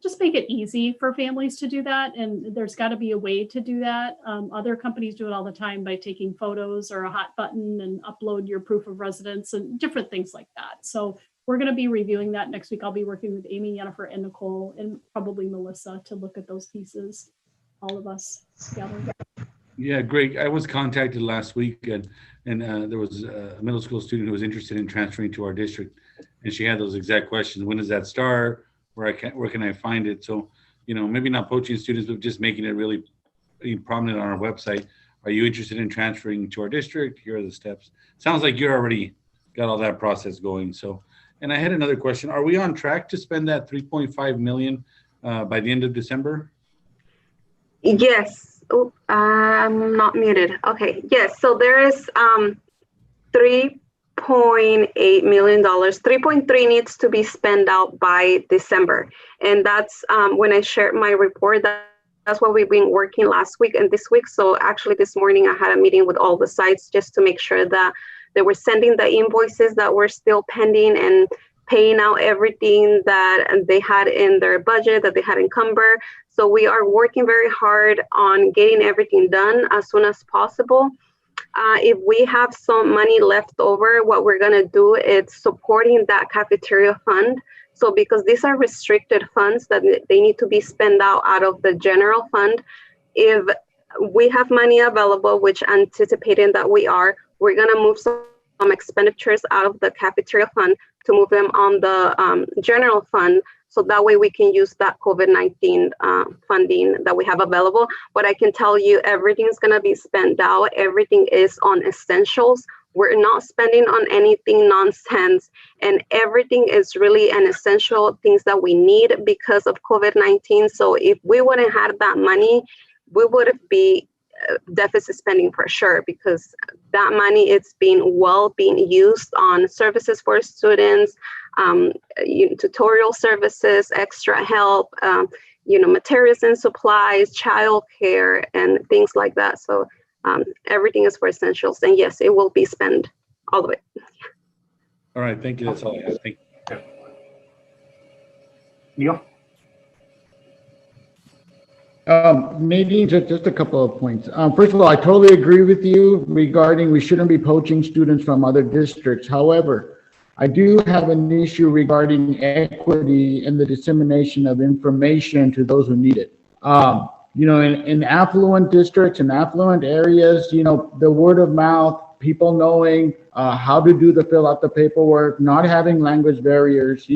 just make it easy for families to do that. And there's got to be a way to do that. Other companies do it all the time by taking photos or a hot button and upload your proof of residence and different things like that. So we're going to be reviewing that next week. I'll be working with Amy, Jennifer, and Nicole, and probably Melissa to look at those pieces, all of us together. Yeah, Greg, I was contacted last week and there was a middle school student who was interested in transferring to our district. And she had those exact questions. When does that start? Where can I find it? So, you know, maybe not poaching students, but just making it really prominent on our website. Are you interested in transferring to our district? Here are the steps. Sounds like you're already got all that process going. So, and I had another question. Are we on track to spend that 3.5 million by the end of December? Yes. Oh, I'm not muted. Okay. Yes. So there is $3.8 million. 3.3 needs to be spent out by December. And that's when I shared my report, that's what we've been working last week and this week. So actually this morning I had a meeting with all the sites just to make sure that they were sending the invoices that were still pending and paying out everything that they had in their budget, that they had encumbered. So we are working very hard on getting everything done as soon as possible. If we have some money left over, what we're going to do is supporting that cafeteria fund. So because these are restricted funds that they need to be spent out of the general fund, if we have money available, which anticipating that we're going to move some expenditures out of the cafeteria fund to move them on the general fund. So that way we can use that COVID-19 funding that we have available. But I can tell you everything's going to be spent out. Everything is on essentials. We're not spending on anything nonsense. And everything is really an essential things that we need because of COVID-19. So if we wouldn't have that money, we would be deficit spending for sure, because that money is being used on services for students, tutorial services, extra help, materials and supplies, childcare, and things like that. So everything is for essentials, and yes, it will be spent all the way. All right, thank you. That's all I have. Thank you. Neil? Nadine, just a couple of points. First of all, I totally agree with you regarding we shouldn't be poaching students from other districts. However, I do have an issue regarding equity and the dissemination of information to those who need it. In affluent districts and affluent areas, the word of mouth, people knowing how to fill out the paperwork, not having language barriers,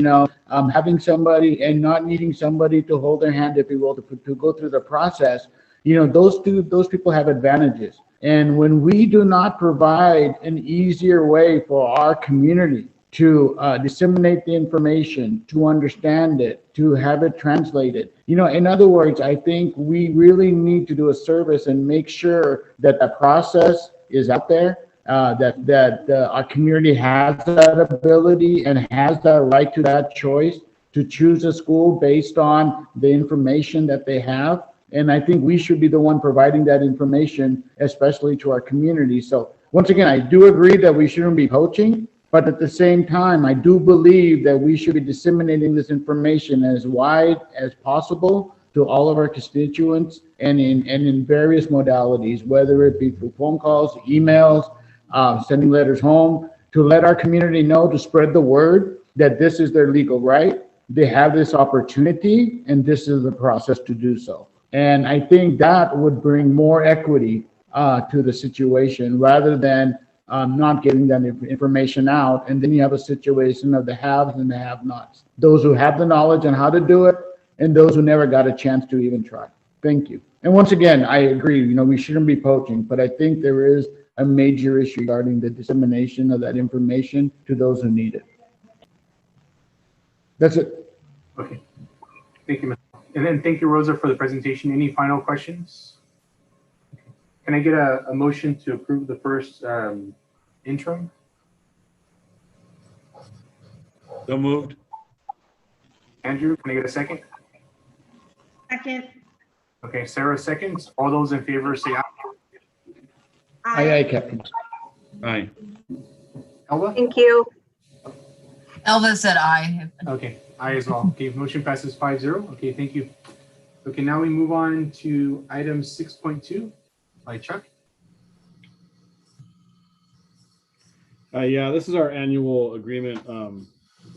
having somebody and not needing somebody to hold their hand, if you will, to go through the process. Those people have advantages. And when we do not provide an easier way for our community to disseminate the information, to understand it, to have it translated. In other words, I think we really need to do a service and make sure that the process is out there, that our community has that ability and has that right to that choice to choose a school based on the information that they have. And I think we should be the one providing that information, especially to our community. So once again, I do agree that we shouldn't be poaching. But at the same time, I do believe that we should be disseminating this information as wide as possible to all of our constituents and in various modalities, whether it be through phone calls, emails, sending letters home, to let our community know, to spread the word that this is their legal right. They have this opportunity, and this is the process to do so. And I think that would bring more equity to the situation rather than not getting that information out, and then you have a situation of the haves and the have-nots. Those who have the knowledge on how to do it, and those who never got a chance to even try. Thank you. And once again, I agree, we shouldn't be poaching, but I think there is a major issue regarding the dissemination of that information to those who need it. That's it. Okay. Thank you, Mr. And then thank you, Rosa, for the presentation. Any final questions? Can I get a motion to approve the first interim? So moved. Andrew, can I get a second? Second. Okay, Sarah seconds. All those in favor say aye. Aye, Captain. Aye. Elba? Thank you. Elva said aye. Okay, aye as well. Okay, motion passes 5-0. Okay, thank you. Okay, now we move on to item 6.2 by Chuck. Yeah, this is our annual agreement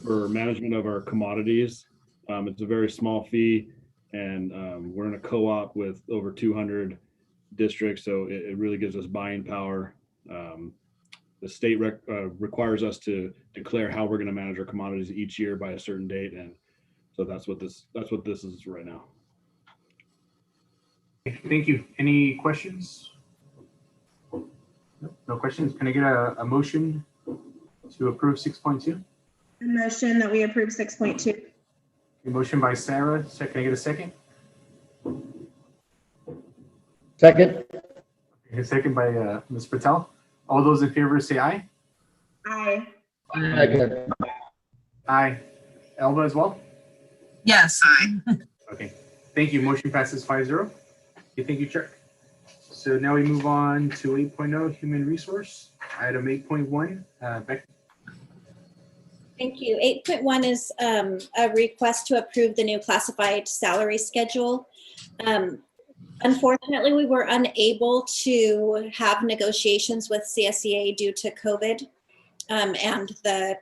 for management of our commodities. It's a very small fee, and we're in a co-op with over 200 districts, so it really gives us buying power. The state requires us to declare how we're going to manage our commodities each year by a certain date, and so that's what this is right now. Thank you. Any questions? No questions. Can I get a motion to approve 6.2? A motion that we approve 6.2. A motion by Sarah. Can I get a second? Second. A second by Ms. Patel. All those in favor say aye. Aye. Aye, Captain. Aye. Elba as well? Yes. Okay. Thank you. Motion passes 5-0. Okay, thank you, Chuck. So now we move on to 8.0, human resource. Item 8.1, Becky. Thank you. 8.1 is a request to approve the new classified salary schedule. Unfortunately, we were unable to have negotiations with CSEA due to COVID and the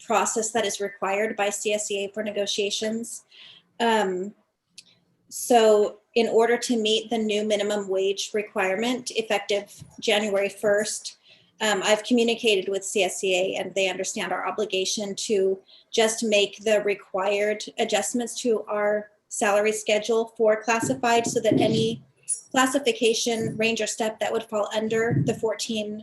process that is required by CSEA for negotiations. So in order to meet the new minimum wage requirement effective January 1st, I've communicated with CSEA and they understand our obligation to just make the required adjustments to our salary schedule for classified so that any classification range or step that would fall under the $14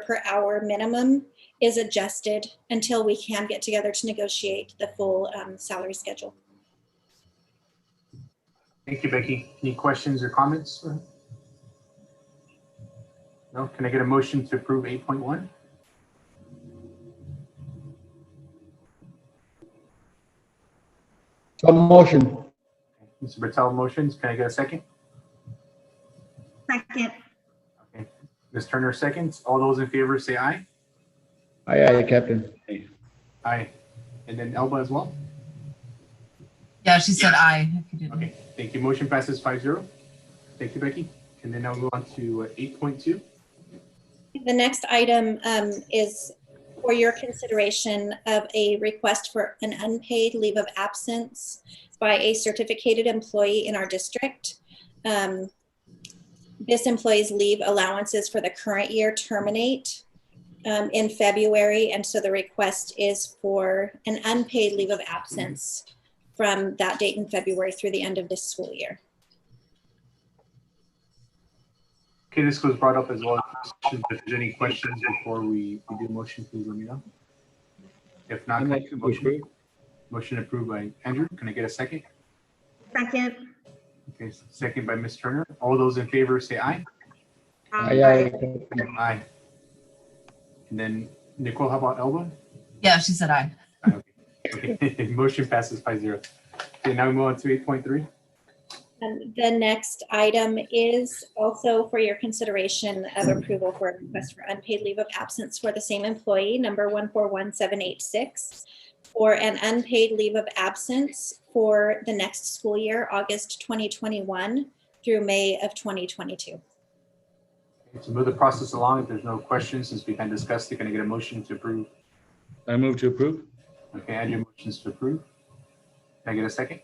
per hour minimum is adjusted until we can get together to negotiate the full salary schedule. Thank you, Becky. Any questions or comments? No? Can I get a motion to approve 8.1? So motion. Mr. Bertel motions. Can I get a second? Second. Okay. Ms. Turner seconds. All those in favor say aye. Aye, Captain. Aye. And then Elba as well? Yeah, she said aye. If you didn't. Okay. Thank you. Motion passes 5-0. Thank you, Becky. And then now we'll move on to 8.2. The next item is for your consideration of a request for an unpaid leave of absence by a certificated employee in our district. This employee's leave allowances for the current year terminate in February, and so the request is for an unpaid leave of absence from that date in February through the end of this school year. Okay, this was brought up as well. If there's any questions before we do the motion, please let me know. If not, can I get a motion approved by Andrew. Can I get a second? Second. Okay, second by Ms. Turner. All those in favor say aye. Aye. Aye. And then Nicole, how about Elba? Yeah, she said aye. Okay. Motion passes 5-0. Okay, now we move on to 8.3. The next item is also for your consideration of approval for a request for unpaid leave of absence for the same employee, number 141786, for an unpaid leave of absence for the next school year, August 2021 through May of 2022. Okay, to move the process along, if there's no questions, since we can discuss it, can I get a motion to approve? I move to approve. Okay, Andrew motions to approve. Can I get a second?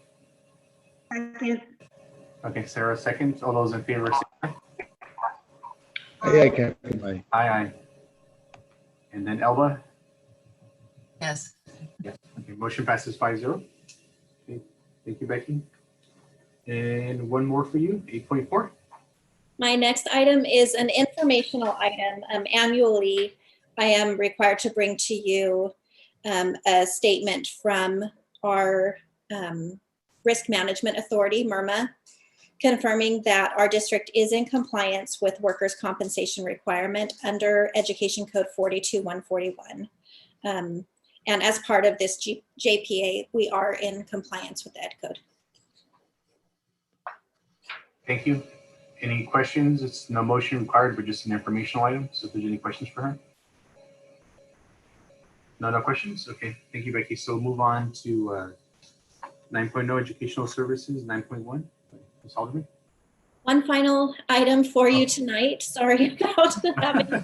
Second. Okay, Sarah seconds. All those in favor say aye. Aye, Captain. Aye. Aye, aye. And then Elba? Yes. Yes. Okay, motion passes 5-0. Okay, thank you, Becky. And one more for you, 8.4. My next item is an informational item. Annually, I am required to bring to you a statement from our Risk Management Authority, MIRMA, confirming that our district is in compliance with workers' compensation requirement under Education Code 42141. And as part of this JPA, we are in compliance with the Ed Code. Thank you. Any questions? It's no motion required, but just an informational item. So if there's any questions for her. No questions? Okay, thank you, Becky. So we'll move on to 9.0 educational services, 9.1. Ms. Haldeman. One final item for you tonight. Sorry about having a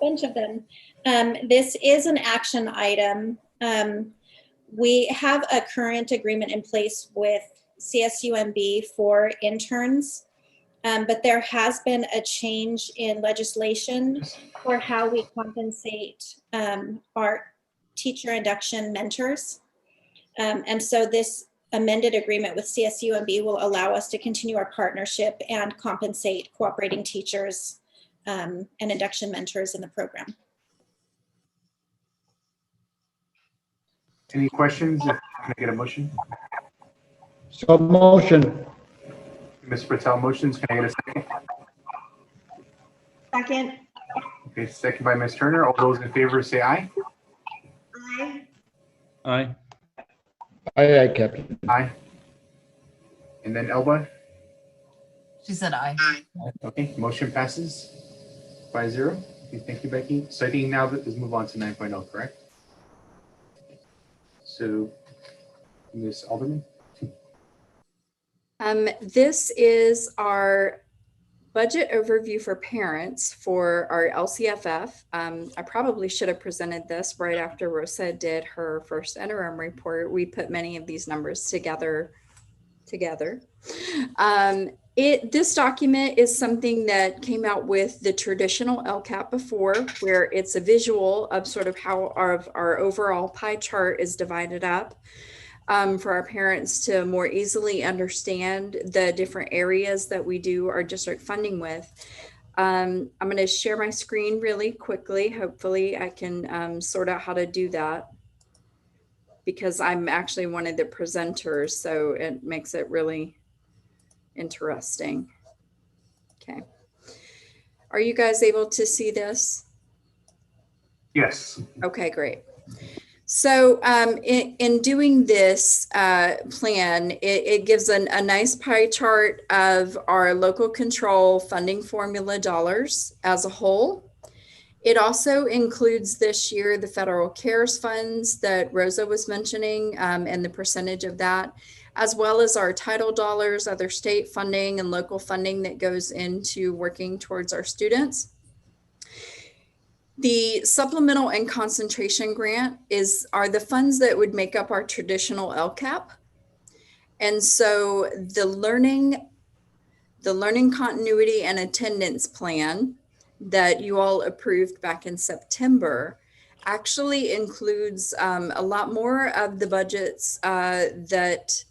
bunch of them. This is an action item. We have a current agreement in place with CSUMB for interns, but there has been a change in legislation for how we compensate our teacher induction mentors. And so this amended agreement with CSUMB will allow us to continue our partnership and compensate cooperating teachers and induction mentors in the program. Any questions? Can I get a motion? So motion. Ms. Patel motions. Can I get a second? Second. Okay, second by Ms. Turner. All those in favor say aye. Aye. Aye. Aye, Captain. Aye. And then Elba? She said aye. Okay, motion passes 5-0. Okay, thank you, Becky. So I think now that let's move on to 9.0, correct? So, Ms. Alderman? This is our budget overview for parents for our LCFF. I probably should have presented this right after Rosa did her first interim report. We put many of these numbers together. This document is something that came out with the traditional LCAP before, where it's a visual of sort of how our overall pie chart is divided up. For our parents to more easily understand the different areas that we do our district funding with. I'm going to share my screen really quickly. Hopefully I can sort out how to do that, because I'm actually one of the presenters, so it makes it really interesting. Okay. Are you guys able to see this? Yes. Okay, great. So in doing this plan, it gives a nice pie chart of our local control funding formula dollars as a whole. It also includes this year the federal CARES funds that Rosa was mentioning and the percentage of that, as well as our title dollars, other state funding and local funding that goes into working towards our students. The supplemental and concentration grant are the funds that would make up our traditional LCAP. And so the learning continuity and attendance plan that you all approved back in September actually includes a lot more of the budgets that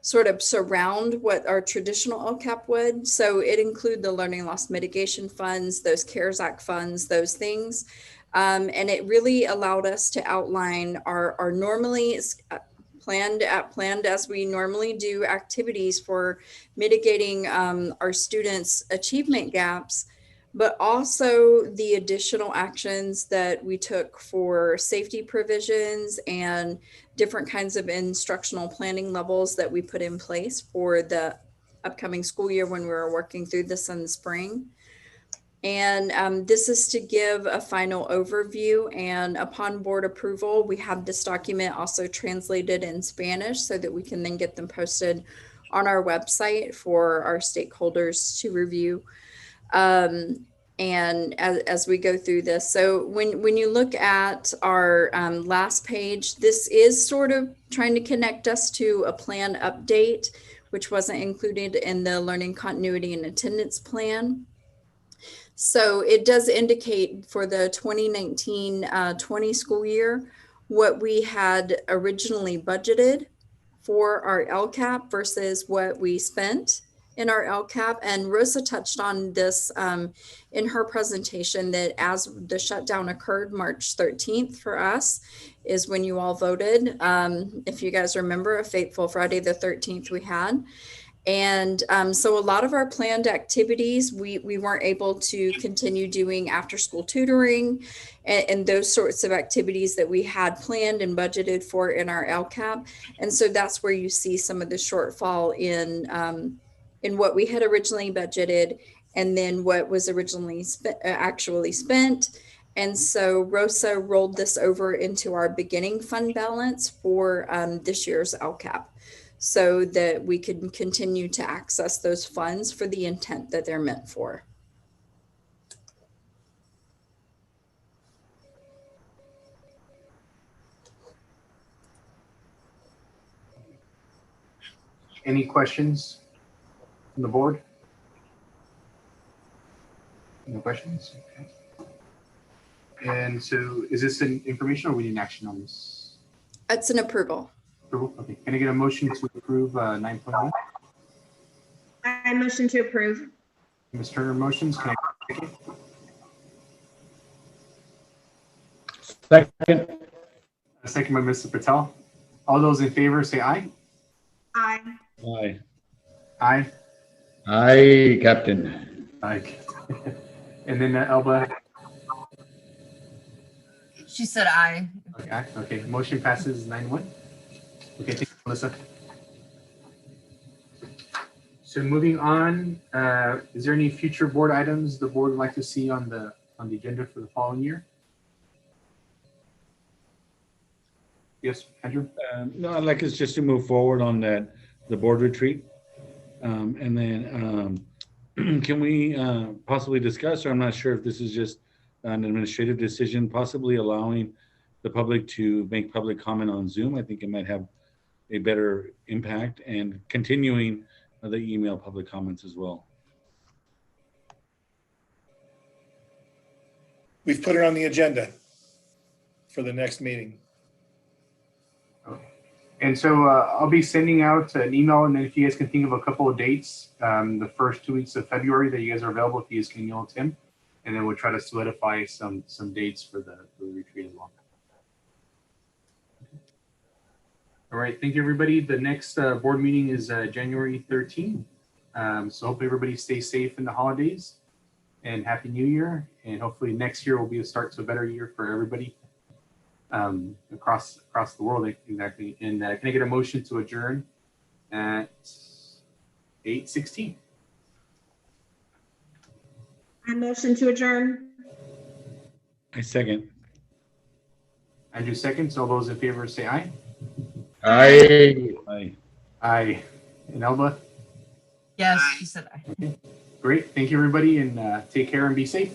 sort of surround what our traditional LCAP would. So it include the learning loss mitigation funds, those CARES Act funds, those things. And it really allowed us to outline our normally planned as we normally do activities for mitigating our students' achievement gaps, but also the additional actions that we took for safety provisions and different kinds of instructional planning levels that we put in place for the upcoming school year when we were working through this in the spring. And this is to give a final overview, and upon board approval, we have this document also translated in Spanish so that we can then get them posted on our website for our stakeholders to review. And as we go through this, so when you look at our last page, this is sort of trying to connect us to a plan update, which wasn't included in the learning continuity and attendance plan. So it does indicate for the 2019-20 school year what we had originally budgeted for our LCAP versus what we spent in our LCAP. And Rosa touched on this in her presentation, that as the shutdown occurred, March 13th for us is when you all voted. If you guys remember, a fateful Friday the 13th we had. And so a lot of our planned activities, we weren't able to continue doing after school tutoring and those sorts of activities that we had planned and budgeted for in our LCAP. And so that's where you see some of the shortfall in what we had originally budgeted and then what was originally actually spent. And so Rosa rolled this over into our beginning fund balance for this year's LCAP, so that we can continue to access those funds for the intent that they're meant for. Any questions from the board? No questions? Okay. And so is this an information or we need an action on this? It's an approval. Approval? Okay. Can I get a motion to approve 9.1? I motion to approve. Ms. Turner motions. Can I get a second? Second. A second by Mr. Patel. All those in favor say aye. Aye. Aye. Aye. Aye, Captain. Aye. And then Elba. She said aye. Okay. Aye. Okay. Motion passes 9-1. Okay. Thank you, Melissa. So moving on, is there any future board items the board would like to see on the agenda for the following year? Yes, Andrew? No, I'd like us just to move forward on that, the board retreat. And then can we possibly discuss, or I'm not sure if this is just an administrative decision, possibly allowing the public to make public comment on Zoom. I think it might have a better impact, and continuing the email public comments as well. We've put it on the agenda for the next meeting. And so I'll be sending out an email, and then if you guys can think of a couple of dates, the first 2 weeks of February that you guys are available, if you guys can email it to him, and then we'll try to solidify some dates for the retreat as well. All right, thank you, everybody. The next board meeting is January 13th. So hope everybody stays safe in the holidays, and Happy New Year. And hopefully next year will be a start to a better year for everybody across the world. Exactly. And can I get a motion to adjourn at 8:16? I motion to adjourn. I second. Andrew seconds. All those in favor say aye. Aye. Aye. Aye. And Elba? Yes, she said aye. Great. Thank you, everybody, and take care and be safe.